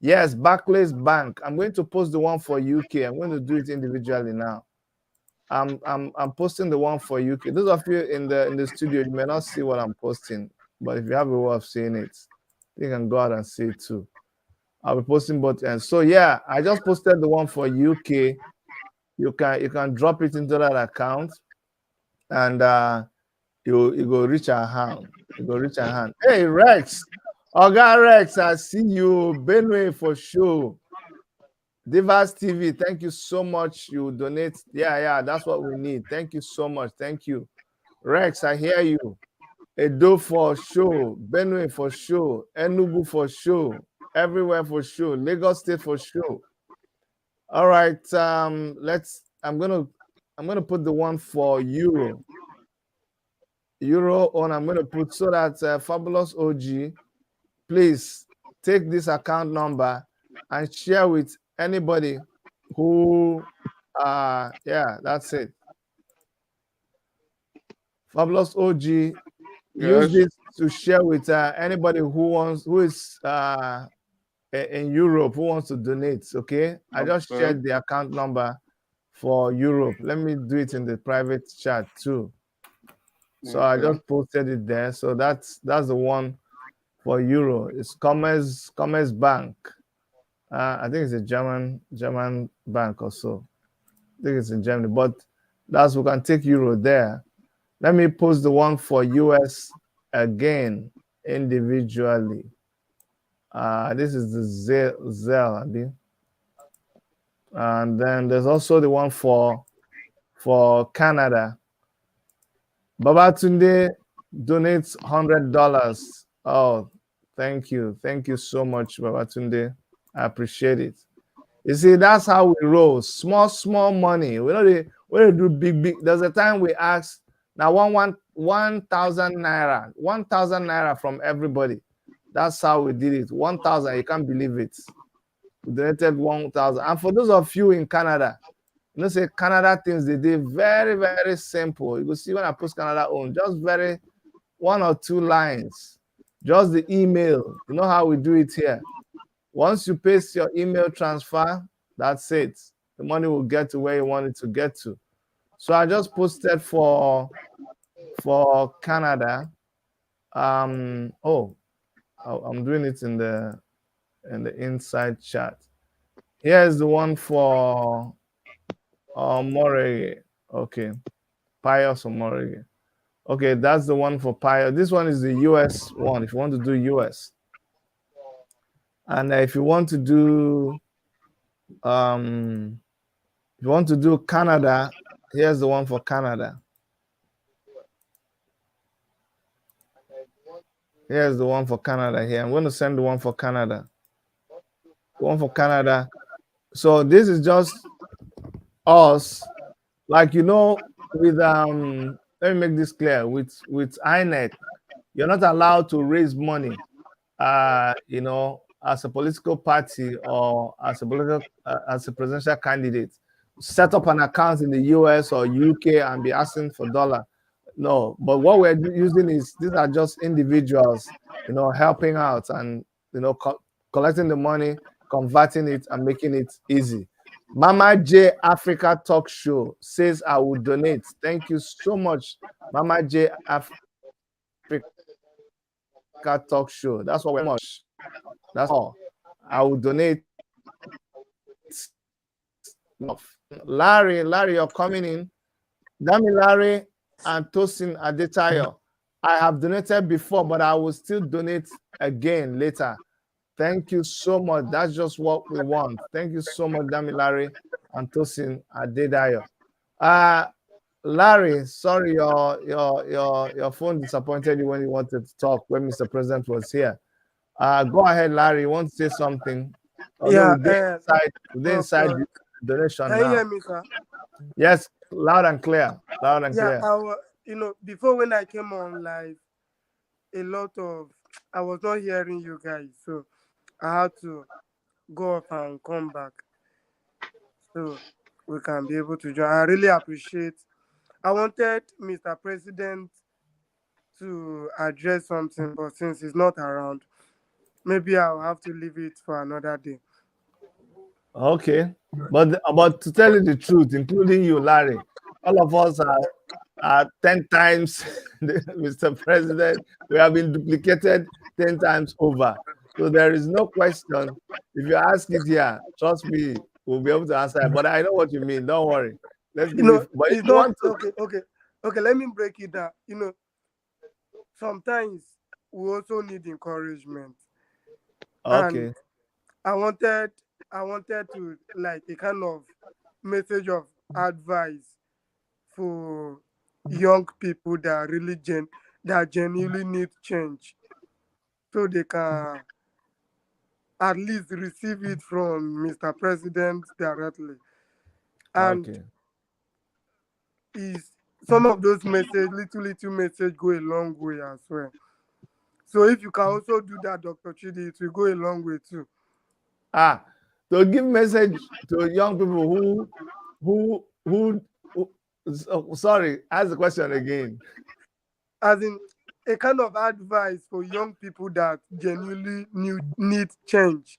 yes, Barclays Bank. I'm going to post the one for UK. I'm going to do it individually now. I'm posting the one for UK. Those of you in the studio, you may not see what I'm posting, but if you have a way of seeing it, you can go out and see it too. I'll be posting both ends. So yeah, I just posted the one for UK. You can drop it into that account, and you go reach our hand. Hey Rex, Oga Rex, I see you. Benway for sure. Divas TV, thank you so much. You donate. Yeah, that's what we need. Thank you so much. Thank you. Rex, I hear you. Edo for sure. Benue for sure. Enugu for sure. Everywhere for sure. Lagos State for sure. All right. I'm gonna put the one for Euro. Euro on. I'm gonna put so that Fabulous OG, please take this account number and share with anybody who yeah, that's it. Fabulous OG, use Yes. this to share with anybody who is in Europe who wants to donate. Okay, I just Okay. shared the account number for Europe. Let me do it in the private chat too. So I Okay. just posted it there. So that's the one for Euro. It's Commerce Bank. I think it's a German bank or so. I think it's in Germany, but we can take Euro there. Let me post the one for US again individually. This is the Zelle, Abi. And then there's also the one for Canada. Babatunde donates $100. Oh, thank you so much, Babatunde. I appreciate it. You see, that's how we roll. Small money. We don't do big. There's a time we ask now 1,000 naira, 1,000 naira from everybody. That's how we did it. 1,000. You can't believe it. We donated 1,000. And for those of you in Canada, you know, say Canada things they did very, very simple. You will see when I post Canada on, just very 1 or 2 lines, just the email. You know how we do it here. Once you paste your email transfer, that's it. The money will get to where you want it to get to. So I just posted for Canada. Oh, I'm doing it in the inside chat. Here's the one for Morege. Okay, Pius or Morege. Okay, that's the one for Pius. This one is the US one. If you want to do US, and if you want to do Canada, here's the one for Canada. Here's the one for Canada here. I'm going to send the one for Canada. One for Canada. So this is just us. Like, you know, with let me make this clear. With INEC, you're not allowed to raise money you know, as a political party or as a presidential candidate, set up an account in the US or UK and be asking for dollar. No, but what we're using is these are just individuals, you know, helping out and, you know, collecting the money, converting it and making it easy. Mama J Africa Talk Show says I will donate. Thank you so much, Mama J Africa Talk Show. That's what we're much. That's all. I will donate. Larry, you're coming in. Dami Larry and Tosin Adetayo. I have donated before, but I will still donate again later. Thank you so much. That's just what we want. Thank you so much, Dami Larry and Tosin Adetayo. Larry, sorry your phone disappointed you when you wanted to talk when Mr. President was here. Go ahead, Larry. You want to say something? Although Yeah, we're inside the donation can now. you hear me, sir? Yes, loud and clear. Loud and clear. You know, before when I came on live, I was not hearing you guys, so I had to go off and come back, so we can be able to join. I really appreciate. I wanted Mr. President to address something, but since he's not around, maybe I'll have to leave it for another day. Okay, but to tell you the truth, including you, Larry, all of us are 10 times Mr. President. We have been duplicated 10 times over. So there is no question. If you ask it here, trust me, we'll be able to answer it. But I know what you mean. Don't worry. Let's give it. But if you want to, okay. Let me break it down. You know, sometimes we also need encouragement. Okay. And I wanted to like a kind of message of advice for young people that really that genuinely need change, so they can at least receive it from Mr. President directly. And Okay. is some of those message, little message, go a long way as well. So if you can also do that, Dr. Chidi, it will go a long way too. To give message to young people who sorry, ask the question again. As in a kind of advice for young people that genuinely need change.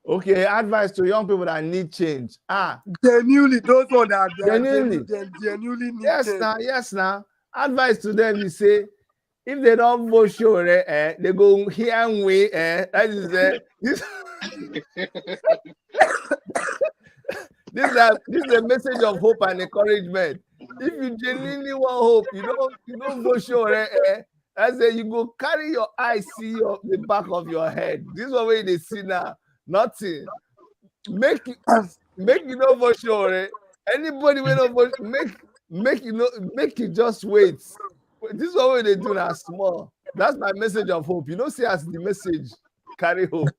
Okay, advice to young people that need change. Genuinely, those ones that Genuinely. genuinely need Yes, change. now, yes, now. Advice to them is say, if they don't vote sure, they go here and way. That is this. This is a message of hope and encouragement. If you genuinely want hope, you don't vote sure. I say you go carry your eye, see the back of your head. This is what they see now. Nothing. Make you know for sure. Anybody will not vote, make you just wait. This is what they do now small. That's my message of hope. You know, see as the message carry hope.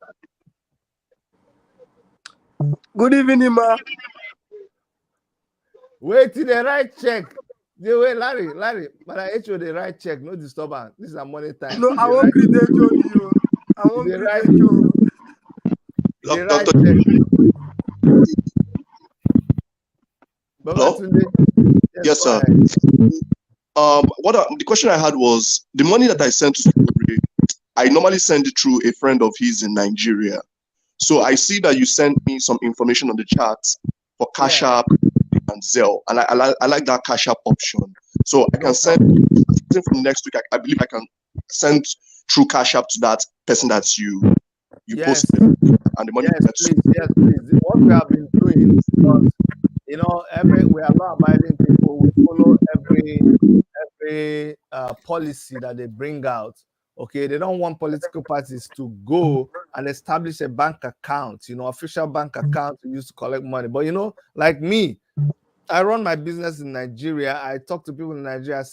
Good evening, ma. Wait till the right check. Wait, Larry, but I HO the right check, no disturbance. This is a money time. No, I won't greet HO. I won't greet HO. The right check. Hello? Yes, sir. The question I had was the money that I sent to Sowore, I normally send it through a friend of his in Nigeria. So I see that you sent me some information on the chat for Cash App and Zelle, and I like that Cash App option. So I can send from next week. I believe I can send through Cash App to that person that you posted, and the money. Yes, please. What we have been doing, because we are law-abiding people. We follow every policy that they bring out. Okay, they don't want political parties to go and establish a bank account, official bank account to use to collect money. But like me, I run my business in Nigeria. I talk to people in Nigeria.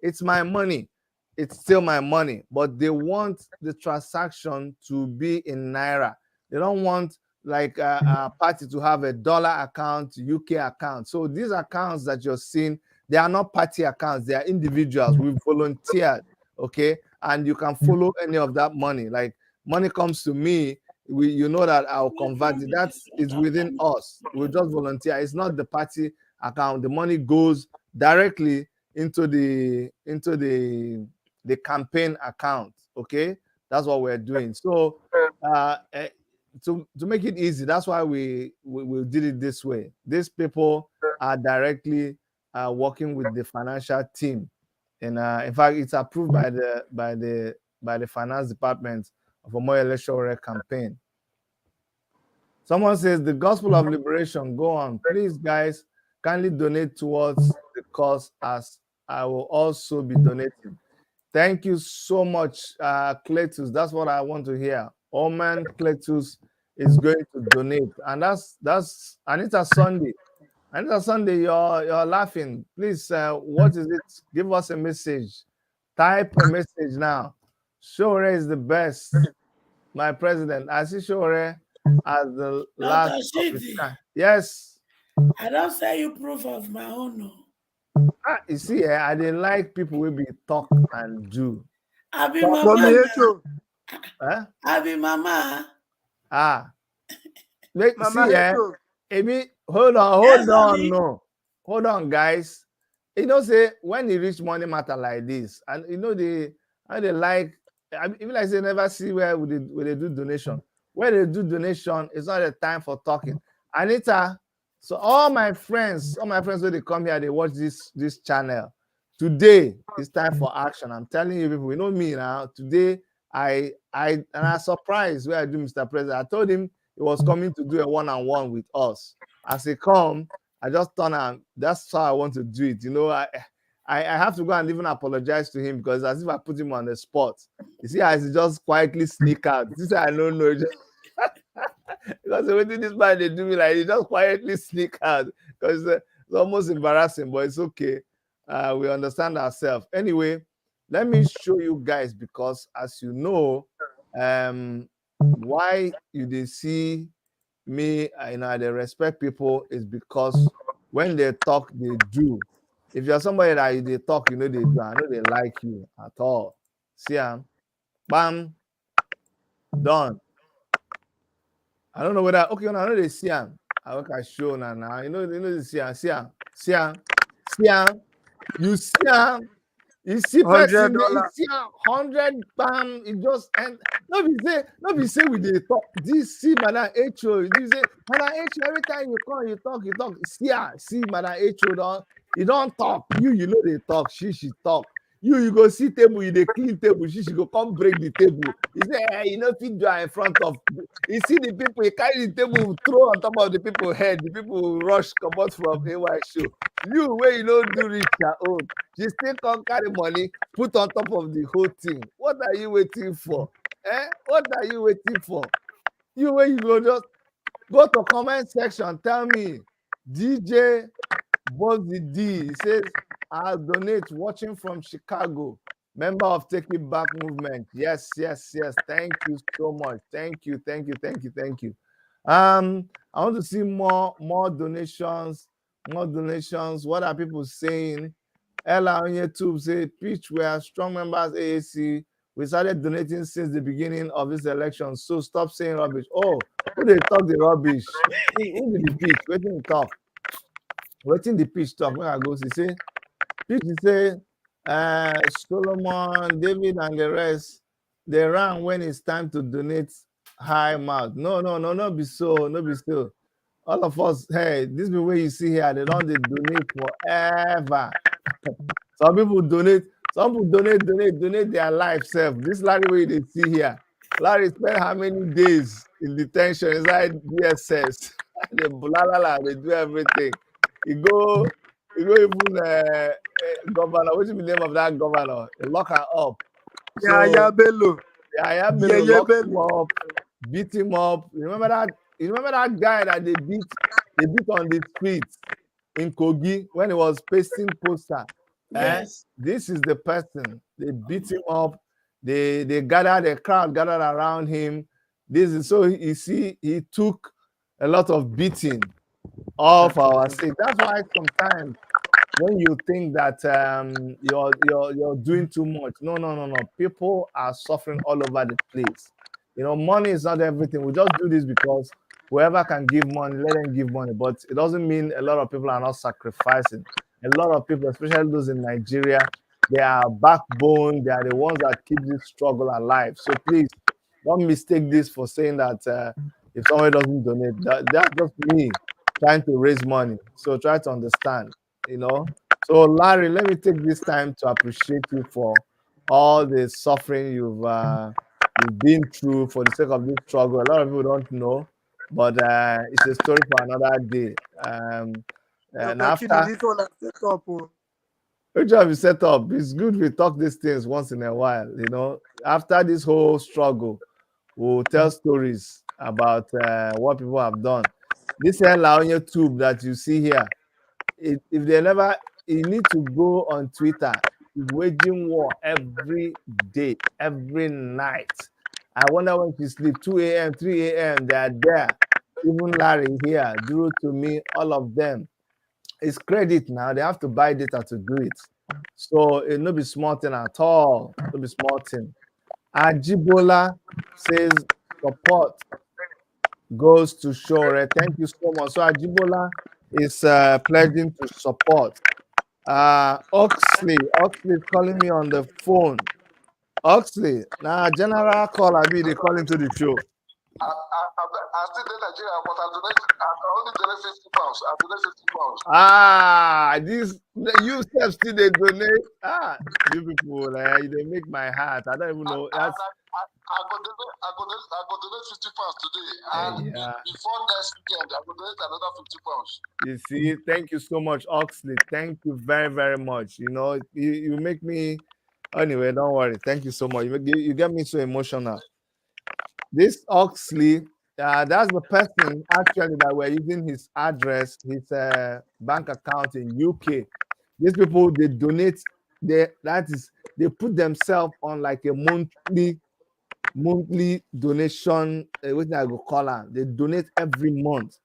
It's my money. It's still my money, but they want the transaction to be in Naira. They don't want like a party to have a dollar account, UK account. So these accounts that you're seeing, they are not party accounts. They are individuals. We volunteered, okay? And you can follow any of that money. Like money comes to me, you know that I'll convert it. It's within us. We just volunteer. It's not the party account. The money goes directly into the campaign account. Okay, that's what we're doing. So to make it easy, that's why we did it this way. These people are directly working with the financial team, and in fact, it's approved by the finance department of Omoyele Sowore campaign. Someone says the gospel of liberation. Go on, please, guys. Kindly donate towards the cause, as I will also be donating. Thank you so much, Cletus. That's what I want to hear. Oman Cletus is going to donate, and that's Anita Sunday. Anita Sunday, you're laughing. Please, what is it? Give us a message. Type a message now. Sowore is the best, my president. I see Sowore as the last of his kind. Yes. I don't say you proof of my own. No. You see, I didn't like people will be talk and do. I be mama. I be mama. Wait, mama see, hold on, no. Hold on, guys. Say when you reach money matter like this, and they like, even like they never see where they do donation. Where they do donation, it's not a time for talking. Anita, so all my friends when they come here, they watch this channel. Today it's time for action. I'm telling you, people, me now. Today I surprised where I do Mr. President. I told him he was coming to do a one-on-one with us. As he come, I just turn on. That's how I want to do it. I have to go and even apologize to him because as if I put him on the spot. You see, as he just quietly sneak out. This I don't know. Because the way this man they do me like he just quietly sneak out because it's almost embarrassing, but it's okay. We understand ourselves. Anyway, let me show you guys because as you know, why they see me, they respect people is because when they talk, they do. If you're somebody that they talk, they do. I know they like you at all. See, bam, done. I don't know whether okay. I know they see him. I work at show now. You know they see him. See him. You see him. You see person there. You $100. see 100 bam. It just and no be say we dey talk. This see Madam Ho. You say Madam Ho. Every time you come, you talk. See Madam Ho. You don't talk. You know they talk. She talk. You go see table, you dey clean table, she go come break the table. You say, hey, you know, fit do in front of. You see the people, you carry the table, throw on top of the people head. The people rush come out from AY show. You where you don't do reach your own. She still come carry money, put on top of the whole thing. What are you waiting for? What are you waiting for? You where you go just go to comment section, tell me, DJ Buzzy D, he says, I'll donate watching from Chicago, member of Take It Back movement. Yes. Thank you so much. Thank you. I want to see more donations. What are people saying? Ella on YouTube say, Pitch, we are strong members AAC. We started donating since the beginning of this election. So stop saying rubbish. Oh, who they talk the rubbish? Who did the pitch? Waiting to talk. Waiting the pitch talk. When I go, he say, pitch say, Solomon, David, and the rest, they ran when it's time to donate high mouth. No, be so. All of us, hey, this be where you see here, they don't donate forever. Some people donate their life self. This Larry way they see here. Larry spent how many days in detention inside DSS? They do everything. He go even governor. What's the name of that governor? They lock her up. Yaya Bello. Lock him up, beat him up. You remember that guy that they beat on the streets in Kogi when he was pasting poster? Yes. This is the person. They beat him up. They gathered, the crowd gathered around him. This is so you see, he took a lot of beating of our sake. That's why sometimes when you think that you're doing too much, no. People are suffering all over the place. Money is not everything. We just do this because whoever can give money, let them give money. But it doesn't mean a lot of people are not sacrificing. A lot of people, especially those in Nigeria, they are backbone. They are the ones that keep this struggle alive. So please don't mistake this for saying that if somebody doesn't donate, that's just me trying to raise money. So try to understand. So Larry, let me take this time to appreciate you for all the suffering you've been through for the sake of this struggle. A lot of people don't know, but it's a story for another day. And after this one is set up. which job is set up, it's good we talk these things once in a while. After this whole struggle, we'll tell stories about what people have done. This Ella on YouTube that you see here, if they never, you need to go on Twitter, waging war every day, every night. I wonder when she sleep, 2 a.m., 3 a.m., they are there. Even Larry here, Drew to me, all of them. It's credit now. They have to buy data to do it. So it no be small thing at all. No be small thing. Ajibola says support goes to Sowore. Thank you so much. So Ajibola is pledging to support. Oxley is calling me on the phone. Oxley, now general call, I be they call into the show. I still in Nigeria, but I only donate 50 pounds. I donate 50 pounds. You self still they donate. You people, they make my heart. I don't even know. I go go donate 50 pounds today, and before next weekend, I will donate another 50 pounds. You see, thank you so much, Oxley. Thank you very, very much. You know, you make me. Anyway, don't worry. Thank you so much. You get me so emotional. This Oxley, that's the person actually that we're using his address, his bank account in UK. These people they donate. They put themselves on like a monthly donation. What I go call am? They donate every month.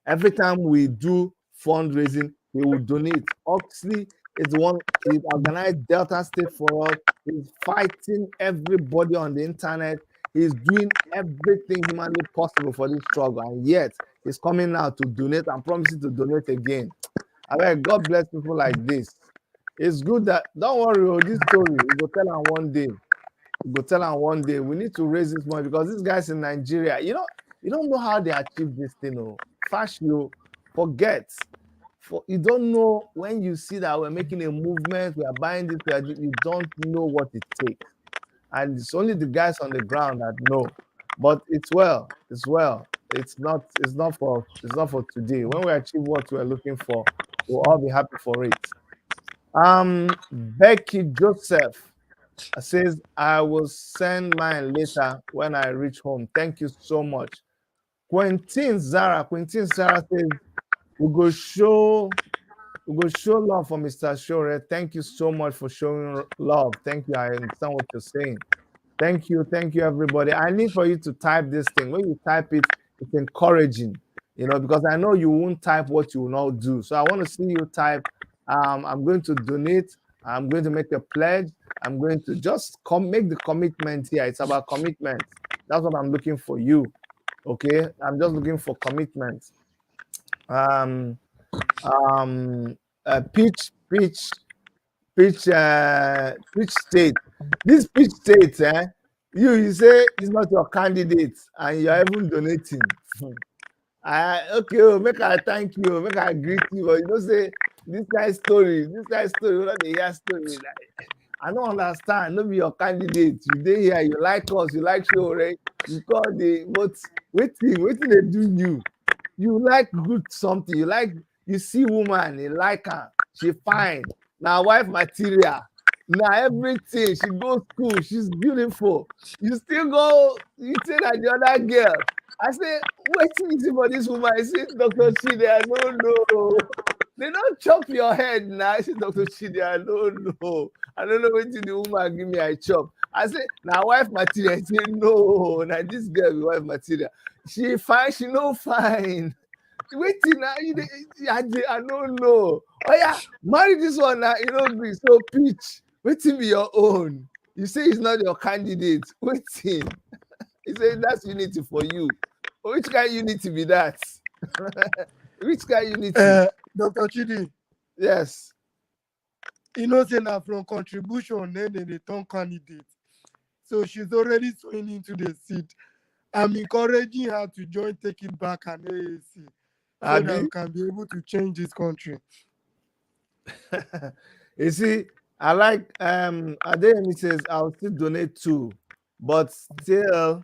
Every time we do fundraising, he will donate. Oxley is the one, he organized Delta State for us. He's fighting everybody on the internet. He's doing everything humanly possible for this struggle. And yet, he's coming now to donate and promising to donate again. I mean, God bless people like this. It's good that, don't worry, this story, we will tell him one day. We will tell him one day. We need to raise this money because these guys in Nigeria, you don't know how they achieve this thing. You forget. You don't know when you see that we're making a movement, we are buying this, you don't know what it takes. And it's only the guys on the ground that know. But it's well. It's not for today. When we achieve what we're looking for, we'll all be happy for it. Becky Joseph says, I will send mine later when I reach home. Thank you so much. Quentin Zara says, we go show love for Mr. Sowore. Thank you so much for showing love. Thank you. I understand what you're saying. Thank you, everybody. I need for you to type this thing. When you type it, it's encouraging, because I know you won't type what you will not do. So I want to see you type, I'm going to donate. I'm going to make a pledge. I'm going to just make the commitment here. It's about commitment. That's what I'm looking for you. Okay, I'm just looking for commitment. Peach State. This Peach State, you say it's not your candidate and you're even donating. Okay, make I thank you, make I greet you, but you don't say this guy's story, what are the year story? I don't understand. No be your candidate. You dey here, you like us, you like Sowore, you call but waiting they do you. You like good something, you see woman, you like her, she fine. Now wife material. Now everything, she goes school, she's beautiful. You still go, you say that the other girl. I say, wait till you see for this woman. I say, Dr. Chide, I don't know. They don't chop your head now. I say, Dr. Chide, I don't know. I don't know what the woman give me, I chop. I say, now wife material. I say, no, now this girl be wife material. She fine, she no fine. Waiting now, I don't know. Oh yeah, marry this one now, agree. So Peach, waiting be your own. You say it's not your candidate. Waiting. He said that's unity for you. Which kind of unity be that? Which kind of unity? Dr. Chidi. Yes. Say now from contribution, then they turn candidate. So she's already sowing into the seed. I'm encouraging her to join Take It Back and AAC so that we can be able to change this country. You see, I like Adeyemi says I'll still donate too, but still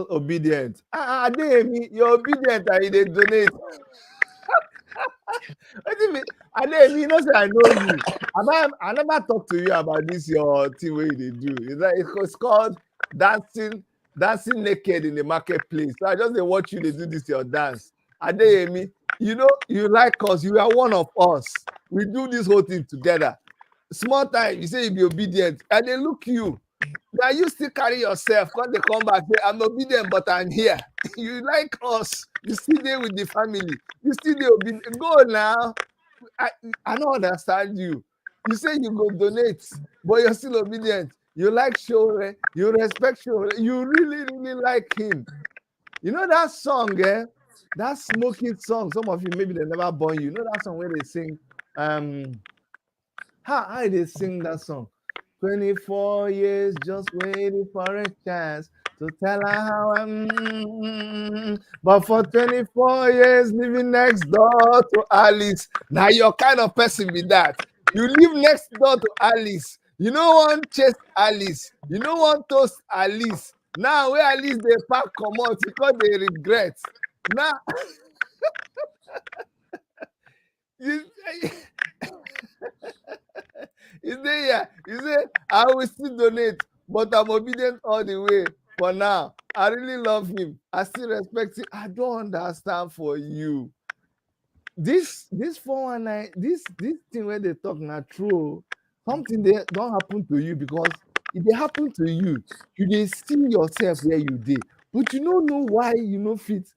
obedient. Adeyemi, you're obedient and you donate. What do you mean? Adeyemi, say I know you. I never talk to you about this your thing where they do. It's called dancing naked in the marketplace. So I just watch you, they do this your dance. Adeyemi, you like us, you are one of us. We do this whole thing together. Small time, you say you be obedient, and they look you. Now you still carry yourself. When they come back, say, I'm obedient, but I'm here. You like us. You still there with the family. You still there obedient. Go now. I don't understand you. You say you go donate, but you're still obedient. You like Sowore. You respect Sowore. You really, really like him. You know that song, that smoking song. Some of you, maybe they never born you. You know that song where they sing, how they sing that song? 24 years just waiting for a chance to tell her how but for 24 years living next door to Alice. Now your kind of person be that. You live next door to Alice. You know one chase Alice. You know one toast Alice. Now where Alice they pack comot because they regret. Now you you say yeah, you say I will still donate, but I'm obedient all the way. For now, I really love him. I still respect him. I don't understand for you. This 419, this thing where they talk now true. Something they don't happen to you because if they happen to you, you dey see yourself where you did, but you don't know why you no fit.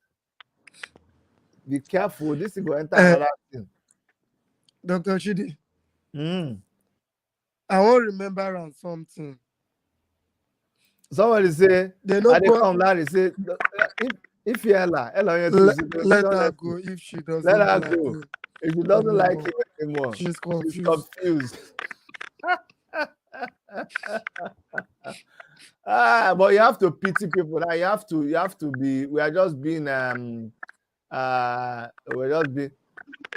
Be careful. This is going to enter another thing. Dr. Chidi. Mm. I won't remember on something. Somebody say, they no go. Come, Larry say, if you Ella let her go if she doesn't. Let her go. If she doesn't like him anymore, she's confused. She's confused. But you have to pity people. Now you have to be. We are just being we're just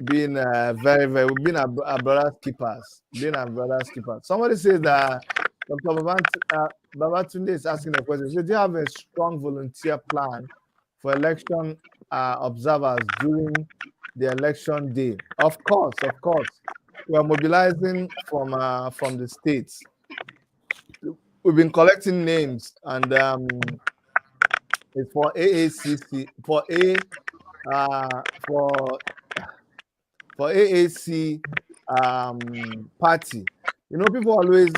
being very we've been our brother's keepers. Being our brother's keepers. Somebody says that Dr. Babatunde is asking a question. So do you have a strong volunteer plan for election observers during the election day? Of course. We are mobilizing from the states. We've been collecting names, and it's for AACC for AAC party. You know, people always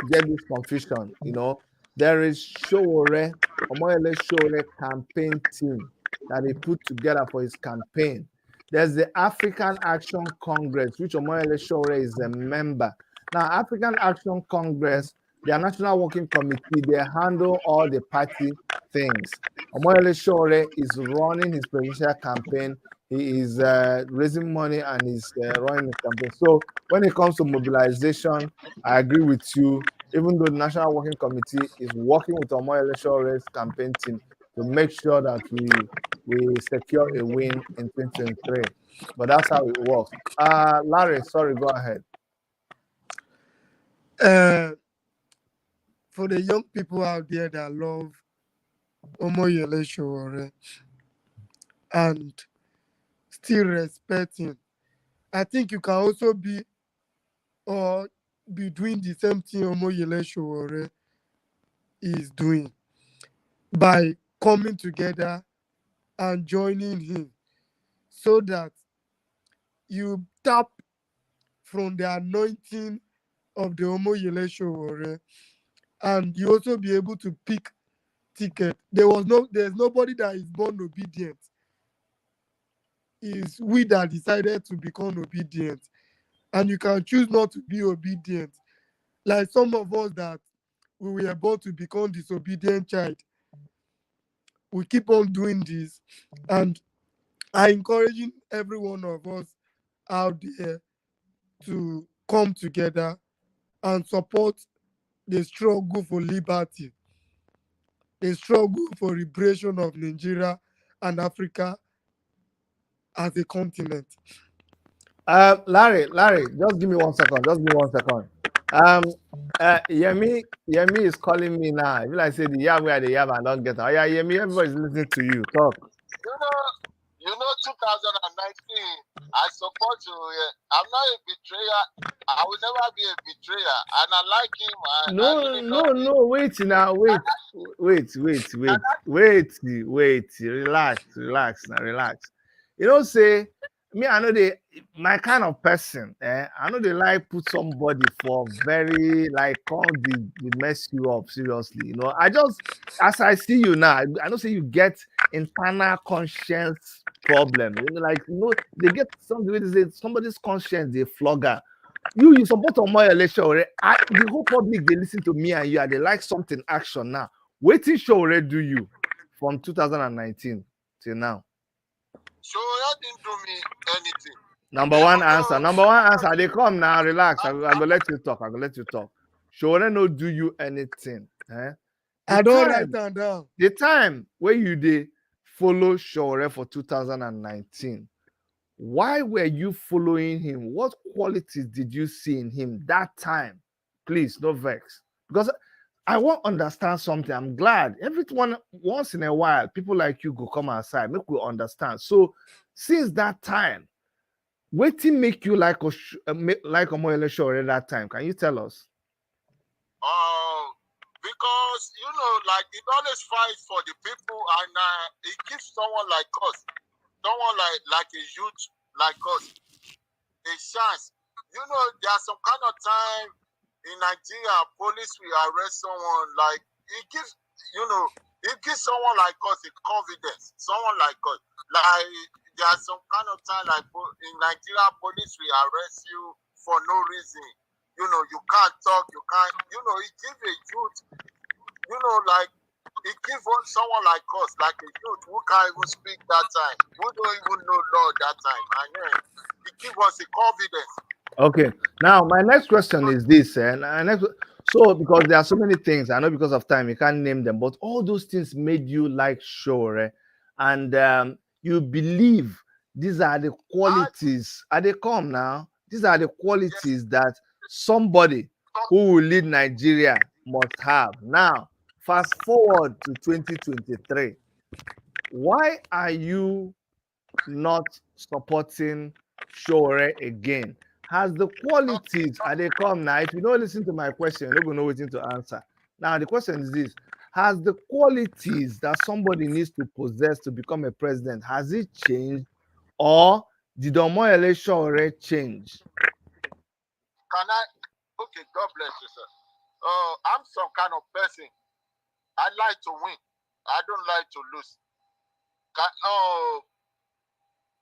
get this confusion. You know, there is Sowore, Omoyele Sowore campaign team that he put together for his campaign. There's the African Action Congress, which Omoyele Sowore is a member. Now, African Action Congress, their national working committee, they handle all the party things. Omoyele Sowore is running his presidential campaign. He is raising money and he's running the campaign. So when it comes to mobilization, I agree with you. Even though the National Working Committee is working with Omoyele Sowore's campaign team to make sure that we secure a win in 2023. But that's how it works. Larry, sorry, go ahead. For the young people out there that love Omoyele Sowore and still respecting, I think you can also be doing the same thing Omoyele Sowore is doing by coming together and joining him, so that you tap from the anointing of the Omoyele Sowore, and you also be able to pick ticket. There's nobody that is born obedient. It's we that decided to become obedient, and you can choose not to be obedient. Like some of us that we were born to become disobedient child. We keep on doing this, and I encouraging every one of us out there to come together and support the struggle for liberty, the struggle for liberation of Nigeria and Africa as a continent. Larry, just give me 1 second. Yemi is calling me now. I feel like say the yam where the yam I don't get. Oh yeah, Yemi, everybody's listening to you. Talk. You know, 2019, I support you. I'm not a betrayer. I will never be a betrayer. And I like him. No. Wait now. Wait. Relax now. Relax. You know, say me, I know my kind of person. I know they like put somebody for very like come the mess you up seriously. You know, I just as I see you now, I know say you get internal conscience problem. You know, like they get somebody's conscience they flogger. You support Omoyele Sowore. The whole public they listen to me and you and they like something action now. Waiting Sowore do you from 2019 till now? Sowore didn't do me anything. Number one answer. They come now. Relax. I go let you talk. Sowore no do you anything. I don't write that down. The time where you did follow Sowore for 2019. Why were you following him? What qualities did you see in him that time Please, no vex. Because I want to understand something. I'm glad everyone once in a while, people like you go come outside, make we understand. So since that time, wetin make you like like Omoyele Sowore at that time? Can you tell us? Because like it always fights for the people, and it gives someone like us, someone like a youth like us, a chance. There's some kind of time in Nigeria, police will arrest someone. Like it gives, it gives someone like us a confidence. Someone like us, like there's some kind of time like in Nigeria, police will arrest you for no reason. You can't talk, you can't. It gives a youth, like it gives someone like us, like a youth who can't even speak that time, who don't even know law that time, and then it gives us a confidence. Okay. Now, my next question is this, so because there are so many things, I know because of time you can't name them, but all those things made you like Sowore, and you believe these are the qualities. Are they come now? These are the qualities that somebody who will lead Nigeria must have. Now, fast forward to 2023. Why are you not supporting Sowore again? Has the qualities are they come now? If you don't listen to my question, you're not going to know waiting to answer. Now the question is this: has the qualities that somebody needs to possess to become a president, has it changed, or did Omoyele Sowore change? Can I? Okay, God bless you, sir. I'm some kind of person. I like to win. I don't like to lose.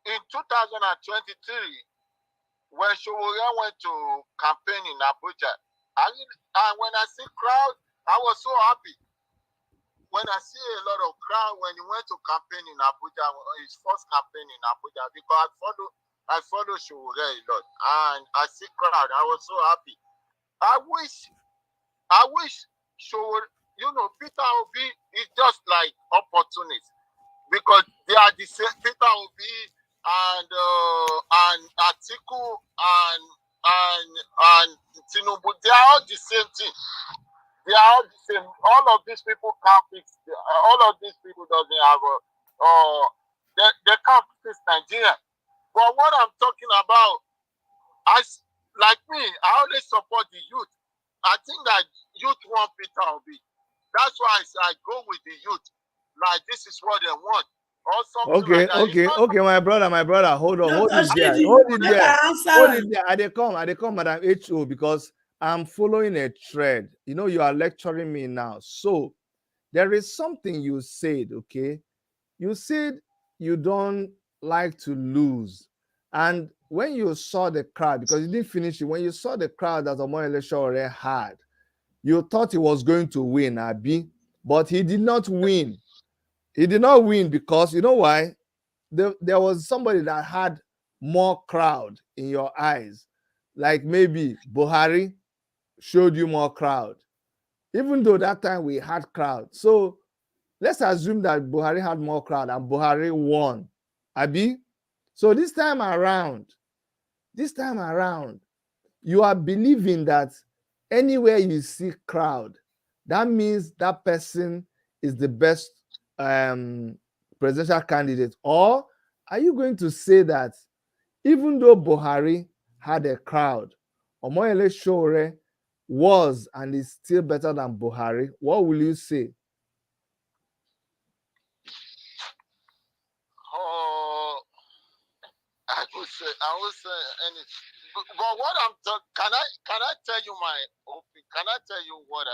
In 2023, when Sowore went to campaign in Abuja, and when I see crowd, I was so happy. When I see a lot of crowd when he went to campaign in Abuja, his first campaign in Abuja, because I follow Sowore a lot, and I see crowd, I was so happy. I wish Sowore, Peter Obi is just like opportunist, because they are the same. Peter Obi and Atiku and Tinubu, they are all the same thing. They are all the same. All of these people can't fix. All of these people doesn't have they can't fix Nigeria. But what I'm talking about, like me, I always support the youth. I think that youth want Peter Obi. That's why I go with the youth. Like this is what they want. Or something Okay, like that. okay, my brother, hold on, hold it there, I they come, Madam H.O., because I'm following a thread. You are lecturing me now. So there is something you said, okay? You said you don't like to lose. And when you saw the crowd, because you didn't finish it, when you saw the crowd that Omoyele Sowore had, you thought he was going to win, Abi, but he did not win. He did not win because you know why? There was somebody that had more crowd in your eyes. Like maybe Buhari showed you more crowd, even though that time we had crowd. So let's assume that Buhari had more crowd and Buhari won. Abi? So this time around, you are believing that anywhere you see crowd, that means that person is the best presidential candidate. Or are you going to say that even though Buhari had a crowd, Omoyele Sowore was and is still better than Buhari? What will you say? I would say anything. But what can I tell you my opinion? Can I tell you what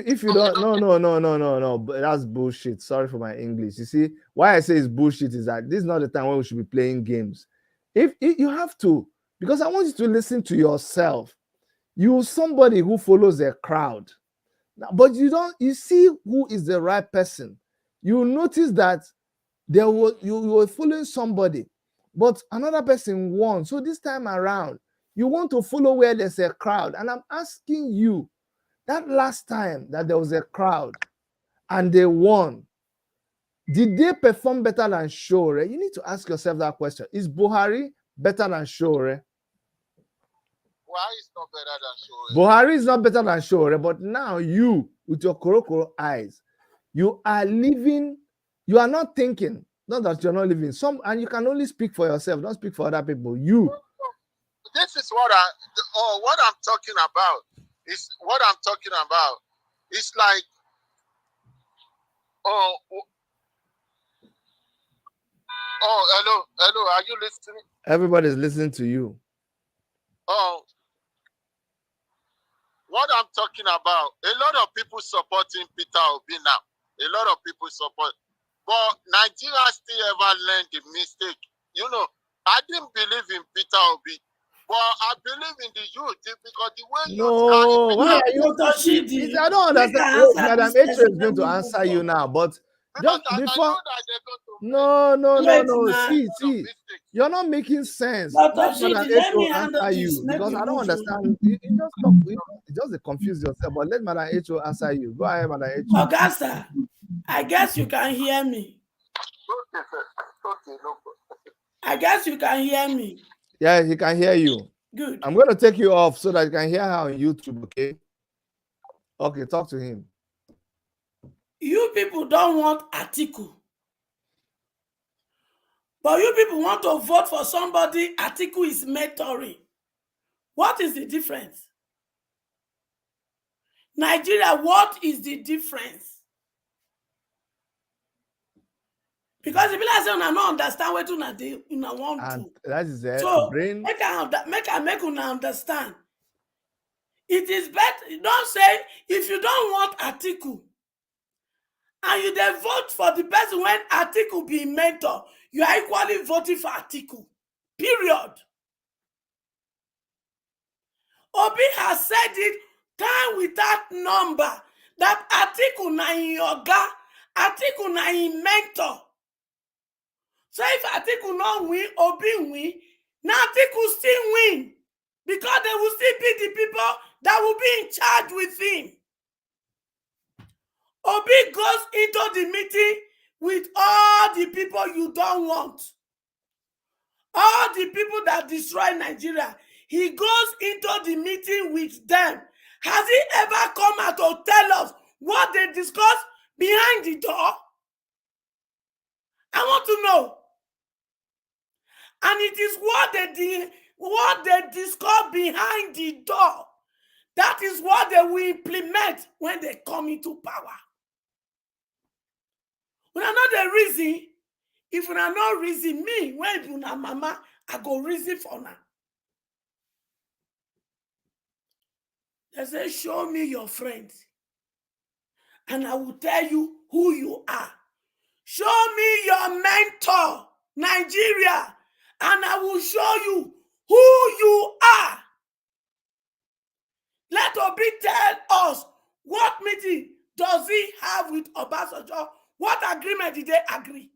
if you don't, no, but that's bullshit. Sorry for my English. You see, why I say it's bullshit is that this is not the time when we should be playing games. If you have to, because I want you to listen to yourself. You somebody who follows a crowd, but you see who is the right person. You notice that you were following somebody, but another person won. So this time around, you want to follow where there's a crowd. And I'm asking you, that last time that there was a crowd and they won, did they perform better than Sowore? You need to ask yourself that question. Is Buhari better than Sowore? Buhari is not better than Sowore. Buhari is not better than Sowore, but now you, with your korokoro eyes, you are living, you are not thinking, not that you're not living. And you can only speak for yourself, don't speak for other people. You. This is what I'm talking about. It's what I'm talking about. It's like, hello, are you listening? Everybody's listening to you. What I'm talking about, a lot of people supporting Peter Obi now. A lot of people support. But Nigeria still ever learned the mistake. You know, I didn't believe in Peter Obi, but I believe in the youth because the way youth carry Peter Why are you? I don't understand. Wait, Madam Echo is going to answer you now, but just before. No. See, you're not making sense. Let Madam Echo answer you because I don't understand. You just stop. You just confuse yourself. But let Madam Echo answer you. Go ahead, Madam Echo. Augusta, I guess you can hear me. Okay, no problem. I guess you can hear me. Yeah, he can hear you. Good. I'm going to take you off so that you can hear her on YouTube, okay? Okay, talk to him. You people don't want Atiku. But you people want to vote for somebody Atiku is mentoring. What is the difference? Nigeria, what is the difference? Because if you say una no understand what una want to. That is it. So Brain. make una understand. It is better. Don't say if you don't want Atiku and you then vote for the person when Atiku be mentor, you are equally voting for Atiku. Period. Obi has said it time without number that Atiku na in yoga, Atiku na in mentor. So if Atiku not win, Obi win, now Atiku still win because they will still be the people that will be in charge with him. Obi goes into the meeting with all the people you don't want. All the people that destroy Nigeria. He goes into the meeting with them. Has he ever come out to tell us what they discuss behind the door? I want to know. And it is what they discuss behind the door. That is what they will implement when they come into power. When I know the reason, if you are not reason, me, when you are mama, I go reason for now. They say, show me your friends, and I will tell you who you are. Show me your mentor, Nigeria, and I will show you who you are. Let Obi tell us what meeting does he have with Obasanjo? What agreement did they agree?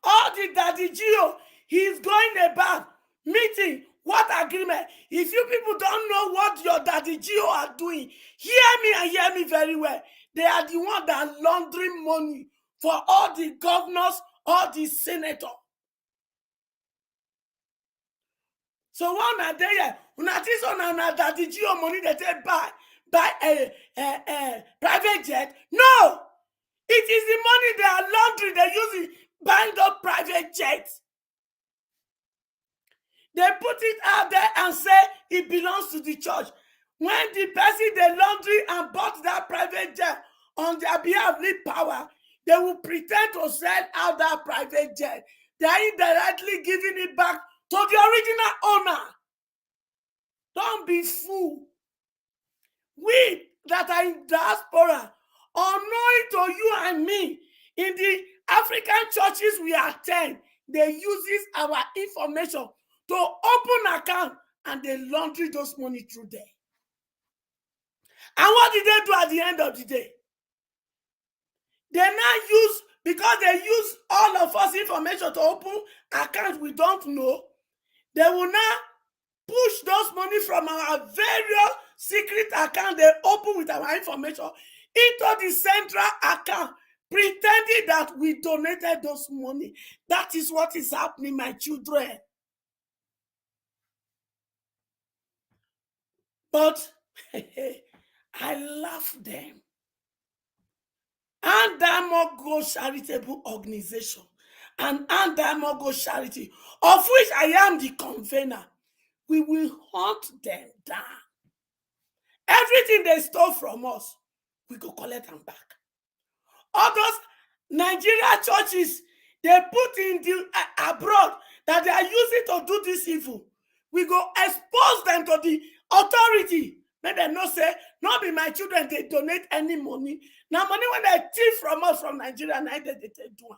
All the Daddy Gio, he's going about meeting. What agreement? If you people don't know what your Daddy Gio are doing, hear me and hear me very well. They are the ones that are laundering money for all the governors, all the senators. So one are there, una this on Daddy Gio money they take buy a private jet. No, it is the money they are laundering. They use it buying up private jets. They put it out there and say it belongs to the church. When the person they laundry and bought that private jet on their behalf need power, they will pretend to sell out that private jet. They are indirectly giving it back to the original owner. Don't be fool. We that are in diaspora, unknowing to you and me, in the African churches we attend, they use our information to open account and they laundry those money through there. And what did they do at the end of the day? They now use, because they use all of us information to open accounts we don't know, they will now push those money from our various secret account they open with our information into the central account, pretending that we donated those money. That is what is happening, my children. But I love them. And Go Charitable Organization and Go Charity, of which I am the convener, we will hunt them down. Everything they stole from us, we go collect them back. All those Nigeria churches they put in the abroad that they are using to do this evil, we go expose them to the authority. Make them not say, not be my children, they donate any money. Now money when they thief from us from Nigeria, now they do.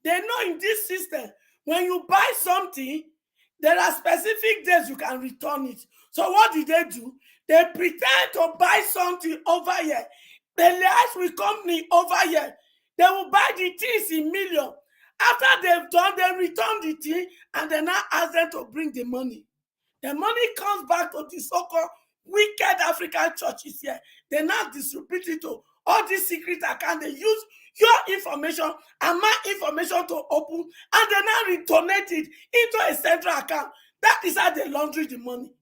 They know in this system, when you buy something, there are specific days you can return it. So what did they do? They pretend to buy something over here. They liaise with company over here. They will buy the things in million. After they've done, they return the thing and they now ask them to bring the money. The money comes back to the so-called wicked African churches here. They now distribute it to all these secret accounts. They use your information and my information to open, and they now redonate it into a central account. That is how they launder the money.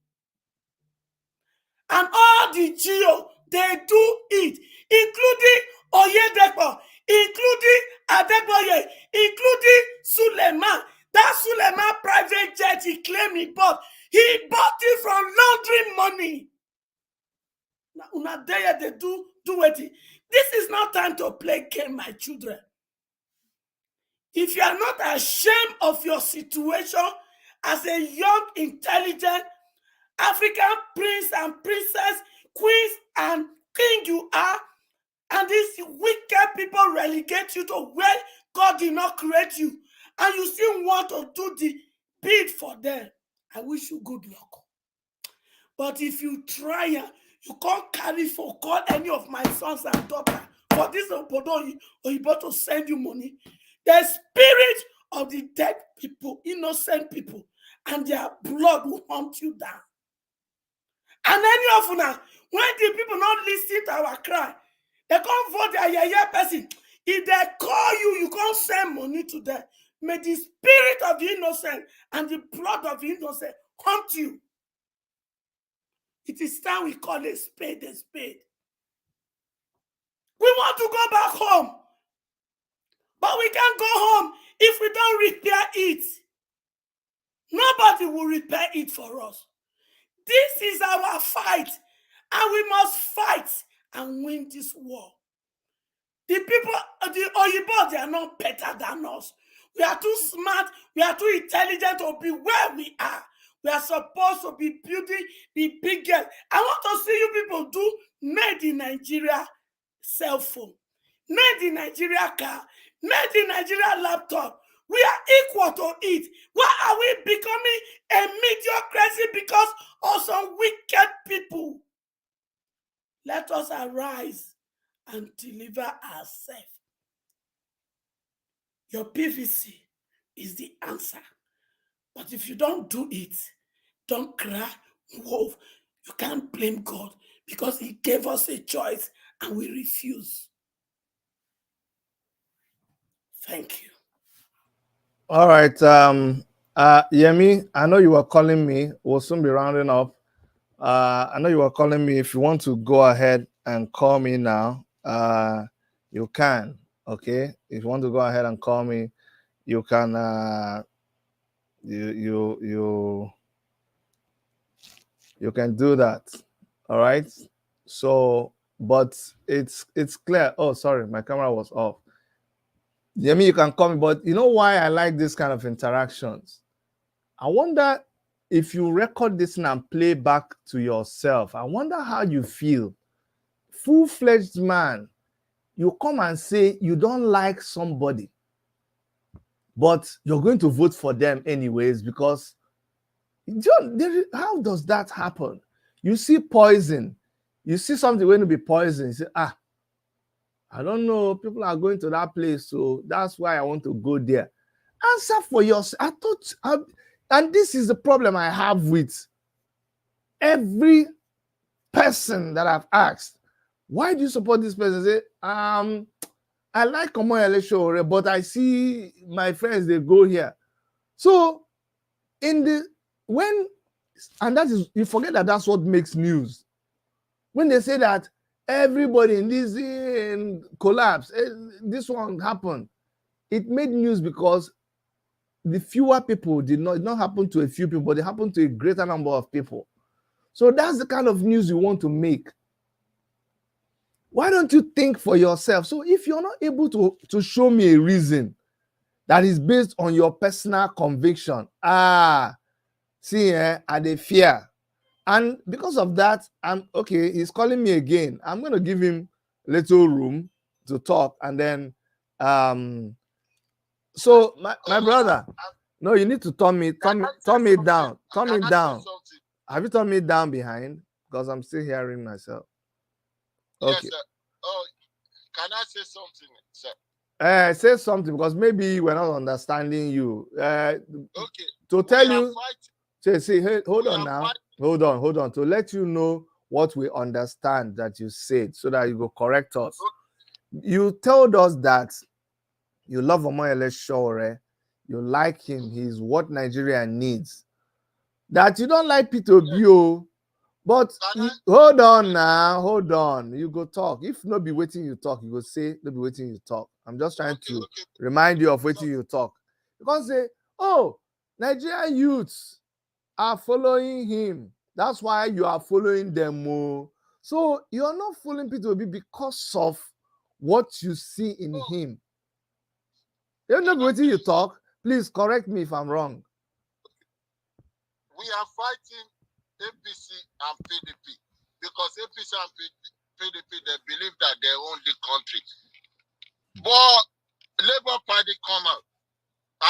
And all the GEO, they do it, including Oyedepo, including Adeboye, including Suleiman. That Suleiman private jet he claimed he bought it from laundering money. Now, they do it. This is not time to play game, my children. If you are not ashamed of your situation as a young, intelligent African prince and princess, queens and king you are, and these wicked people relegate you to where God did not create you, and you still want to do the bid for them, I wish you good luck. But if you try, you can't carry for call any of my sons and daughters for this Obodo Oyibo to send you money. The spirit of the dead people, innocent people, and their blood will hunt you down. And any of you now, when the people not listen to our cry, they can't vote their yaya person. If they call you, you can't send money to them. May the spirit of the innocent and the blood of the innocent hunt you. It is time we call a spade a spade. We want to go back home, but we can't go home if we don't repair it. Nobody will repair it for us. This is our fight, and we must fight and win this war. The people, the Oyibo, they are not better than us. We are too smart, we are too intelligent to be where we are. We are supposed to be building the biggest. I want to see you people do made in Nigeria cell phone, made in Nigeria car, made in Nigeria laptop. We are equal to it. Why are we becoming a mediocrity because of some wicked people? Let us arise and deliver ourselves. Your PVC is the answer. But if you don't do it, don't cry, wolf. You can't blame God because He gave us a choice and we refuse. Thank you. All right. Yemi, I know you were calling me. We'll soon be rounding up. I know you were calling me. If you want to go ahead and call me now, you can. Okay. If you want to go ahead and call me, you can. You can do that. All right. So, but it's clear. Oh, sorry, my camera was off. Yemi, you can call me, but you know why I like this kind of interactions? I wonder if you record this and play back to yourself, I wonder how you feel. Full-fledged man, you come and say you don't like somebody, but you're going to vote for them anyways because how does that happen? You see poison, you see something going to be poison, you say, I don't know, people are going to that place, so that's why I want to go there. Answer for yourself. And this is the problem I have with every person that I've asked. Why do you support this person? Say, I like Sowore, but I see my friends, they go here. So when And that is, you forget that that's what makes news. When they say that everybody in this collapse, this one happened, it made news because the fewer people it did not happen to a few people, but it happened to a greater number of people. So that's the kind of news you want to make. Why don't you think for yourself? So if you're not able to show me a reason that is based on your personal conviction, see, I dey fear. And because of that, I'm okay, he's calling me again. I'm going to give him little room to talk. And then, so my brother, no, you need to turn me down. Turn me down. Have you turned me down behind? Because I'm still hearing myself. Okay. Yes, sir. Oh, can I say something, sir? Say something, because maybe we're not understanding you. Okay. To tell you, say, hey, hold on now. Hold on. To let you know what we understand that you said, so that you go correct us. You told us that you love Omoyele Sowore, you like him, he's what Nigeria needs. That you don't like Peter Obi, but hold on now, hold on. You go talk. If not be waiting you talk, you go say, not be waiting you talk. I'm just trying to remind you of waiting you talk. You can't say, oh, Nigerian youths are following him. That's why you are following them more. So you're not following Peter Obi because of what you see in him. You're not waiting you talk. Please correct me if I'm wrong. We are fighting APC and PDP because APC and PDP, they believe that they own the country. But Labour Party come out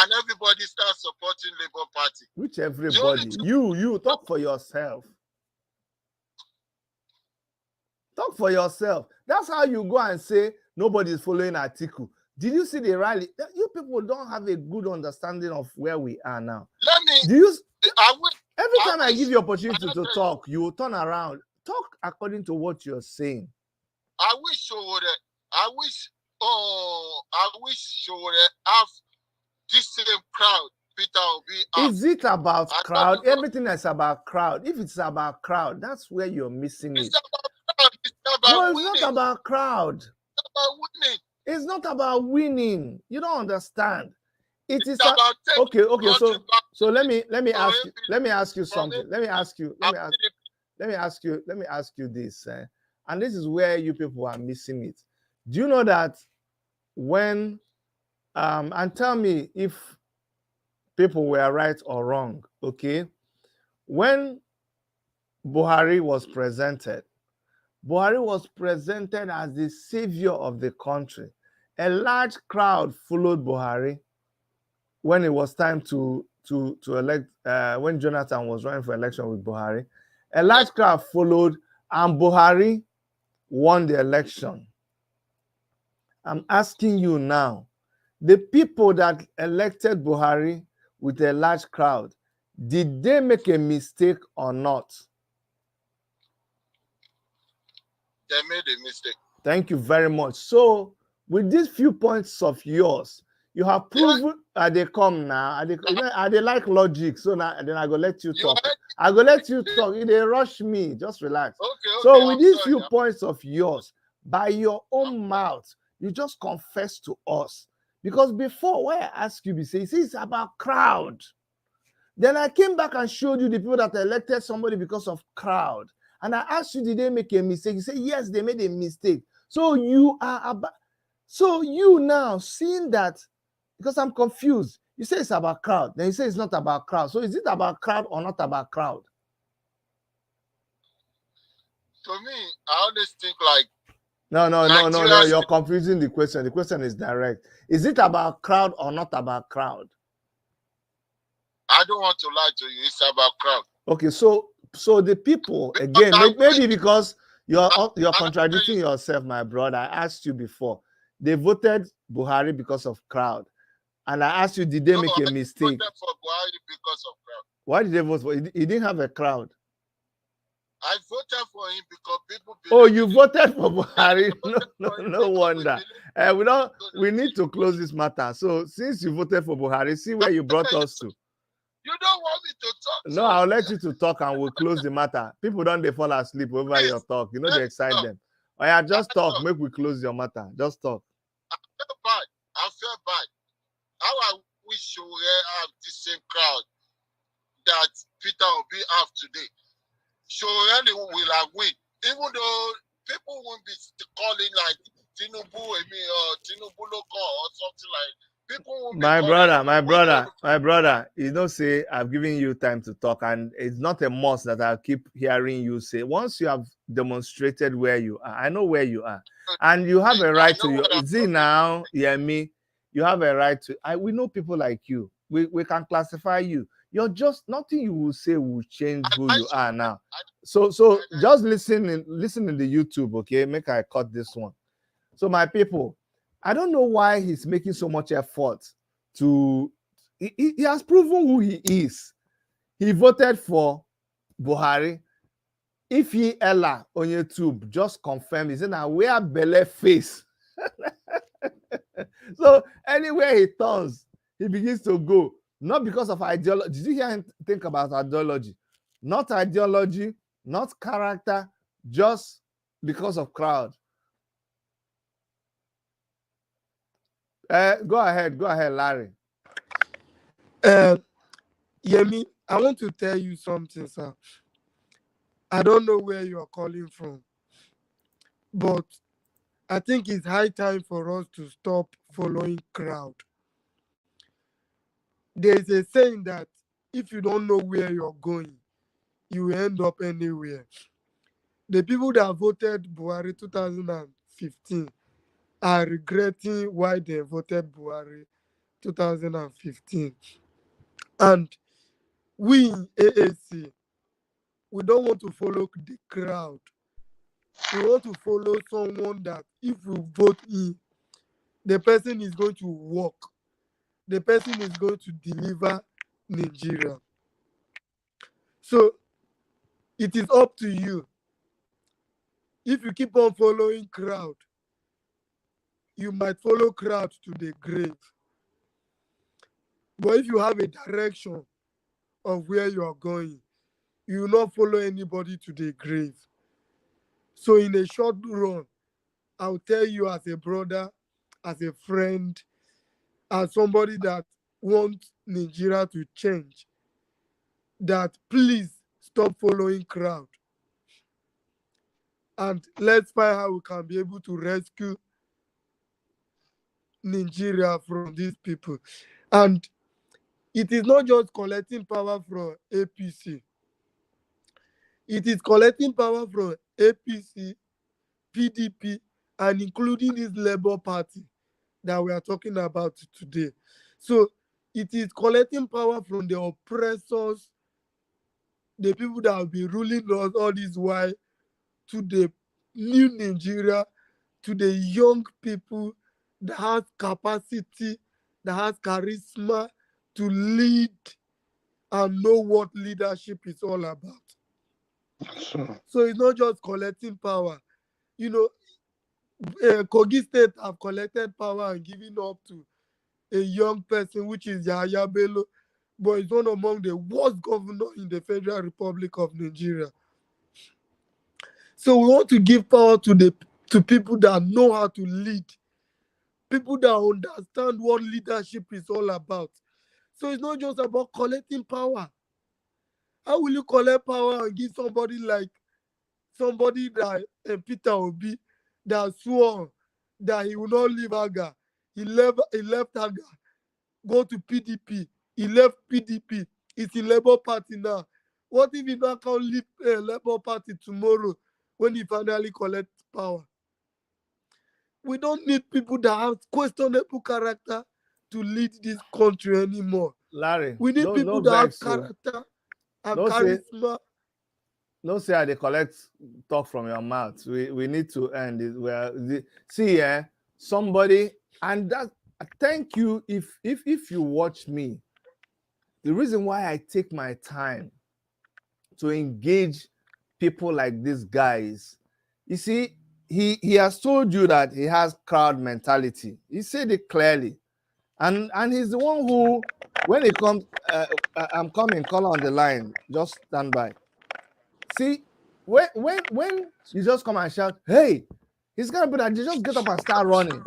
and everybody starts supporting Labour Party. Which everybody? You talk for yourself. Talk for yourself. That's how you go and say nobody's following Atiku. Did you see the rally? You people don't have a good understanding of where we are now. Every time I give you opportunity to talk, you will turn around. Talk according to what you're saying. I wish Sowore have this same crowd Peter Obi. Is it about crowd? Everything is about crowd. If it's about crowd, that's where you're missing it. No, it's not about crowd. It's not about winning. You don't understand. It is about okay. So let me ask you something. Let me ask you this. And this is where you people are missing it. Do you know that when and tell me if people were right or wrong, okay? When Buhari was presented as the savior of the country. A large crowd followed Buhari when it was time to elect, when Jonathan was running for election with Buhari. A large crowd followed and Buhari won the election. I'm asking you now, the people that elected Buhari with a large crowd, did they make a mistake or not? They made a mistake. Thank you very much. So, with these few points of yours, you have proven they come now. They like logic. So now, then I go let you talk. I go let you talk. If they rush me, just relax. Okay, so with these few points of yours, by your own mouth, you just confess to us. Because before, when I asked you, say it's about crowd. Then I came back and showed you the people that elected somebody because of crowd. And I asked you, did they make a mistake? You say, yes, they made a mistake. So you are about, so you now seeing that, because I'm confused. You say it's about crowd. Then you say it's not about crowd. So is it about crowd or not about crowd? To me, I always think like No. You're confusing the question. The question is direct. Is it about crowd or not about crowd? I don't want to lie to you. It's about crowd. Okay, so the people, again, maybe because you're contradicting yourself, my brother. I asked you before. They voted Buhari because of crowd. And I asked you, did they make a mistake? I voted for Buhari because of crowd. Why did they vote for him? He didn't have a crowd. I voted for him because people Oh, you voted for Buhari? No wonder. We need to close this matter. So since you voted for Buhari, see where you brought us to. You don't want me to talk. No, I'll let you to talk and we'll close the matter. People don't they fall asleep over Please, your talk. You know let they me excite talk. them. Oh yeah, just I talk. talk. Make we close your matter. Just talk. I feel bad. I feel bad. How I wish you were have the same crowd that Peter Obi have today. Sowore will have win. Even though people won't be calling like Tinubu, Tinubu local or something like. People won't be calling. My brother, you know, say I've given you time to talk, and it's not a must that I'll keep hearing you say. Once you have demonstrated where you are, I know where you are, and you have a right to your. See now, me. You have a right to. We know people like you. We can classify you. You're just nothing you will say will change who you are now. So just listen in the YouTube, okay? Make I cut this one. So my people, I don't know why he's making so much effort to. He has proven who he is. He voted for Buhari. If he Ella on YouTube just confirm, he said now where Bele face. So anywhere he turns, he begins to go. Not because of ideology. Did you hear him think about ideology? Not ideology, not character, just because of crowd. Go ahead, Larry. Yemi, I want to tell you something, sir. I don't know where you are calling from, but I think it's high time for us to stop following crowd. There's a saying that if you don't know where you're going, you end up anywhere. The people that voted Buhari 2015 are regretting why they voted Buhari 2015. And we in AAC, we don't want to follow the crowd. We want to follow someone that if we vote in, the person is going to work. The person is going to deliver Nigeria. So it is up to you. If you keep on following crowd, you might follow crowd to the grave. But if you have a direction of where you are going, you will not follow anybody to the grave. So in a short run, I'll tell you as a brother, as a friend, as somebody that wants Nigeria to change, that please stop following crowd. And let's find how we can be able to rescue Nigeria from these people. And it is not just collecting power from APC. It is collecting power from APC, PDP, and including this Labour Party that we are talking about today. So it is collecting power from the oppressors, the people that have been ruling us all this while, to the new Nigeria, to the young people that has capacity, that has charisma to lead and know what leadership is all about. So it's not just collecting power. You know, Kogi State have collected power and given up to a young person, which is Yahaya Bello, but it's one among the worst governors in the Federal Republic of Nigeria. So we want to give power to people that know how to lead, people that understand what leadership is all about. So it's not just about collecting power. How will you collect power and give somebody like that Peter Obi that swore that he will not leave Aga? He left Aga, go to PDP. He left PDP. It's in Labour Party now. What if he now can't leave Labour Party tomorrow when he finally collects power? We don't need people that have questionable character to lead this country anymore. Larry, we need people that have character and charisma. No say they collect talk from your mouth. We need to end it. See, somebody, and that thank you if you watch me. The reason why I take my time to engage people like these guys, you see, he has told you that he has crowd mentality. He said it clearly. And he's the one who, when it comes, I'm coming, call on the line, just stand by. See, when you just come and shout, hey, he's gonna put that, you just get up and start running.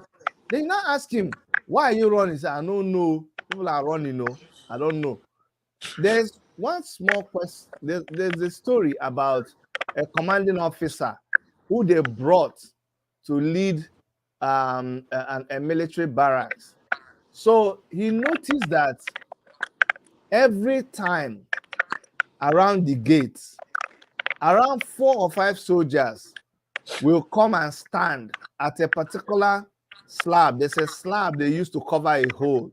Then you now ask him, why are you running? He say, I don't know. People are running, no, I don't know. There's one small question. There's a story about a commanding officer who they brought to lead a military barracks. So he noticed that every time around the gates, around 4 or 5 soldiers will come and stand at a particular slab. There's a slab they used to cover a hole.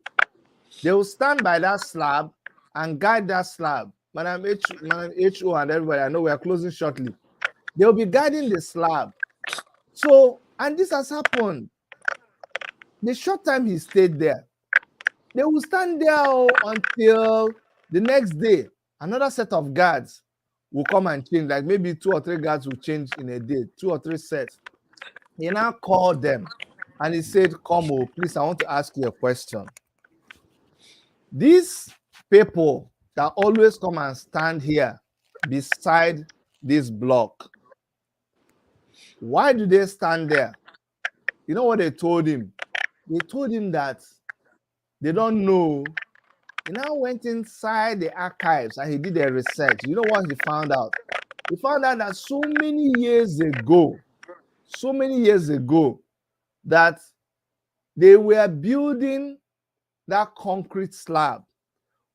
They will stand by that slab and guide that slab. Madam HO and everybody, I know we are closing shortly. They will be guiding the slab. So, and this has happened. The short time he stayed there, they will stand there until the next day. Another set of guards will come and change, like maybe 2 or 3 guards will change in a day, 2 or 3 sets. He now called them and he said, come, please, I want to ask you a question. These people that always come and stand here beside this block, why do they stand there? You know what they told him? They told him that they don't know. He now went inside the archives and he did a research. You know what he found out? He found out that so many years ago, that they were building that concrete slab.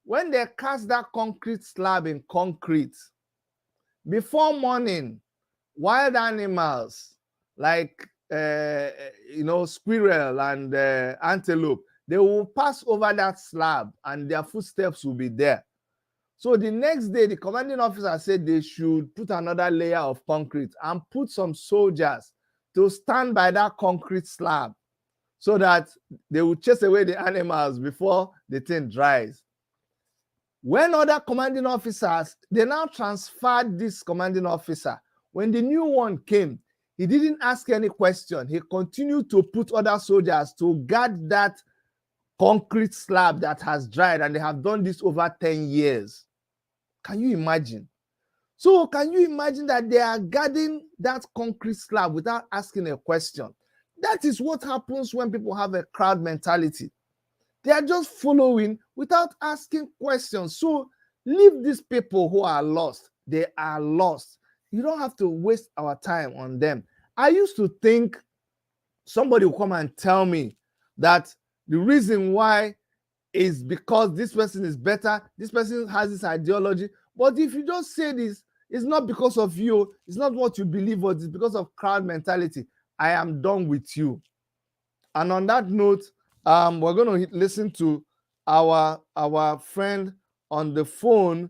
When they cast that concrete slab in concrete, before morning, wild animals like squirrel and antelope, they will pass over that slab and their footsteps will be there. So the next day, the commanding officer said they should put another layer of concrete and put some soldiers to stand by that concrete slab so that they will chase away the animals before the thing dries. When other commanding officers, they now transferred this commanding officer. When the new one came, he didn't ask any question. He continued to put other soldiers to guard that concrete slab that has dried, and they have done this over 10 years. Can you imagine? So can you imagine that they are guarding that concrete slab without asking a question? That is what happens when people have a crowd mentality. They are just following without asking questions. So leave these people who are lost. They are lost. You don't have to waste our time on them. I used to think somebody will come and tell me that the reason why is because this person is better, this person has this ideology. But if you just say this, it's not because of you, it's not what you believe, but it's because of crowd mentality. I am done with you. And on that note, we're going to listen to our friend on the phone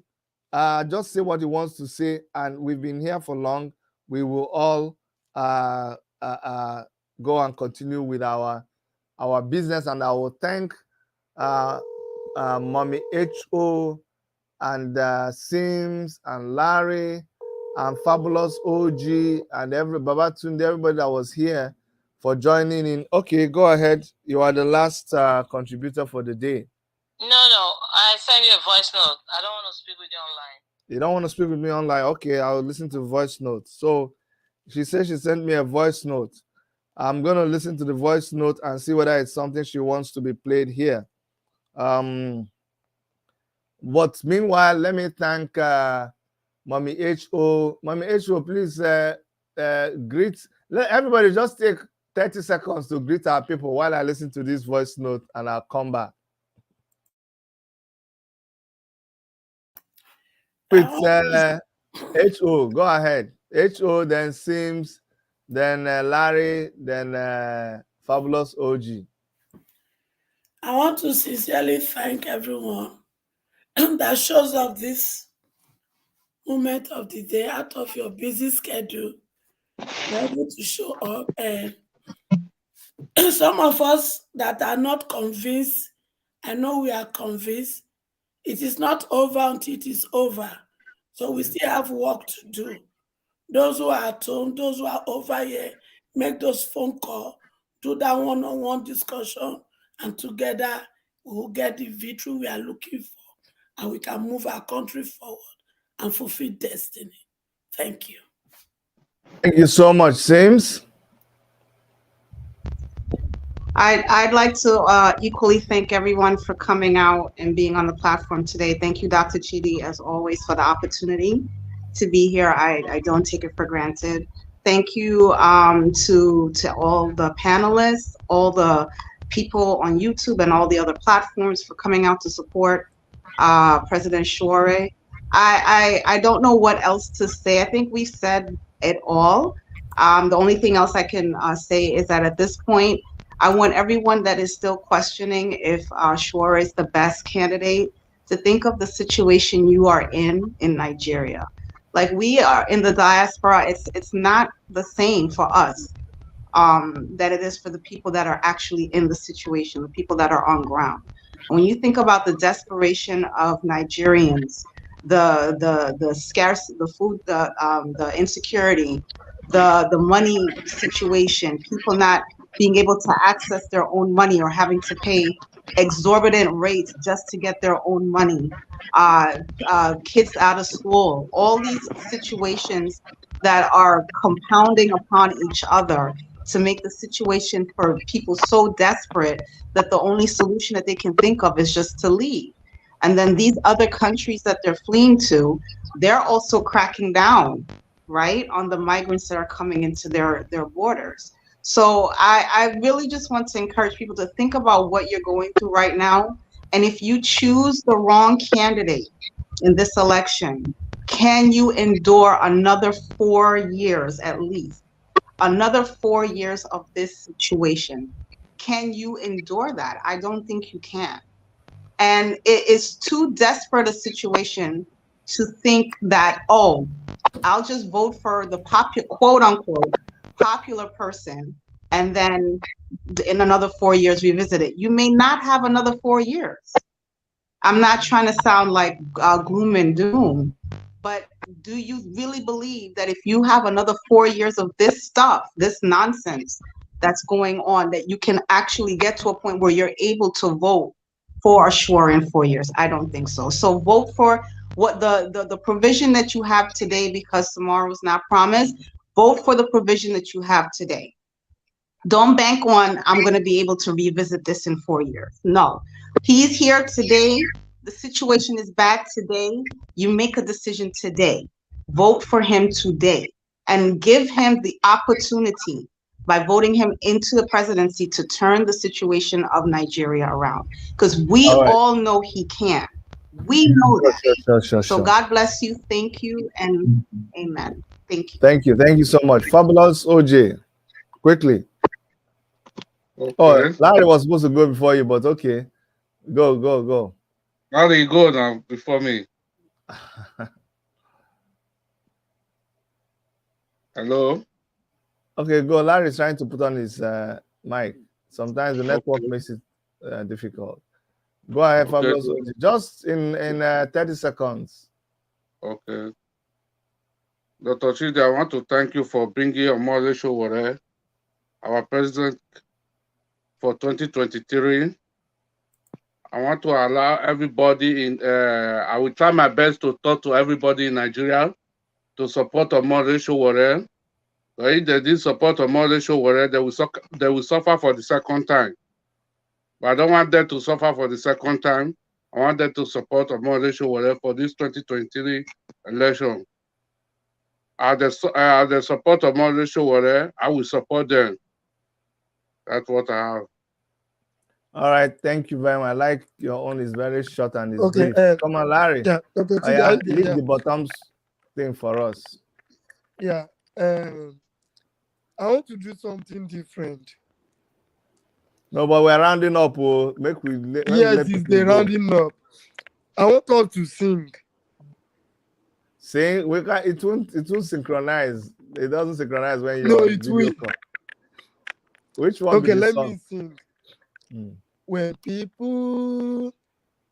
just say what he wants to say. And we've been here for long. We will all go and continue with our business. And I will thank Mommy H.O. and Sims and Larry and Fabulous OG and Babatunde, everybody that was here for joining in. Okay, go ahead. You are the last contributor for the day. No, I sent you a voice note. I don't want to speak with you online. You don't want to speak with me online? Okay, I'll listen to voice notes. So she said she sent me a voice note. I'm going to listen to the voice note and see whether it's something she wants to be played here. But meanwhile, let me thank Mommy H.O. Mommy H.O., please greet. Let everybody just take 30 seconds to greet our people while I listen to this voice note, and I'll come back. With H.O., go ahead. H.O., then Sims, then Larry, then Fabulous OG. I want to sincerely thank everyone that shows up this moment of the day out of your busy schedule. You're able to show up, and some of us that are not convinced, I know we are convinced, it is not over until it is over. So we still have work to do. Those who are at home, those who are over here, make those phone calls, do that one-on-one discussion, and together we will get the victory we are looking for, and we can move our country forward and fulfill destiny. Thank you. Thank you so much, Sims. I'd like to equally thank everyone for coming out and being on the platform today. Thank you, Dr. Chidi, as always, for the opportunity to be here. I don't take it for granted. Thank you to all the panelists, all the people on YouTube and all the other platforms for coming out to support President Sowore. I don't know what else to say. I think we said it all. The only thing else I can say is that at this point, I want everyone that is still questioning if Sowore is the best candidate to think of the situation you are in Nigeria. Like, we are in the diaspora, it's not the same for us that it is for the people that are actually in the situation, the people that are on ground. When you think about the desperation of Nigerians, the scarce, the food, the insecurity, the money situation, people not being able to access their own money or having to pay exorbitant rates just to get their own money, kids out of school, all these situations that are compounding upon each other to make the situation for people so desperate that the only solution that they can think of is just to leave. And then these other countries that they're fleeing to, they're also cracking down, right, on the migrants that are coming into their borders. So I really just want to encourage people to think about what you're going through right now. And if you choose the wrong candidate in this election, can you endure another 4 years at least? Another 4 years of this situation? Can you endure that? I don't think you can. And it is too desperate a situation to think that, oh, I'll just vote for the quote unquote popular person and then in another 4 years revisit it. You may not have another 4 years. I'm not trying to sound like gloom and doom, but do you really believe that if you have another 4 years of this stuff, this nonsense that's going on, that you can actually get to a point where you're able to vote for Sowore in 4 years? I don't think so. So vote for what the provision that you have today, because tomorrow is not promised. Vote for the provision that you have today. Don't bank on, I'm going to be able to revisit this in 4 years. No, he's here today. The situation is bad today. You make a decision today. Vote for him today and give him the opportunity by voting him into the presidency to turn the situation of Nigeria around. Because we all know he can. We know that. So God bless you. Thank you. And amen. Thank you. Thank you. Thank you so much. Fabulous OJ. Quickly. Okay. Oh, Larry was supposed to go before you, but okay. Go. Larry, go now before me. Hello? Okay, go. Larry's trying to put on his mic. Sometimes the network makes it difficult. Go ahead, Fabulous. Just in 30 seconds. Okay. Dr. Chidi, I want to thank you for bringing Omole Sowore, our president for 2023. I want to allow everybody I will try my best to talk to everybody in Nigeria to support Omole Sowore. If they didn't support Omole Sowore, they will suffer for the second time. But I don't want them to suffer for the second time. I want them to support Omole Sowore for this 2023 election. As the support of Omole Sowore, I will support them. That's what I have. All right, thank you very much. I like your own is very short and it's Okay, brief. Come on, Larry. Yeah, Dr. Chidi, leave the bottoms thing for us. Yeah, I want to do something different. No, but we're rounding up. Yes, it's the rounding up. I want us to sing. Sing? We can. It won't synchronize. It doesn't synchronize when you. No, it will. Which one? Okay, let me sing. When people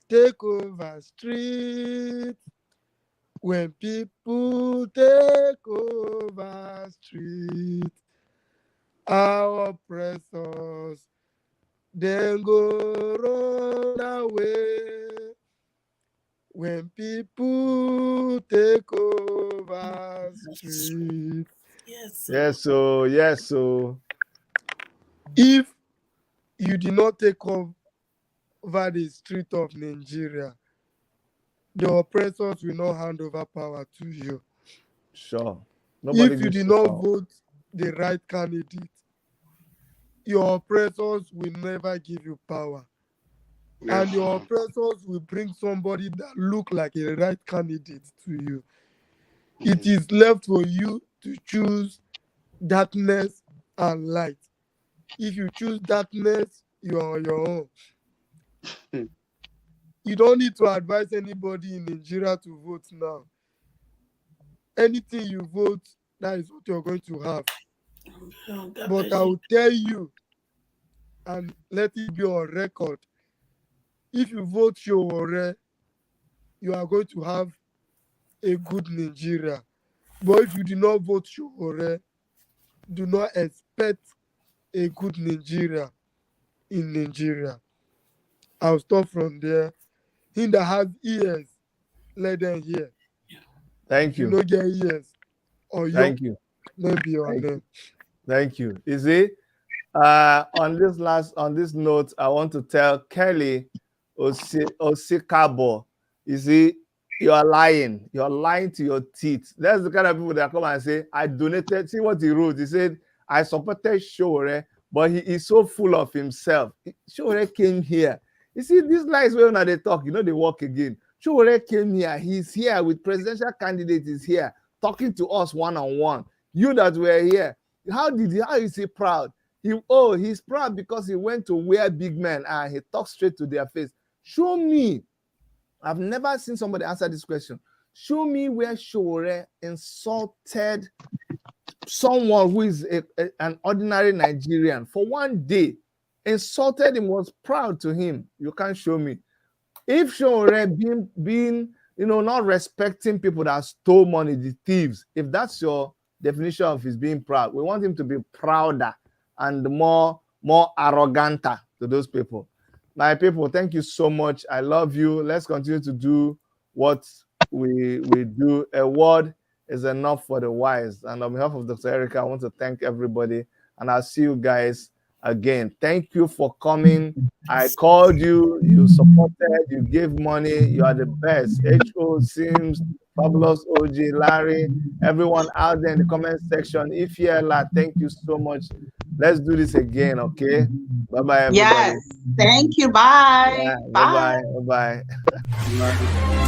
take over street, when people take over street, our oppressors then go run away when people take over street. Yes. Yes, so yes, so If you did not take over the street of Nigeria, the oppressors will not hand over power to you. sure. Nobody If you gives did you not power. vote the right candidate, your oppressors will never give you power. Yes. And your oppressors will bring somebody that look like a right candidate to you. It is left for you to choose darkness and light. If you choose darkness, you are on your own. You don't need to advise anybody in Nigeria to vote now. Anything you vote, that is what you're going to have. But I will tell you, and let it be on record, if you vote Sowore, you are going to have a good Nigeria. But if you do not vote Sowore, do not expect a good Nigeria in Nigeria. I'll stop from there. He that has ears, let them hear. Thank If you you. don't get ears, or Thank you. maybe your Thank name. you. Thank you. You see, on this note, I want to tell Kelly Osikabo, you see, you are lying. You're lying to your teeth. That's the kind of people that come and say, I donated. See what he wrote. He said, I supported Sowore, but he is so full of himself. Sowore came here. You see, these lies when they talk, they walk again. Sowore came here. He's here with presidential candidate is here, talking to us one-on-one. You that were here. How is he proud? He's proud because he went to where big men and he talks straight to their face. Show me. I've never seen somebody answer this question. Show me where Sowore insulted someone who is an ordinary Nigerian for one day. Insulted him, was proud to him. You can't show me. If Sowore being not respecting people that stole money, the thieves, if that's your definition of his being proud, we want him to be prouder and more arrogant to those people. My people, thank you so much. I love you. Let's continue to do what we do. A word is enough for the wise. And on behalf of Dr. Erica, I want to thank everybody, and I'll see you guys again. Thank you for coming. I called you, you supported, you gave money, you are the best. HO Sims, Fabulous OG, Larry, everyone out there in the comment section. Ifyela, thank you so much. Let's do this again, okay? Bye-bye, everybody. Yes. Thank you. Bye. Yeah, bye-bye. Bye-bye.